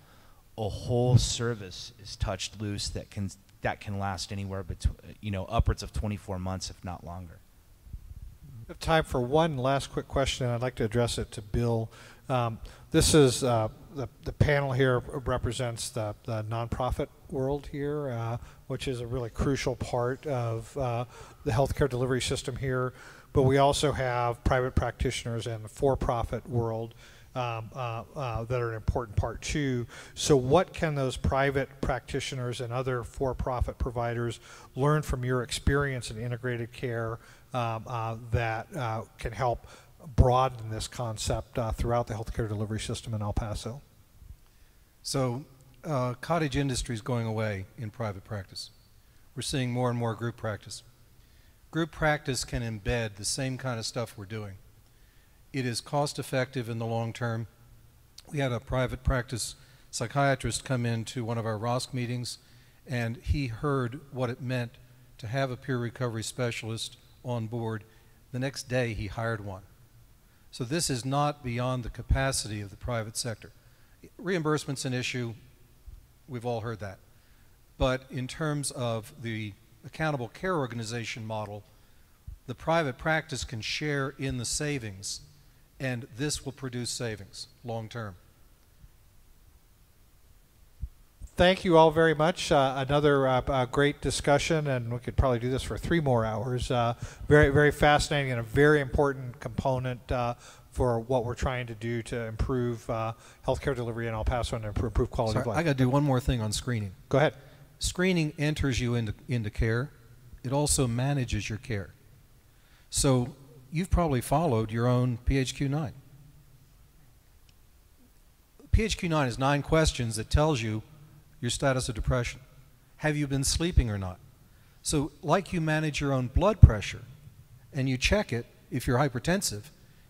a whole service is touched loose that can last anywhere between, upwards of 24 months, if not longer. We have time for one last quick question. I'd like to address it to Bill. This is the panel here represents the nonprofit world here, which is a really crucial part of the healthcare delivery system here. But we also have private practitioners and the for-profit world that are an important part too. So what can those private practitioners and other for-profit providers learn from your experience in integrated care that can help broaden this concept throughout the healthcare delivery system in El Paso? So cottage industry is going away in private practice. We're seeing more and more group practice. Group practice can embed the same kind of stuff we're doing. It is cost effective in the long term. We had a private practice psychiatrist come into one of our RussKvideo meetings, and he heard what it meant to have a peer recovery specialist on board. The next day he hired one. So this is not beyond the capacity of the private sector. Reimbursement's an issue, we've all heard that. But in terms of the accountable care organization model, the private practice can share in the savings, and this will produce savings long term. Thank you all very much. Another great discussion, and we could probably do this for 3 more hours. Very, very fascinating and a very important component for what we're trying to do to improve healthcare delivery in El Paso and improve quality of life. I got to do one more thing on screening. Go ahead. Screening enters you into care. It also manages your care. So you've probably followed your own PHQ-9. PHQ-9 is 9 questions that tells you your status of depression. Have you been sleeping or not? So like you manage your own blood pressure and you check it if you're hypertensive,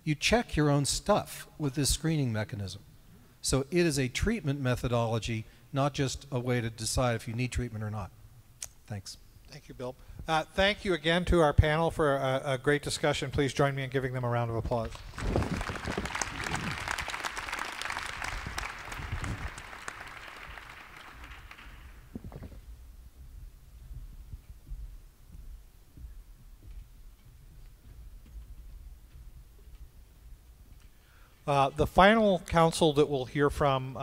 you check your own stuff with this screening mechanism. So it is a treatment methodology, not just a way to decide if you need treatment or not. Thanks. Thank you, Bill. Thank you again to our panel for a great discussion. Please join me in giving them a round of applause. The final council that we'll hear from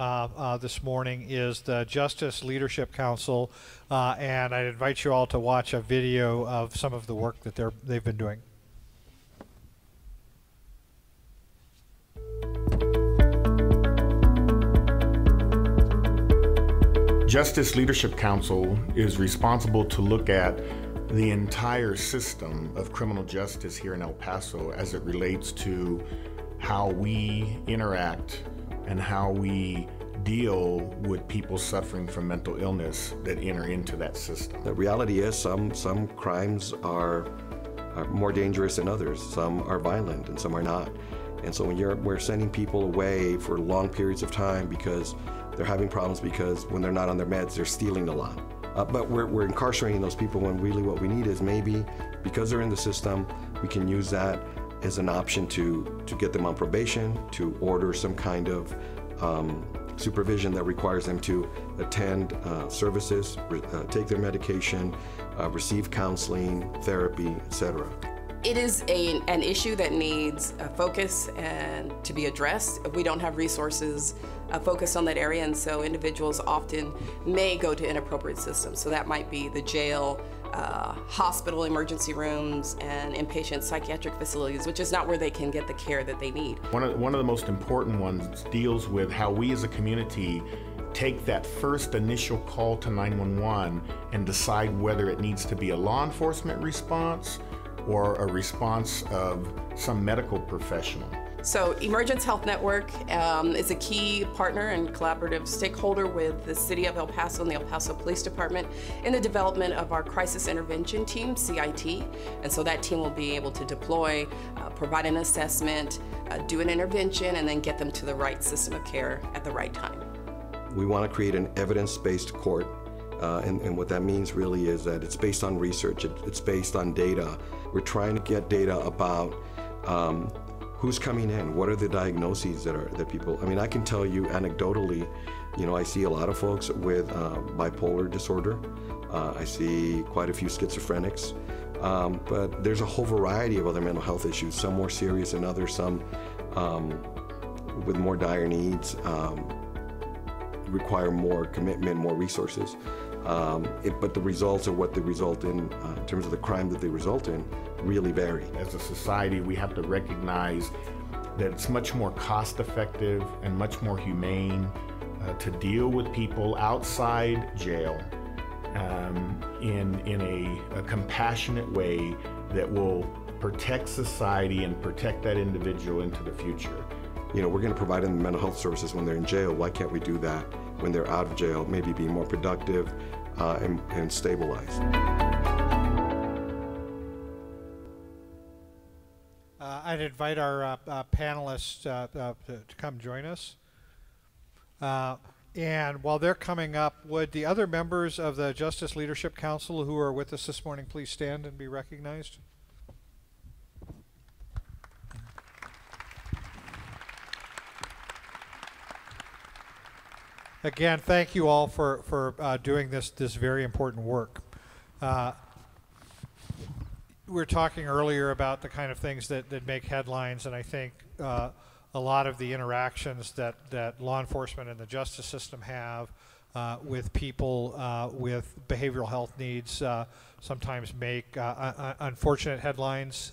this morning is the Justice Leadership Council, and I invite you all to watch a video of some of the work that they've been doing. Justice Leadership Council is responsible to look at the entire system of criminal justice here in El Paso as it relates to how we interact and how we deal with people suffering from mental illness that enter into that system. The reality is some crimes are more dangerous than others. Some are violent and some are not. And so when we're sending people away for long periods of time because they're having problems because when they're not on their meds, they're stealing a lot. But we're incarcerating those people when really what we need is maybe, because they're in the system, we can use that as an option to get them on probation, to order some kind of supervision that requires them to attend services, take their medication, receive counseling, therapy, etc. It is an issue that needs a focus and to be addressed. We don't have resources focused on that area, and so individuals often may go to inappropriate systems. So that might be the jail, hospital emergency rooms, and inpatient psychiatric facilities, which is not where they can get the care that they need. One of the most important ones deals with how we as a community take that first initial call to 911 and decide whether it needs to be a law enforcement response or a response of some medical professional. So Emergence Health Network is a key partner and collaborative stakeholder with the City of El Paso and the El Paso Police Department in the development of our Crisis Intervention Team, CIT. And so that team will be able to deploy, provide an assessment, do an intervention, and then get them to the right system of care at the right time. We want to create an evidence-based court And what that means really is that it's based on research, it's based on data. We're trying to get data about who's coming in, what are the diagnoses that people, I mean, I can tell you anecdotally, you know, I see a lot of folks with bipolar disorder. I see quite a few schizophrenics, but there's a whole variety of other mental health issues, some more serious than others, some with more dire needs, require more commitment, more resources. But the results of what they result in terms of the crime that they result in, really vary. As a society, we have to recognize that it's much more cost-effective and much more humane to deal with people outside jail in a compassionate way that will protect society and protect that individual into the future. You know, we're going to provide them mental health services when they're in jail. Why can't we do that when they're out of jail? Maybe be more productive and stabilized. I'd invite our panelists to come join us. And while they're coming up, would the other members of the Justice Leadership Council who are with us this morning please stand and be recognized? Again, thank you all for doing this very important work. We were talking earlier about the kind of things that make headlines, and I think a lot of the interactions that law enforcement and the justice system have with people with behavioral health needs sometimes make unfortunate headlines.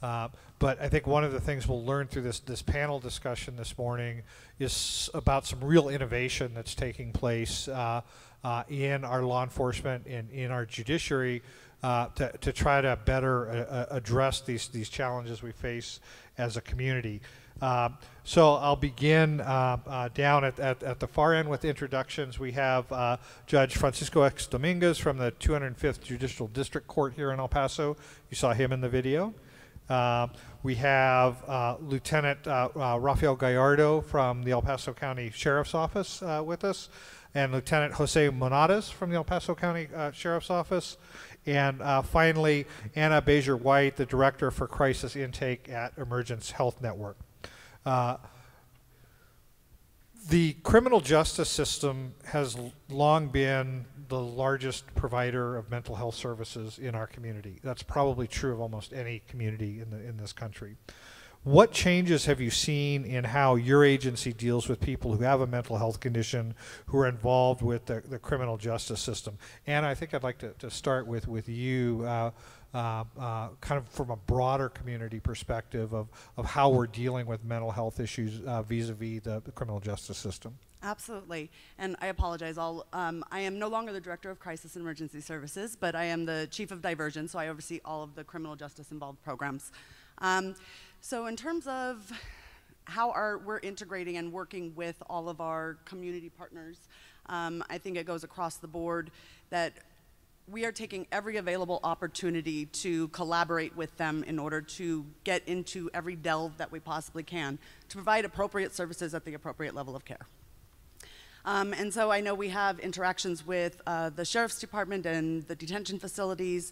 But I think one of the things we'll learn through this panel discussion this morning is about some real innovation that's taking place in our law enforcement and in our judiciary to try to better address these challenges we face as a community. So I'll begin down at the far end with introductions. We have Judge Francisco X. Dominguez from the 205th Judicial District Court here in El Paso. You saw him in the video. We have Lieutenant Rafael Gallardo from the El Paso County Sheriff's Office with us, and Lieutenant Jose Monades from the El Paso County Sheriff's Office, and finally Anna Bezier-White, the Director for Crisis Intake at Emergence Health Network. The criminal justice system has long been the largest provider of mental health services in our community. That's probably true of almost any community in this country. What changes have you seen in how your agency deals with people who have a mental health condition who are involved with the criminal justice system? Anna, I think I'd like to start with you, kind of from a broader community perspective of how we're dealing with mental health issues vis-a-vis the criminal justice system. Absolutely, and I apologize. I am no longer the Director of Crisis and Emergency Services, but I am the Chief of Diversion, so I oversee all of the criminal justice involved programs. So in terms of how we're integrating and working with all of our community partners, I think it goes across the board that we are taking every available opportunity to collaborate with them in order to get into every delve that we possibly can to provide appropriate services at the appropriate level of care. And so I know we have interactions with the Sheriff's Department and the detention facilities.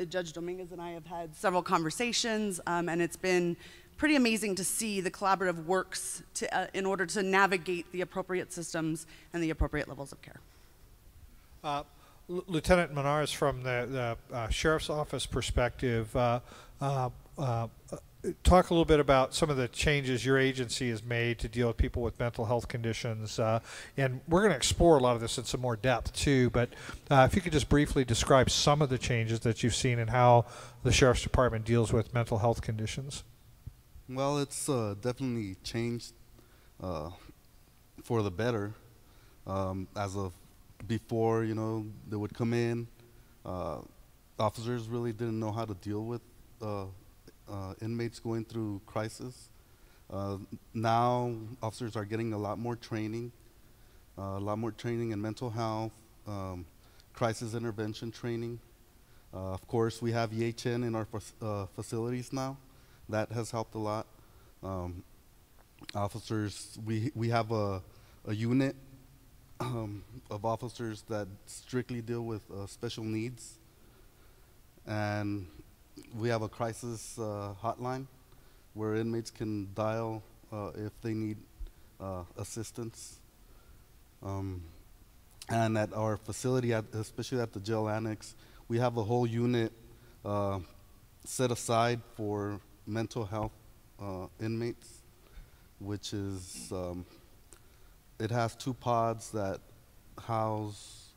Judge Dominguez and I have had several conversations, and it's been pretty amazing to see the collaborative works in order to navigate the appropriate systems and the appropriate levels of care. Lieutenant Monades, from the Sheriff's Office perspective, talk a little bit about some of the changes your agency has made to deal with people with mental health conditions. And we're going to explore a lot of this in some more depth too, but if you could just briefly describe some of the changes that you've seen and how the Sheriff's Department deals with mental health conditions. Well, it's definitely changed for the better. As of before, you know, they would come in, officers really didn't know how to deal with inmates going through crisis. Now officers are getting a lot more training in mental health, crisis intervention training. Of course, we have EHN in our facilities now. That has helped a lot. Officers, we have a unit of officers that strictly deal with special needs. And we have a crisis hotline where inmates can dial if they need assistance. And at our facility, especially at the jail annex, we have a whole unit set aside for mental health inmates, which is, it has 2 pods that house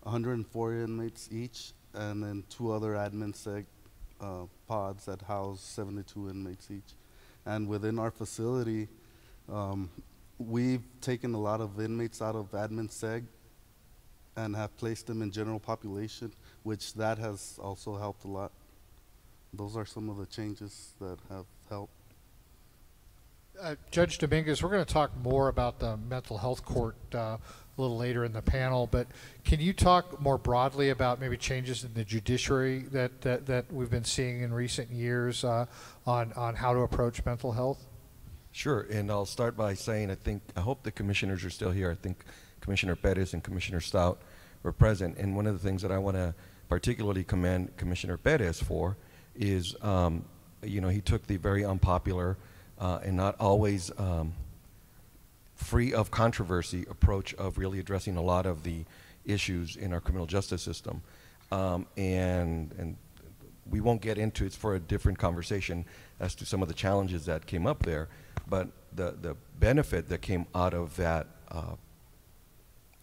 104 inmates each, and then 2 other admin seg pods that house 72 inmates each. And within our facility, we've taken a lot of inmates out of admin seg and have placed them in general population, which that has also helped a lot. Those are some of the changes that have helped. Judge Dominguez, we're going to talk more about the mental health court a little later in the panel, but can you talk more broadly about maybe changes in the judiciary that we've been seeing in recent years on how to approach mental health? Sure, and I'll start by saying I hope the commissioners are still here. I think Commissioner Perez and Commissioner Stout were present, and one of the things that I want to particularly commend Commissioner Perez for is, he took the very unpopular and not always free of controversy approach of really addressing a lot of the issues in our criminal justice system. And we won't get into it for a different conversation as to some of the challenges that came up there, but the benefit that came out of that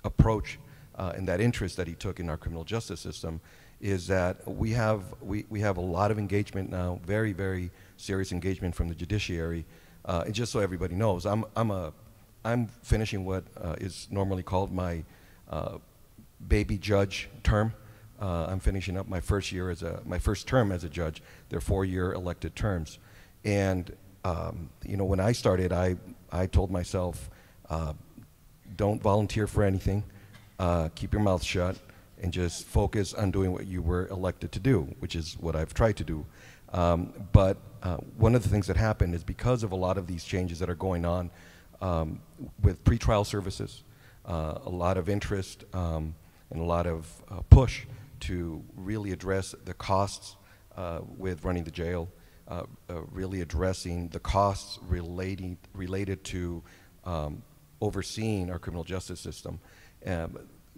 approach and that interest that he took in our criminal justice system is that we have a lot of engagement now, very, very serious engagement from the judiciary. And just so everybody knows, I'm finishing what is normally called my baby judge term. I'm finishing up my first term as a judge. They're 4-year elected terms, and when I started, I told myself, don't volunteer for anything, keep your mouth shut, and just focus on doing what you were elected to do, which is what I've tried to do. But one of the things that happened is because of a lot of these changes that are going on with pretrial services, a lot of interest and a lot of push to really address the costs with running the jail, really addressing the costs related to overseeing our criminal justice system.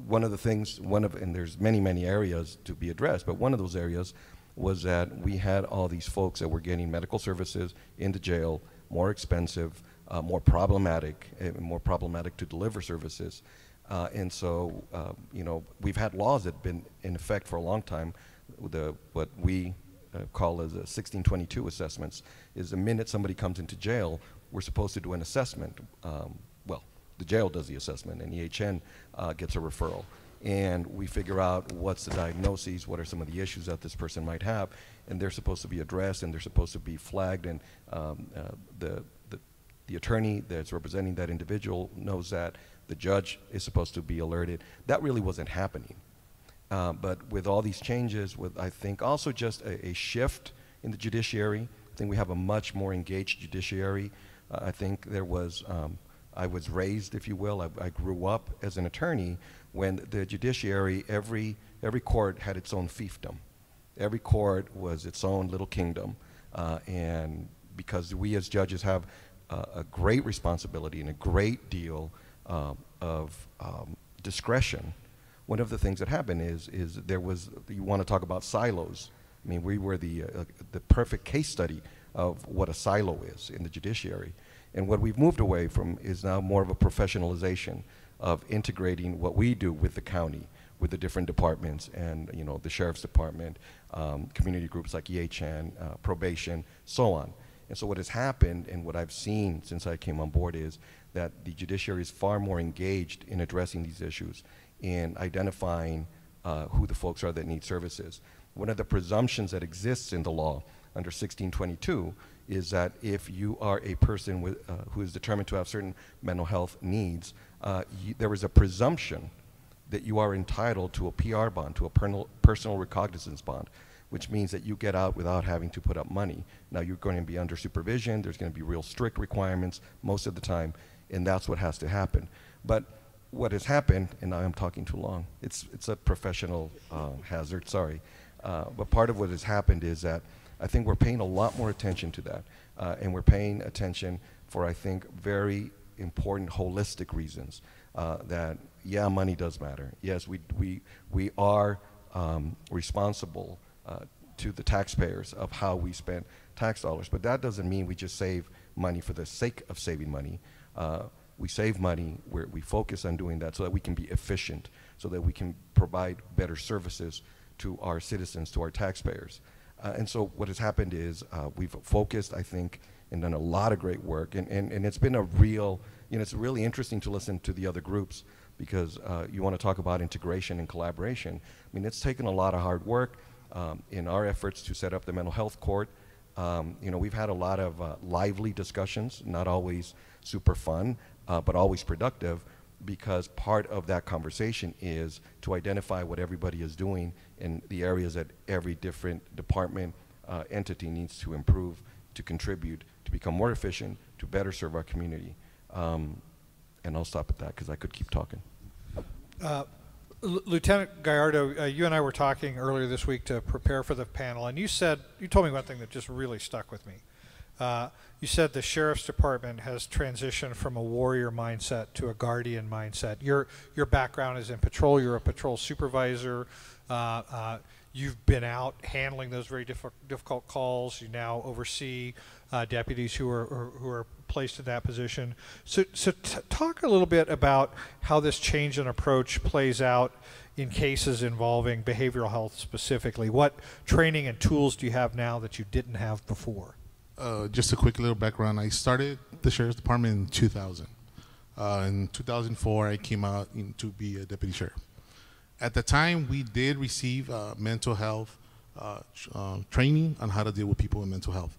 One of the things, and there's many areas to be addressed, but one of those areas was that we had all these folks that were getting medical services into jail, more expensive, more problematic to deliver services. And so, we've had laws that have been in effect for a long time. What we call as 1622 assessments is the minute somebody comes into jail, we're supposed to do an assessment. Well, the jail does the assessment, and EHN gets a referral. And we figure out what's the diagnoses, what are some of the issues that this person might have, and they're supposed to be addressed, and they're supposed to be flagged, and the attorney that's representing that individual knows that. The judge is supposed to be alerted. That really wasn't happening. But with all these changes, with I think also just a shift in the judiciary, I think we have a much more engaged judiciary. I think there was, I was raised, if you will, I grew up as an attorney when the judiciary, every court had its own fiefdom. Every court was its own little kingdom. And because we as judges have a great responsibility and a great deal of discretion, one of the things that happened is there was, you want to talk about silos. I mean, we were the perfect case study of what a silo is in the judiciary. And what we've moved away from is now more of a professionalization of integrating what we do with the county, with the different departments, and the sheriff's department, community groups like EHN, probation, so on. And so what has happened, and what I've seen since I came on board, is that the judiciary is far more engaged in addressing these issues, in identifying who the folks are that need services. One of the presumptions that exists in the law under 1622 is that if you are a person with, who is determined to have certain mental health needs, there is a presumption that you are entitled to a PR bond, to a personal recognizance bond, which means that you get out without having to put up money. Now, you're going to be under supervision. There's going to be real strict requirements most of the time, and that's what has to happen. But what has happened, and I am talking too long, it's a professional hazard, sorry. But part of what has happened is that I think we're paying a lot more attention to that. And we're paying attention for, I think, very important holistic reasons. That, yeah, money does matter. Yes, we are responsible to the taxpayers of how we spend tax dollars, but that doesn't mean we just save money for the sake of saving money. We save money where we focus on doing that so that we can be efficient, so that we can provide better services to our citizens, to our taxpayers. And so what has happened is we've focused, I think, and done a lot of great work. And it's been a real, it's really interesting to listen to the other groups because you want to talk about integration and collaboration. I mean, it's taken a lot of hard work in our efforts to set up the mental health court. We've had a lot of lively discussions, not always super fun, but always productive, because part of that conversation is to identify what everybody is doing in the areas that every different department, entity needs to improve, to contribute, to become more efficient, to better serve our community. And I'll stop at that because I could keep talking. Lieutenant Gallardo, you and I were talking earlier this week to prepare for the panel, and you told me one thing that just really stuck with me. You said the Sheriff's Department has transitioned from a warrior mindset to a guardian mindset. Your background is in patrol. You're a patrol supervisor. You've been out handling those very difficult calls. You now oversee deputies who are placed in that position. So talk a little bit about how this change in approach plays out in cases involving behavioral health specifically. What training and tools do you have now that you didn't have before? Just a quick little background. I started the Sheriff's Department in 2000. In 2004, I came out to be a deputy sheriff. At the time, we did receive mental health training on how to deal with people with mental health,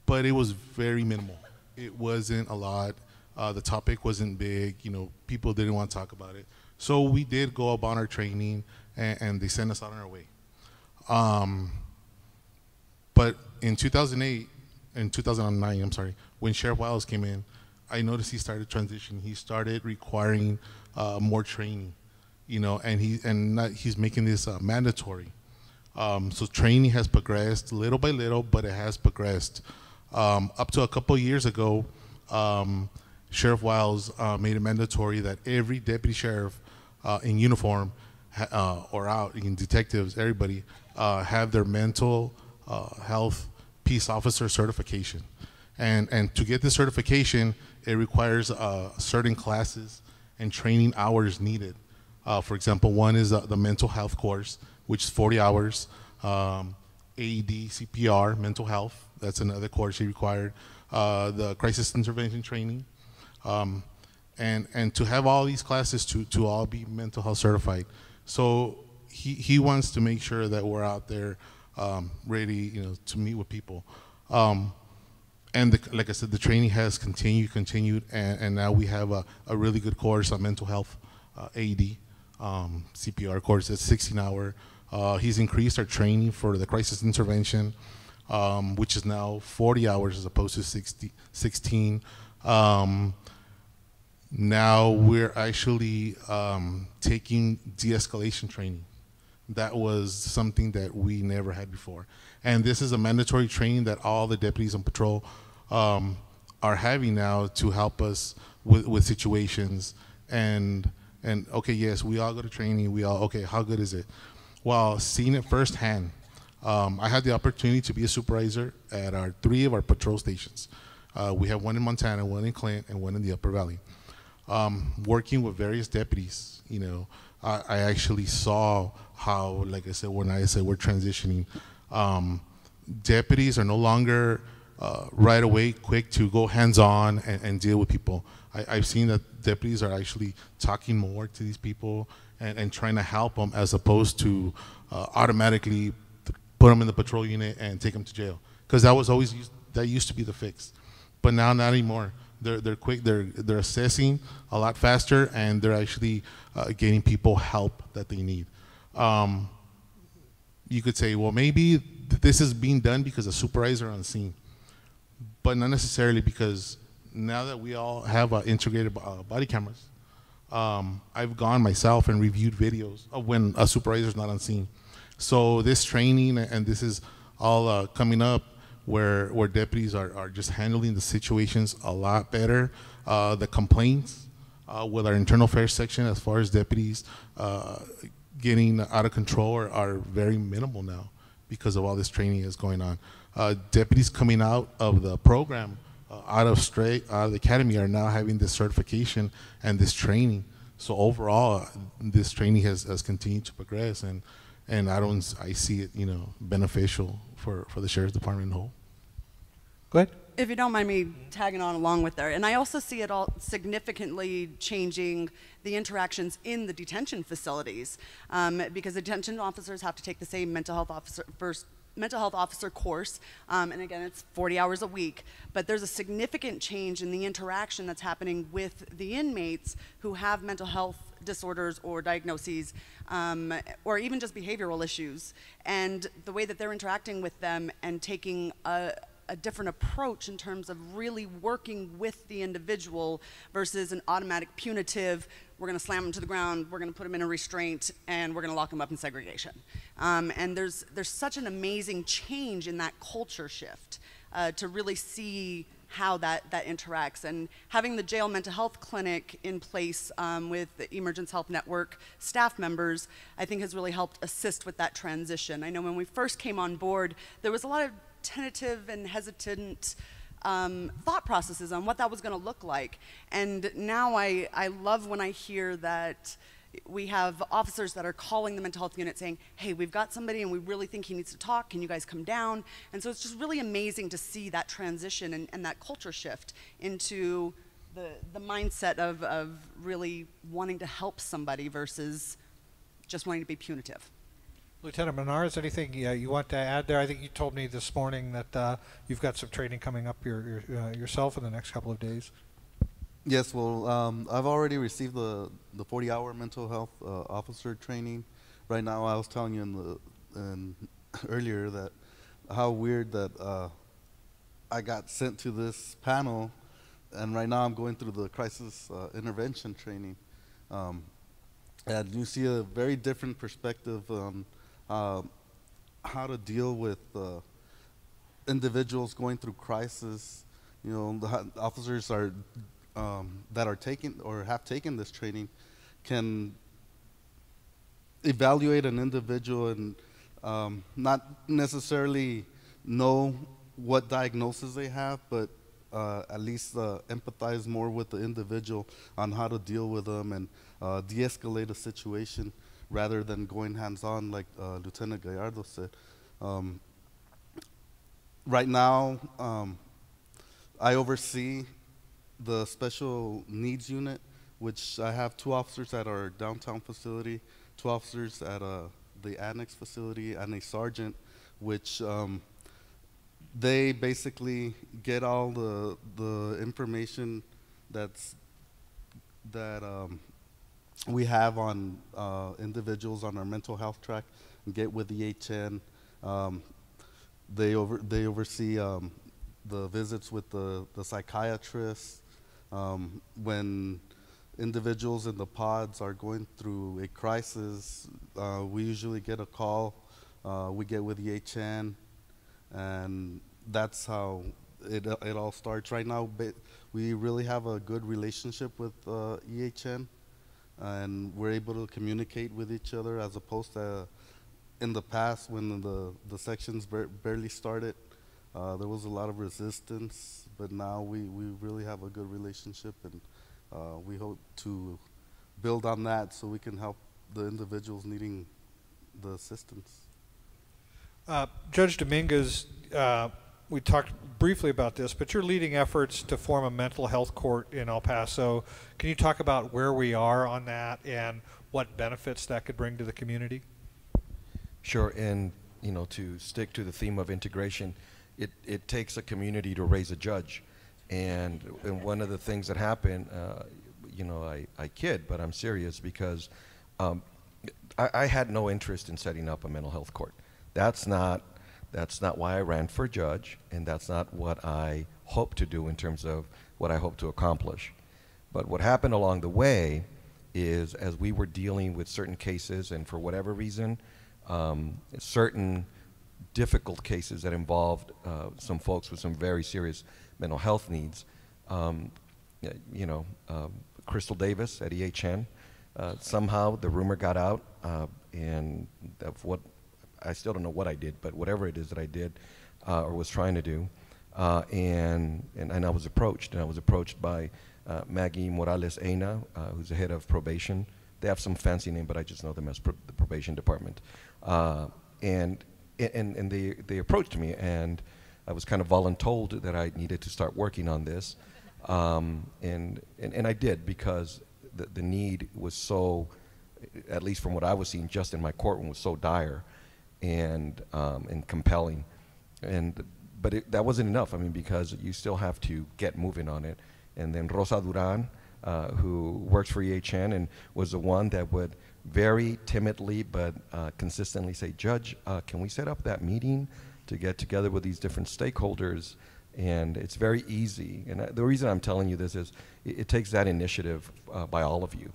but it was very minimal. It wasn't a lot. The topic wasn't big. People didn't want to talk about it. So we did go about our training, and they sent us on our way. But in 2009, when Sheriff Wiles came in, I noticed he started transitioning. He started requiring more training, and he's making this mandatory. So training has progressed little by little, but it has progressed. Up to a couple of years ago, Sheriff Wiles made it mandatory that every deputy sheriff in uniform or out, in detectives, everybody, have their mental health peace officer certification. And to get this certification, it requires certain classes and training hours needed. For example, one is the mental health course, which is 40 hours. AED, CPR, mental health, that's another course he required. The crisis intervention training. And to have all these classes to all be mental health certified. So he wants to make sure that we're out there ready, to meet with people. And like I said, the training has continued, and now we have a really good course on mental health, AED, CPR course. It's 16-hour. He's increased our training for the crisis intervention, which is now 40 hours as opposed to 16. Now we're actually taking de-escalation training. That was something that we never had before. And this is a mandatory training that all the deputies on patrol are having now to help us with situations. And okay, yes, we all go to training. Okay, how good is it? Well, seeing it firsthand, I had the opportunity to be a supervisor at 3 of our patrol stations. We have one in Montana, one in Clint, and one in the Upper Valley. Working with various deputies, I actually saw how, like I said, when I said we're transitioning, deputies are no longer right away quick to go hands-on and deal with people. I've seen that deputies are actually talking more to these people and trying to help them, as opposed to automatically put them in the patrol unit and take them to jail. Because that used to be the fix, but now not anymore. They're quick. They're assessing a lot faster, and they're actually getting people help that they need. You could say, well, maybe this is being done because the supervisor on scene, but not necessarily, because now that we all have integrated body cameras, I've gone myself and reviewed videos of when a supervisor's not on scene. So this training, and this is all coming up, where deputies are just handling the situations a lot better. The complaints with our internal affairs section as far as deputies getting out of control are very minimal now because of all this training that's going on. Deputies coming out of the program, out of the academy, are now having this certification and this training. So overall, this training has continued to progress, and I see it, beneficial for the sheriff's department in whole. Go ahead. If you don't mind me tagging on along with there, and I also see it all significantly changing the interactions in the detention facilities, because the detention officers have to take the same mental health officer course, and again, it's 40 hours a week, but there's a significant change in the interaction that's happening with the inmates who have mental health disorders or diagnoses, or even just behavioral issues, and the way that they're interacting with them and taking a different approach in terms of really working with the individual versus an automatic punitive, we're going to slam them to the ground, we're going to put them in a restraint, and we're going to lock them up in segregation. And there's such an amazing change in that culture shift to really see how that interacts. And having the jail mental health clinic in place with the Emergence Health Network staff members, I think has really helped assist with that transition. I know when we first came on board, there was a lot of tentative and hesitant thought processes on what that was going to look like. And now I love when I hear that we have officers that are calling the mental health unit saying, hey, we've got somebody and we really think he needs to talk, can you guys come down? And so it's just really amazing to see that transition and that culture shift into the mindset of really wanting to help somebody versus just wanting to be punitive. Lieutenant Menard, anything you want to add there? I think you told me this morning that you've got some training coming up yourself in the next couple of days. Yes, well, I've already received the 40-hour mental health officer training. Right now, I was telling you earlier that how weird that I got sent to this panel, and right now I'm going through the crisis intervention training. And you see a very different perspective on how to deal with individuals going through crisis. The officers that are taking or have taken this training can evaluate an individual and not necessarily know what diagnosis they have, but at least empathize more with the individual on how to deal with them and de-escalate a situation rather than going hands-on like Lieutenant Gallardo said. Right now, I oversee the special needs unit, which I have 2 officers at our downtown facility, 2 officers at the annex facility, and a sergeant, which they basically get all the information that we have on individuals on our mental health track and get with the HN. They oversee the visits with the psychiatrists. When individuals in the pods are going through a crisis, we usually get a call. We get with the HN, and that's how it all starts. Right now, we really have a good relationship with EHN, and we're able to communicate with each other as opposed to in the past when the sections barely started. There was a lot of resistance, but now we really have a good relationship, and we hope to build on that so we can help the individuals needing the assistance. Judge Dominguez, we talked briefly about this, but you're leading efforts to form a mental health court in El Paso. Can you talk about where we are on that and what benefits that could bring to the community? Sure, and to stick to the theme of integration, it takes a community to raise a judge. And one of the things that happened, I kid, but I'm serious because I had no interest in setting up a mental health court. That's not why I ran for judge, and that's not what I hope to do in terms of what I hope to accomplish. But what happened along the way is as we were dealing with certain cases, and for whatever reason, certain difficult cases that involved some folks with some very serious mental health needs, Crystal Davis at EHN, somehow the rumor got out, and of what, I still don't know what I did, but whatever it is that I did or was trying to do, and I was approached by Maggie Morales Eina, who's the head of probation. They have some fancy name, but I just know them as the probation department. And they approached me, and I was kind of voluntold that I needed to start working on this. And I did, because the need was so, at least from what I was seeing just in my courtroom, was so dire and compelling. But that wasn't enough, I mean, because you still have to get moving on it. And then Rosa Duran, who works for EHN and was the one that would very timidly but consistently say, Judge, can we set up that meeting to get together with these different stakeholders? And it's very easy. And the reason I'm telling you this is it takes that initiative by all of you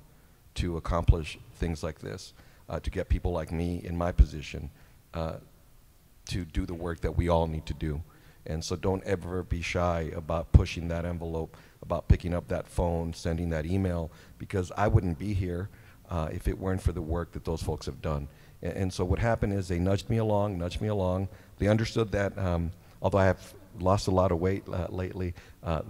to accomplish things like this, to get people like me in my position to do the work that we all need to do. And so don't ever be shy about pushing that envelope, about picking up that phone, sending that email, because I wouldn't be here if it weren't for the work that those folks have done. And so what happened is they nudged me along. They understood that, although I have lost a lot of weight lately,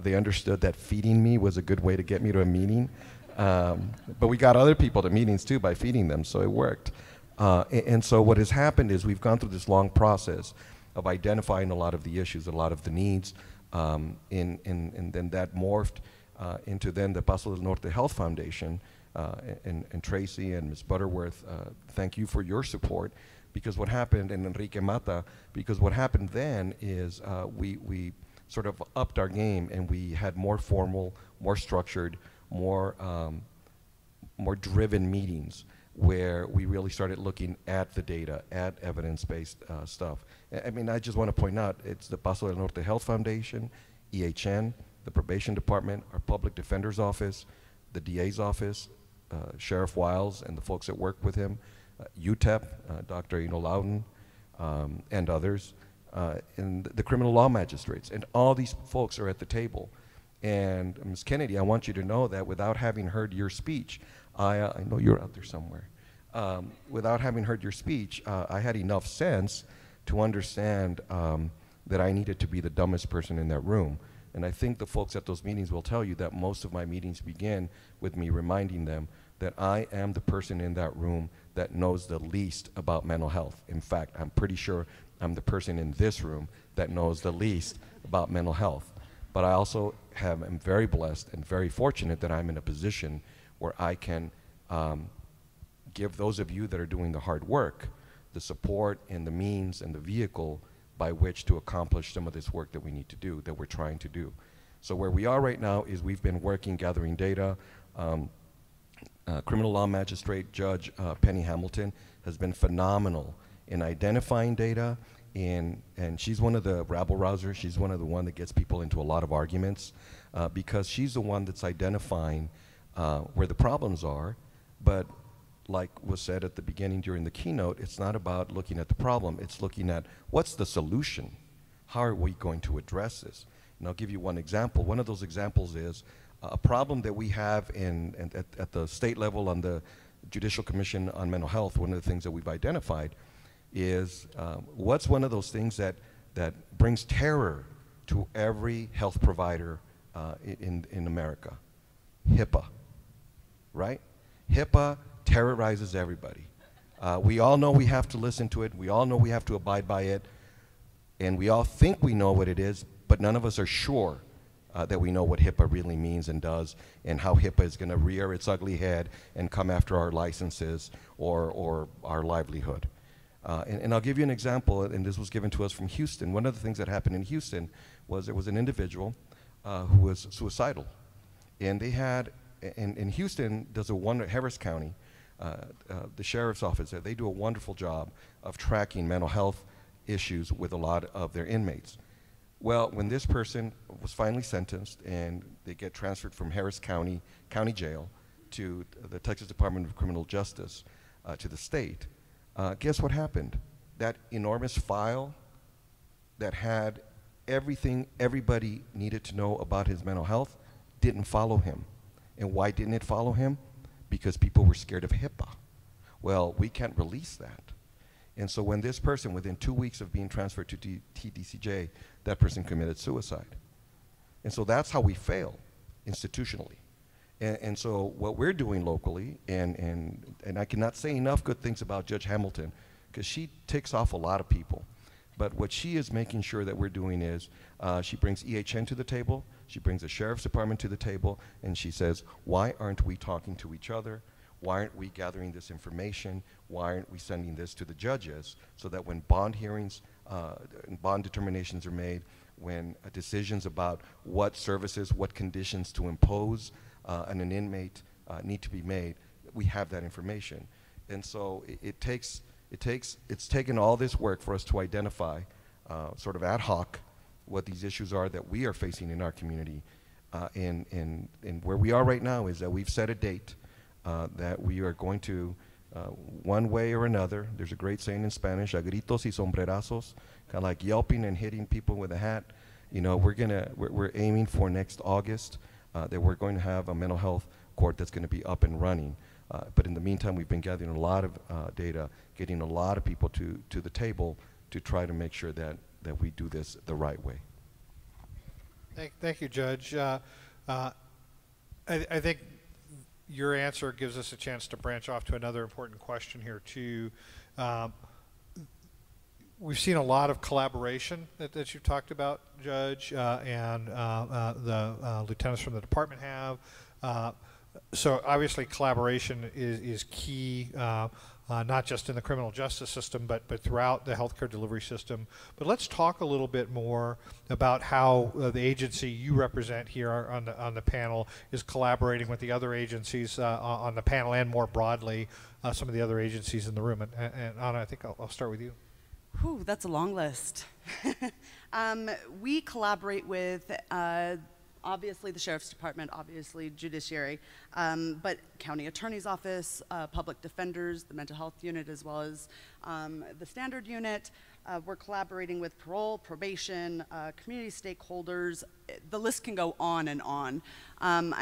they understood that feeding me was a good way to get me to a meeting. But we got other people to meetings too by feeding them, so it worked. And so what has happened is we've gone through this long process of identifying a lot of the issues, a lot of the needs, and then that morphed into then the Paso del Norte Health Foundation, and Tracy and Ms. Butterworth, thank you for your support, because what happened, and Enrique Mata, because what happened then is we sort of upped our game, and we had more formal, more structured, more driven meetings, where we really started looking at the data, at evidence-based stuff. I mean, I just want to point out, it's the Paso del Norte Health Foundation, EHN, the Probation Department, our Public Defender's Office, the DA's Office, Sheriff Wiles and the folks that work with him, UTEP, Dr. Eno Loudon, and others, and the criminal law magistrates. And all these folks are at the table. And Ms. Kennedy, I want you to know that without having heard your speech, I know you're out there somewhere. Without having heard your speech, I had enough sense to understand that I needed to be the dumbest person in that room. And I think the folks at those meetings will tell you that most of my meetings begin with me reminding them that I am the person in that room that knows the least about mental health. In fact, I'm pretty sure I'm the person in this room that knows the least about mental health. But I also am very blessed and very fortunate that I'm in a position where I can give those of you that are doing the hard work the support and the means and the vehicle by which to accomplish some of this work that we need to do, that we're trying to do. So where we are right now is we've been working, gathering data. Criminal law magistrate Judge Penny Hamilton has been phenomenal in identifying data, and she's one of the rabble-rousers. She's one of the one that gets people into a lot of arguments because she's the one that's identifying where the problems are. But like was said at the beginning during the keynote, it's not about looking at the problem, it's looking at what's the solution? How are we going to address this? And I'll give you one example. One of those examples is a problem that we have at the state level on the Judicial Commission on Mental Health. One of the things that we've identified is what's one of those things that brings terror to every health provider in America? HIPAA, right? HIPAA terrorizes everybody. We all know we have to listen to it. We all know we have to abide by it. And we all think we know what it is, but none of us are sure that we know what HIPAA really means and does, and how HIPAA is going to rear its ugly head and come after our licenses or our livelihood. And I'll give you an example, and this was given to us from Houston. One of the things that happened in Houston was there was an individual who was suicidal. And they had, in Houston, there's Harris County, the sheriff's office there, they do a wonderful job of tracking mental health issues with a lot of their inmates. Well, when this person was finally sentenced and they get transferred from Harris County Jail to the Texas Department of Criminal Justice, to the state, guess what happened? That enormous file that had everything everybody needed to know about his mental health didn't follow him. And why didn't it follow him? Because people were scared of HIPAA. Well, we can't release that. And so when this person, within 2 weeks of being transferred to TDCJ, that person committed suicide. And so that's how we fail institutionally. And so what we're doing locally, and I cannot say enough good things about Judge Hamilton, because she ticks off a lot of people. But what she is making sure that we're doing is she brings EHN to the table, she brings the Sheriff's Department to the table, and she says, why aren't we talking to each other? Why aren't we gathering this information? Why aren't we sending this to the judges so that when bond hearings and bond determinations are made, when decisions about what services, what conditions to impose on an inmate need to be made, we have that information. And so it's taken all this work for us to identify sort of ad hoc what these issues are that we are facing in our community. And where we are right now is that we've set a date that we are going to, one way or another, there's a great saying in Spanish, a gritos y sombrerazos, kind of like yelping and hitting people with a hat. You know, we're aiming for next August that we're going to have a mental health court that's going to be up and running. But in the meantime, we've been gathering a lot of data, getting a lot of people to the table to try to make sure that we do this the right way. Thank you, Judge. I think your answer gives us a chance to branch off to another important question here too. We've seen a lot of collaboration that you've talked about, Judge, and the lieutenants from the department have. So obviously collaboration is key, not just in the criminal justice system, but throughout the healthcare delivery system. But let's talk a little bit more about how the agency you represent here on the panel is collaborating with the other agencies on the panel and more broadly some of the other agencies in the room. And Anna, I think I'll start with you. Whew, that's a long list. We collaborate with obviously the Sheriff's Department, obviously Judiciary, but County Attorney's Office, Public Defenders, the Mental Health Unit, as well as the Standard Unit. We're collaborating with parole, probation, community stakeholders. The list can go on and on. And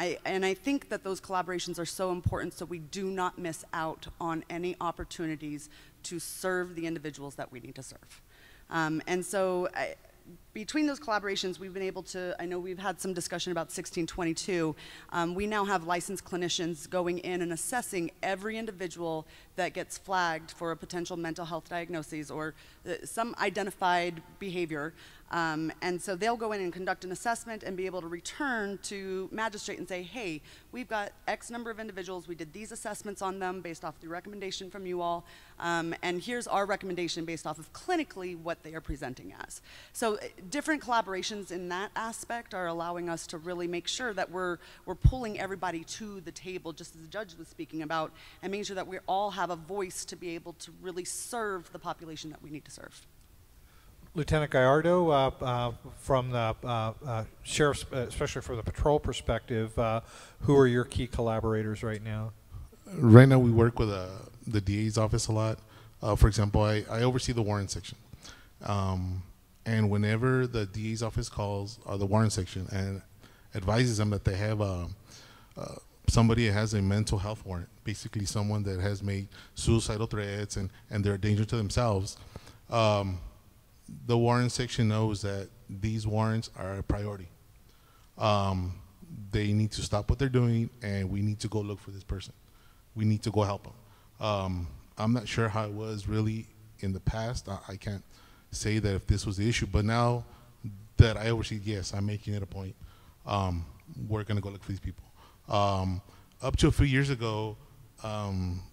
I think that those collaborations are so important so we do not miss out on any opportunities to serve the individuals that we need to serve. And so between those collaborations, we've been able to, I know we've had some discussion about 1622. We now have licensed clinicians going in and assessing every individual that gets flagged for a potential mental health diagnosis or some identified behavior. And so they'll go in and conduct an assessment and be able to return to magistrate and say, hey, we've got X number of individuals, we did these assessments on them based off the recommendation from you all, and here's our recommendation based off of clinically what they are presenting as. So different collaborations in that aspect are allowing us to really make sure that we're pulling everybody to the table, just as the judge was speaking about, and making sure that we all have a voice to be able to really serve the population that we need to serve. Lieutenant Gallardo, from the Sheriff's, especially from the patrol perspective, who are your key collaborators right now? Right now we work with the DA's office a lot. For example, I oversee the warrant section. And whenever the DA's office calls the warrant section and advises them that they have somebody that has a mental health warrant, basically someone that has made suicidal threats and they're a danger to themselves, the warrant section knows that these warrants are a priority. They need to stop what they're doing and we need to go look for this person. We need to go help them. I'm not sure how it was really in the past. I can't say that if this was the issue, but now that I oversee, yes, I'm making it a point. We're gonna go look for these people. Up to a few years ago,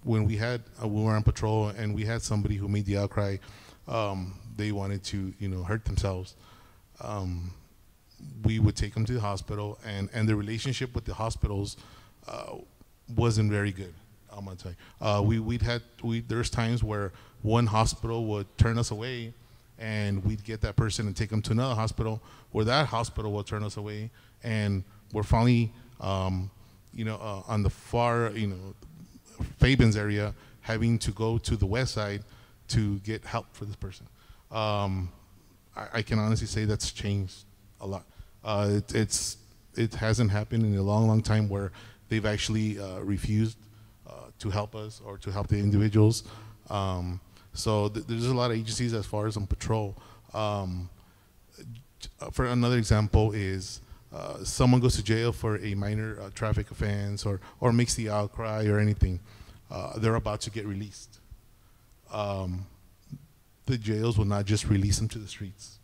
when we were on patrol and we had somebody who made the outcry, they wanted to, hurt themselves. We would take them to the hospital, and the relationship with the hospitals wasn't very good. I'm gonna tell you. There's times where one hospital would turn us away, and we'd get that person and take them to another hospital, where that hospital will turn us away, and we're finally on the far, Fabens area, having to go to the west side to get help for this person. I can honestly say that's changed a lot. It hasn't happened in a long, long time where they've actually refused to help us or to help the individuals. So there's a lot of agencies as far as on patrol. For another example is someone goes to jail for a minor traffic offense or makes the outcry or anything. They're about to get released. The jails will not just release them to the streets.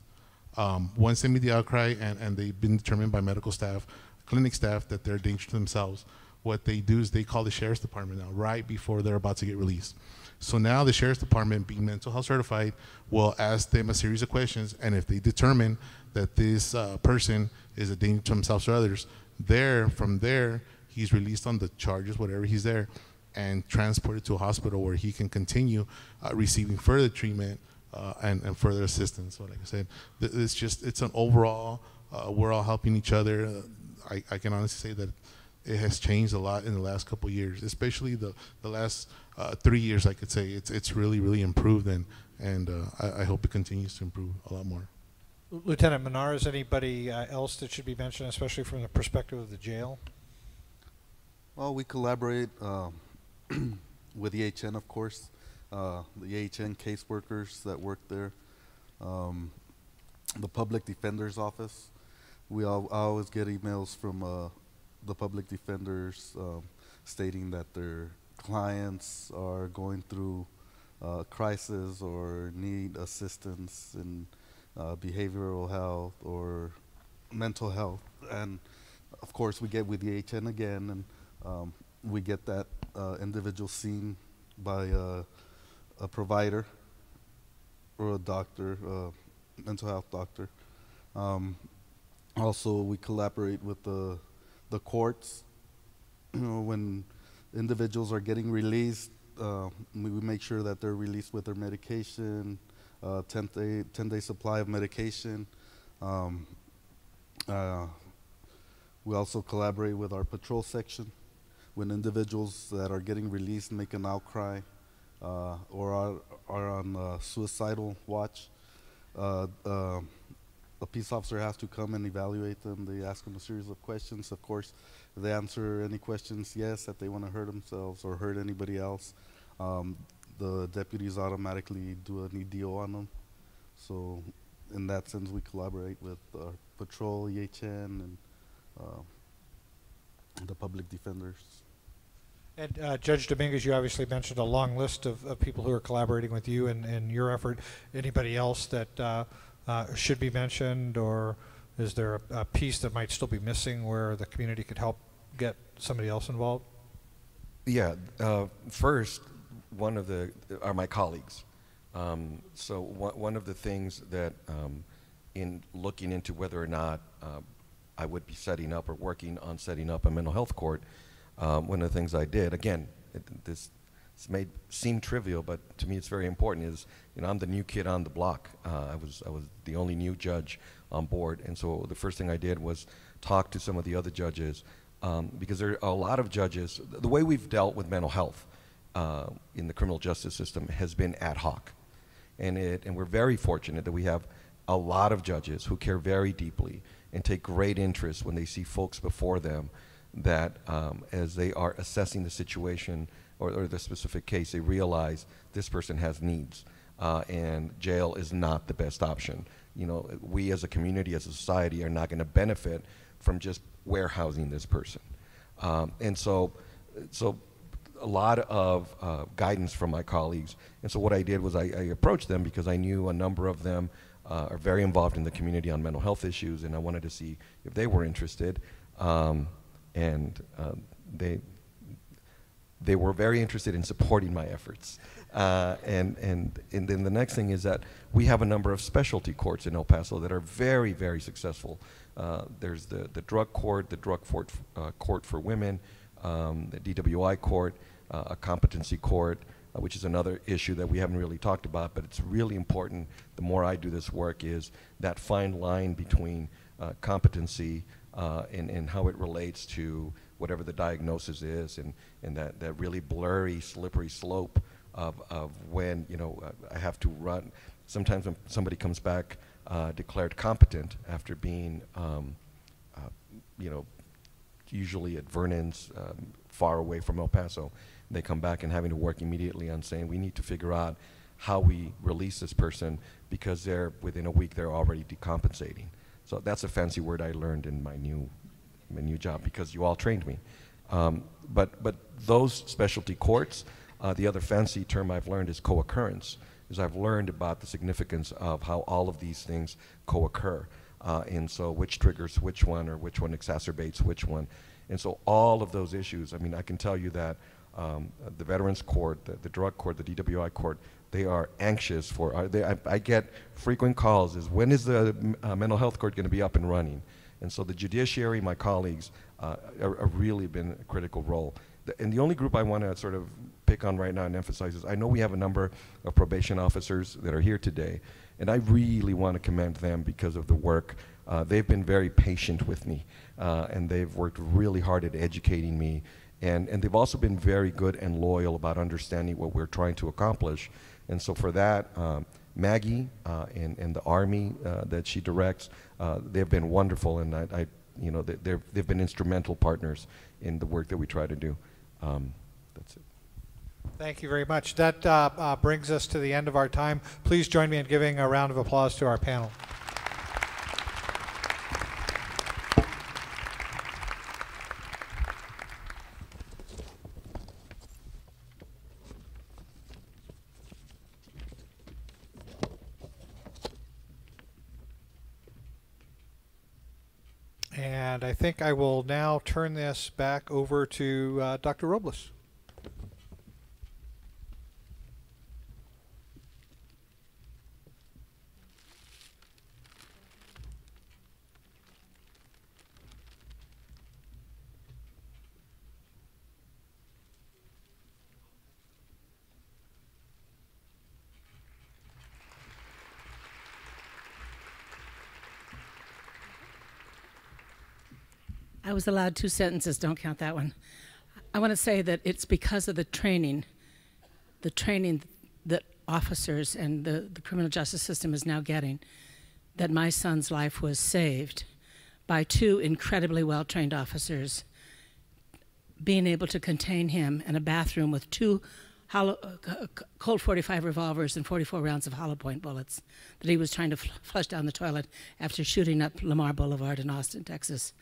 Once they make the outcry and they've been determined by medical staff, clinic staff, that they're a danger to themselves, what they do is they call the sheriff's department now right before they're about to get released. So now the sheriff's department, being mental health certified, will ask them a series of questions, and if they determine that this person is a danger to themselves or others, from there, he's released on the charges, whatever he's there, and transported to a hospital where he can continue receiving further treatment and further assistance. So like I said, it's an overall, we're all helping each other. I can honestly say that it has changed a lot in the last couple of years, especially the last 3 years. I could say it's really, really improved, and I hope it continues to improve a lot more. Lieutenant Menard, is anybody else that should be mentioned, especially from the perspective of the jail? Well, we collaborate with EHN, of course, the EHN caseworkers that work there, the public defender's office. I always get emails from the public defenders stating that their clients are going through crisis or need assistance in behavioral health or mental health. And of course we get with the EHN again, and we get that individual seen by a provider or a doctor, mental health doctor. Also, we collaborate with the courts. When individuals are getting released, we make sure that they're released with their medication, 10-day supply of medication. We also collaborate with our patrol section. When individuals that are getting released make an outcry or are on suicidal watch, a peace officer has to come and evaluate them. They ask them a series of questions. Of course, if they answer any questions yes, that they want to hurt themselves or hurt anybody else, the deputies automatically do an EDO on them. So in that sense, we collaborate with our patrol, EHN, and the public defenders. And Judge Dominguez, you obviously mentioned a long list of people who are collaborating with you and your effort. Anybody else that should be mentioned, or is there a piece that might still be missing where the community could help get somebody else involved? Yeah, first, one of the are my colleagues. So one of the things that in looking into whether or not I would be setting up or working on setting up a mental health court, one of the things I did, again, this may seem trivial, but to me it's very important, is, I'm the new kid on the block. I was the only new judge on board, and so the first thing I did was talk to some of the other judges, because there are a lot of judges. The way we've dealt with mental health in the criminal justice system has been ad hoc, and we're very fortunate that we have a lot of judges who care very deeply and take great interest when they see folks before them that as they are assessing the situation or the specific case, they realize this person has needs, and jail is not the best option. We as a community, as a society, are not going to benefit from just warehousing this person. And so a lot of guidance from my colleagues. And so what I did was I approached them because I knew a number of them are very involved in the community on mental health issues, and I wanted to see if they were interested. They were very interested in supporting my efforts. And then the next thing is that we have a number of specialty courts in El Paso that are very, very successful. There's the drug court, the drug court for women, the DWI court, a competency court, which is another issue that we haven't really talked about, but it's really important. The more I do this work, is that fine line between competency and how it relates to whatever the diagnosis is, and that really blurry, slippery slope of when, you know, I have to run. Sometimes when somebody comes back declared competent after being, you know, usually at Vernon's, far away from El Paso, they come back and having to work immediately on saying, we need to figure out how we release this person, because they're, within a week, they're already decompensating. So that's a fancy word I learned in my new job, because you all trained me. But those specialty courts, the other fancy term I've learned is co-occurrence, is I've learned about the significance of how all of these things co-occur. And so which triggers which one, or which one exacerbates which one. And so all of those issues, I mean, I can tell you that the Veterans Court, the Drug Court, the DWI Court, they are anxious for, I get frequent calls, is when is the mental health court going to be up and running? And so the judiciary, my colleagues, have really been a critical role. And the only group I want to sort of pick on right now and emphasize is, I know we have a number of probation officers that are here today, and I really want to commend them because of the work. They've been very patient with me, and they've worked really hard at educating me. And they've also been very good and loyal about understanding what we're trying to accomplish. And so for that, Maggie and the Army that she directs, they've been wonderful, and you know, they've been instrumental partners in the work that we try to do. That's it. Thank you very much. That brings us to the end of our time. Please join me in giving a round of applause to our panel. And I think I will now turn this back over to Dr. Robles. I was allowed 2 sentences, don't count that one. I want to say that it's because of the training that officers and the criminal justice system is now getting, that my son's life was saved by 2 incredibly well-trained officers being able to contain him in a bathroom with 2 Colt 45 revolvers and 44 rounds of hollow point bullets that he was trying to flush down the toilet after shooting up Lamar Boulevard in Austin, Texas.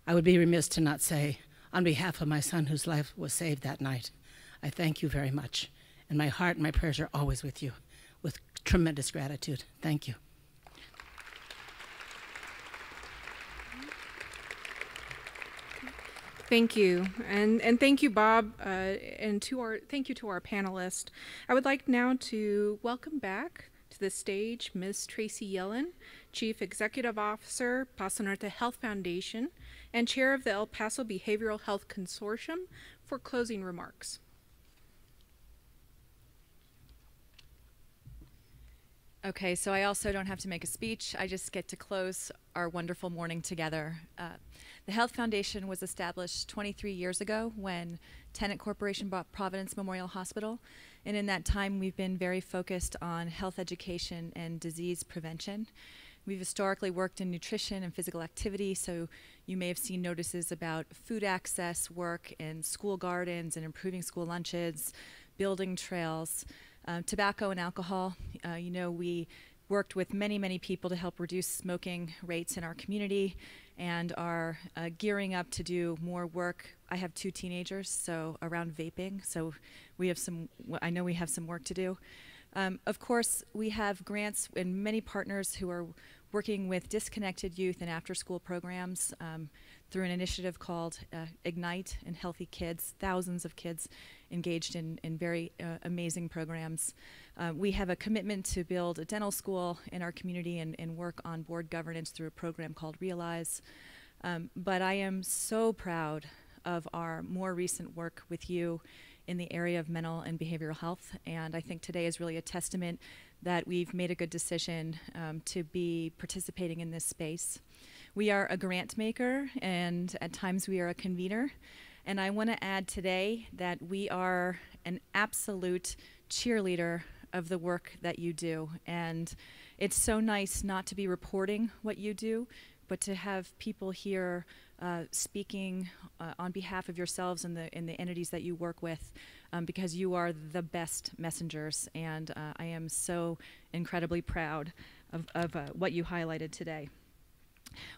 I would be remiss to not say, on behalf of my son whose life was saved that night, I thank you very much. And my heart and my prayers are always with you, with tremendous gratitude. Thank you. Thank you, and thank you, Bob, and thank you to our panelists. I would like now to welcome back to the stage Ms. Tracy Yellen, Chief Executive Officer, Paso Norte Health Foundation, and Chair of the El Paso Behavioral Health Consortium, for closing remarks. Okay, so I also don't have to make a speech. I just get to close our wonderful morning together. The Health Foundation was established 23 years ago when Tenet Corporation bought Providence Memorial Hospital. And in that time, we've been very focused on health education and disease prevention. We've historically worked in nutrition and physical activity, so you may have seen notices about food access work in school gardens and improving school lunches, building trails, tobacco and alcohol. You know, we worked with many people to help reduce smoking rates in our community, and are gearing up to do more work. I have 2 teenagers, so around vaping, so we have I know we have some work to do. Of course, we have grants and many partners who are working with disconnected youth and after-school programs through an initiative called Ignite and Healthy Kids. Thousands of kids engaged in very amazing programs. We have a commitment to build a dental school in our community and work on board governance through a program called Realize. But I am so proud of our more recent work with you in the area of mental and behavioral health, and I think today is really a testament that we've made a good decision to be participating in this space. We are a grant maker, and at times we are a convener. And I want to add today that we are an absolute cheerleader of the work that you do. And it's so nice not to be reporting what you do, but to have people here speaking on behalf of yourselves and the entities that you work with, because you are the best messengers. And I am so incredibly proud of what you highlighted today.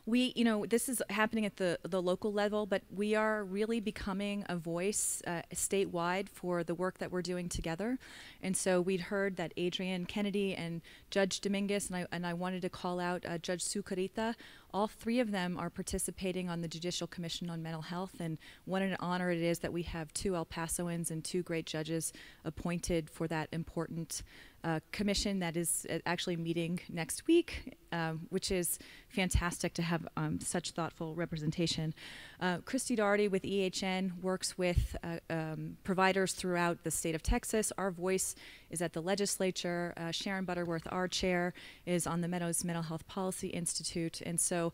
We, this is happening at the local level, but we are really becoming a voice statewide for the work that we're doing together. And so we'd heard that Adrian Kennedy and Judge Dominguez, and I wanted to call out Judge Sucarita. All three of them are participating on the Judicial Commission on Mental Health, and what an honor it is that we have 2 El Pasoans and 2 great judges appointed for that important commission that is actually meeting next week, which is fantastic to have such thoughtful representation. Christy Daugherty with EHN works with providers throughout the state of Texas. Our voice is at the legislature. Sharon Butterworth, our chair, is on the Meadows Mental Health Policy Institute. And so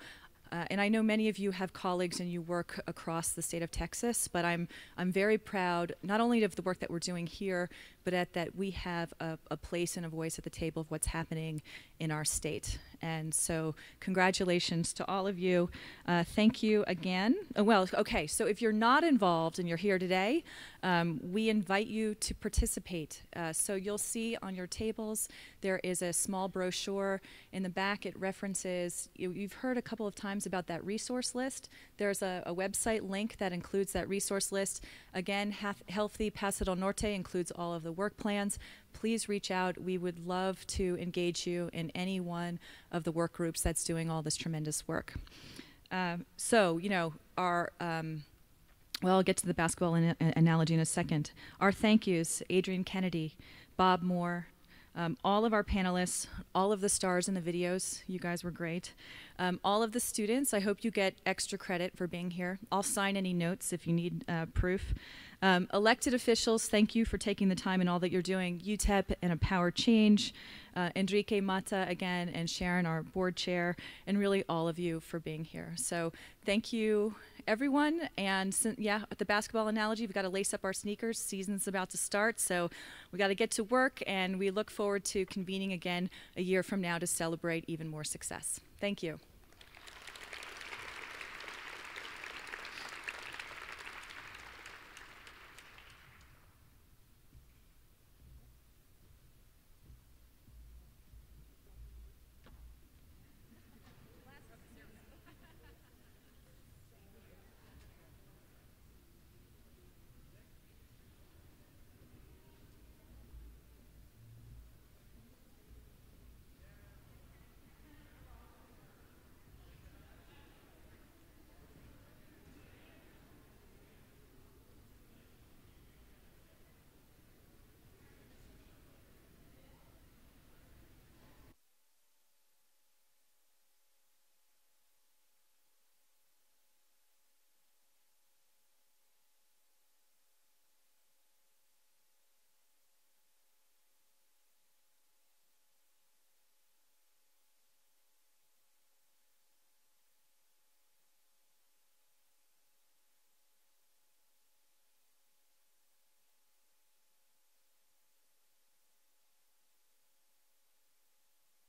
and I know many of you have colleagues and you work across the state of Texas, but I'm very proud not only of the work that we're doing here, but that we have a place and a voice at the table of what's happening in our state. And so congratulations to all of you. Thank you again. Well, okay, so if you're not involved and you're here today, we invite you to participate. So you'll see on your tables there is a small brochure. In the back it references, you've heard a couple of times about that resource list. There's a website link that includes that resource list. Again, Healthy Paso del Norte includes all of the work plans. Please reach out. We would love to engage you in any one of the work groups that's doing all this tremendous work. So, our, well, I'll get to the basketball analogy in a second. Our thank yous, Adrian Kennedy, Bob Moore, all of our panelists, all of the stars in the videos, you guys were great. All of the students, I hope you get extra credit for being here. I'll sign any notes if you need proof. Elected officials, thank you for taking the time and all that you're doing. UTEP and A Power Change, Enrique Mata again, and Sharon, our board chair, and really all of you for being here. So thank you, everyone. And yeah, at the basketball analogy, we've got to lace up our sneakers. Season's about to start, so we got to get to work, and we look forward to convening again a year from now to celebrate even more success. Thank you.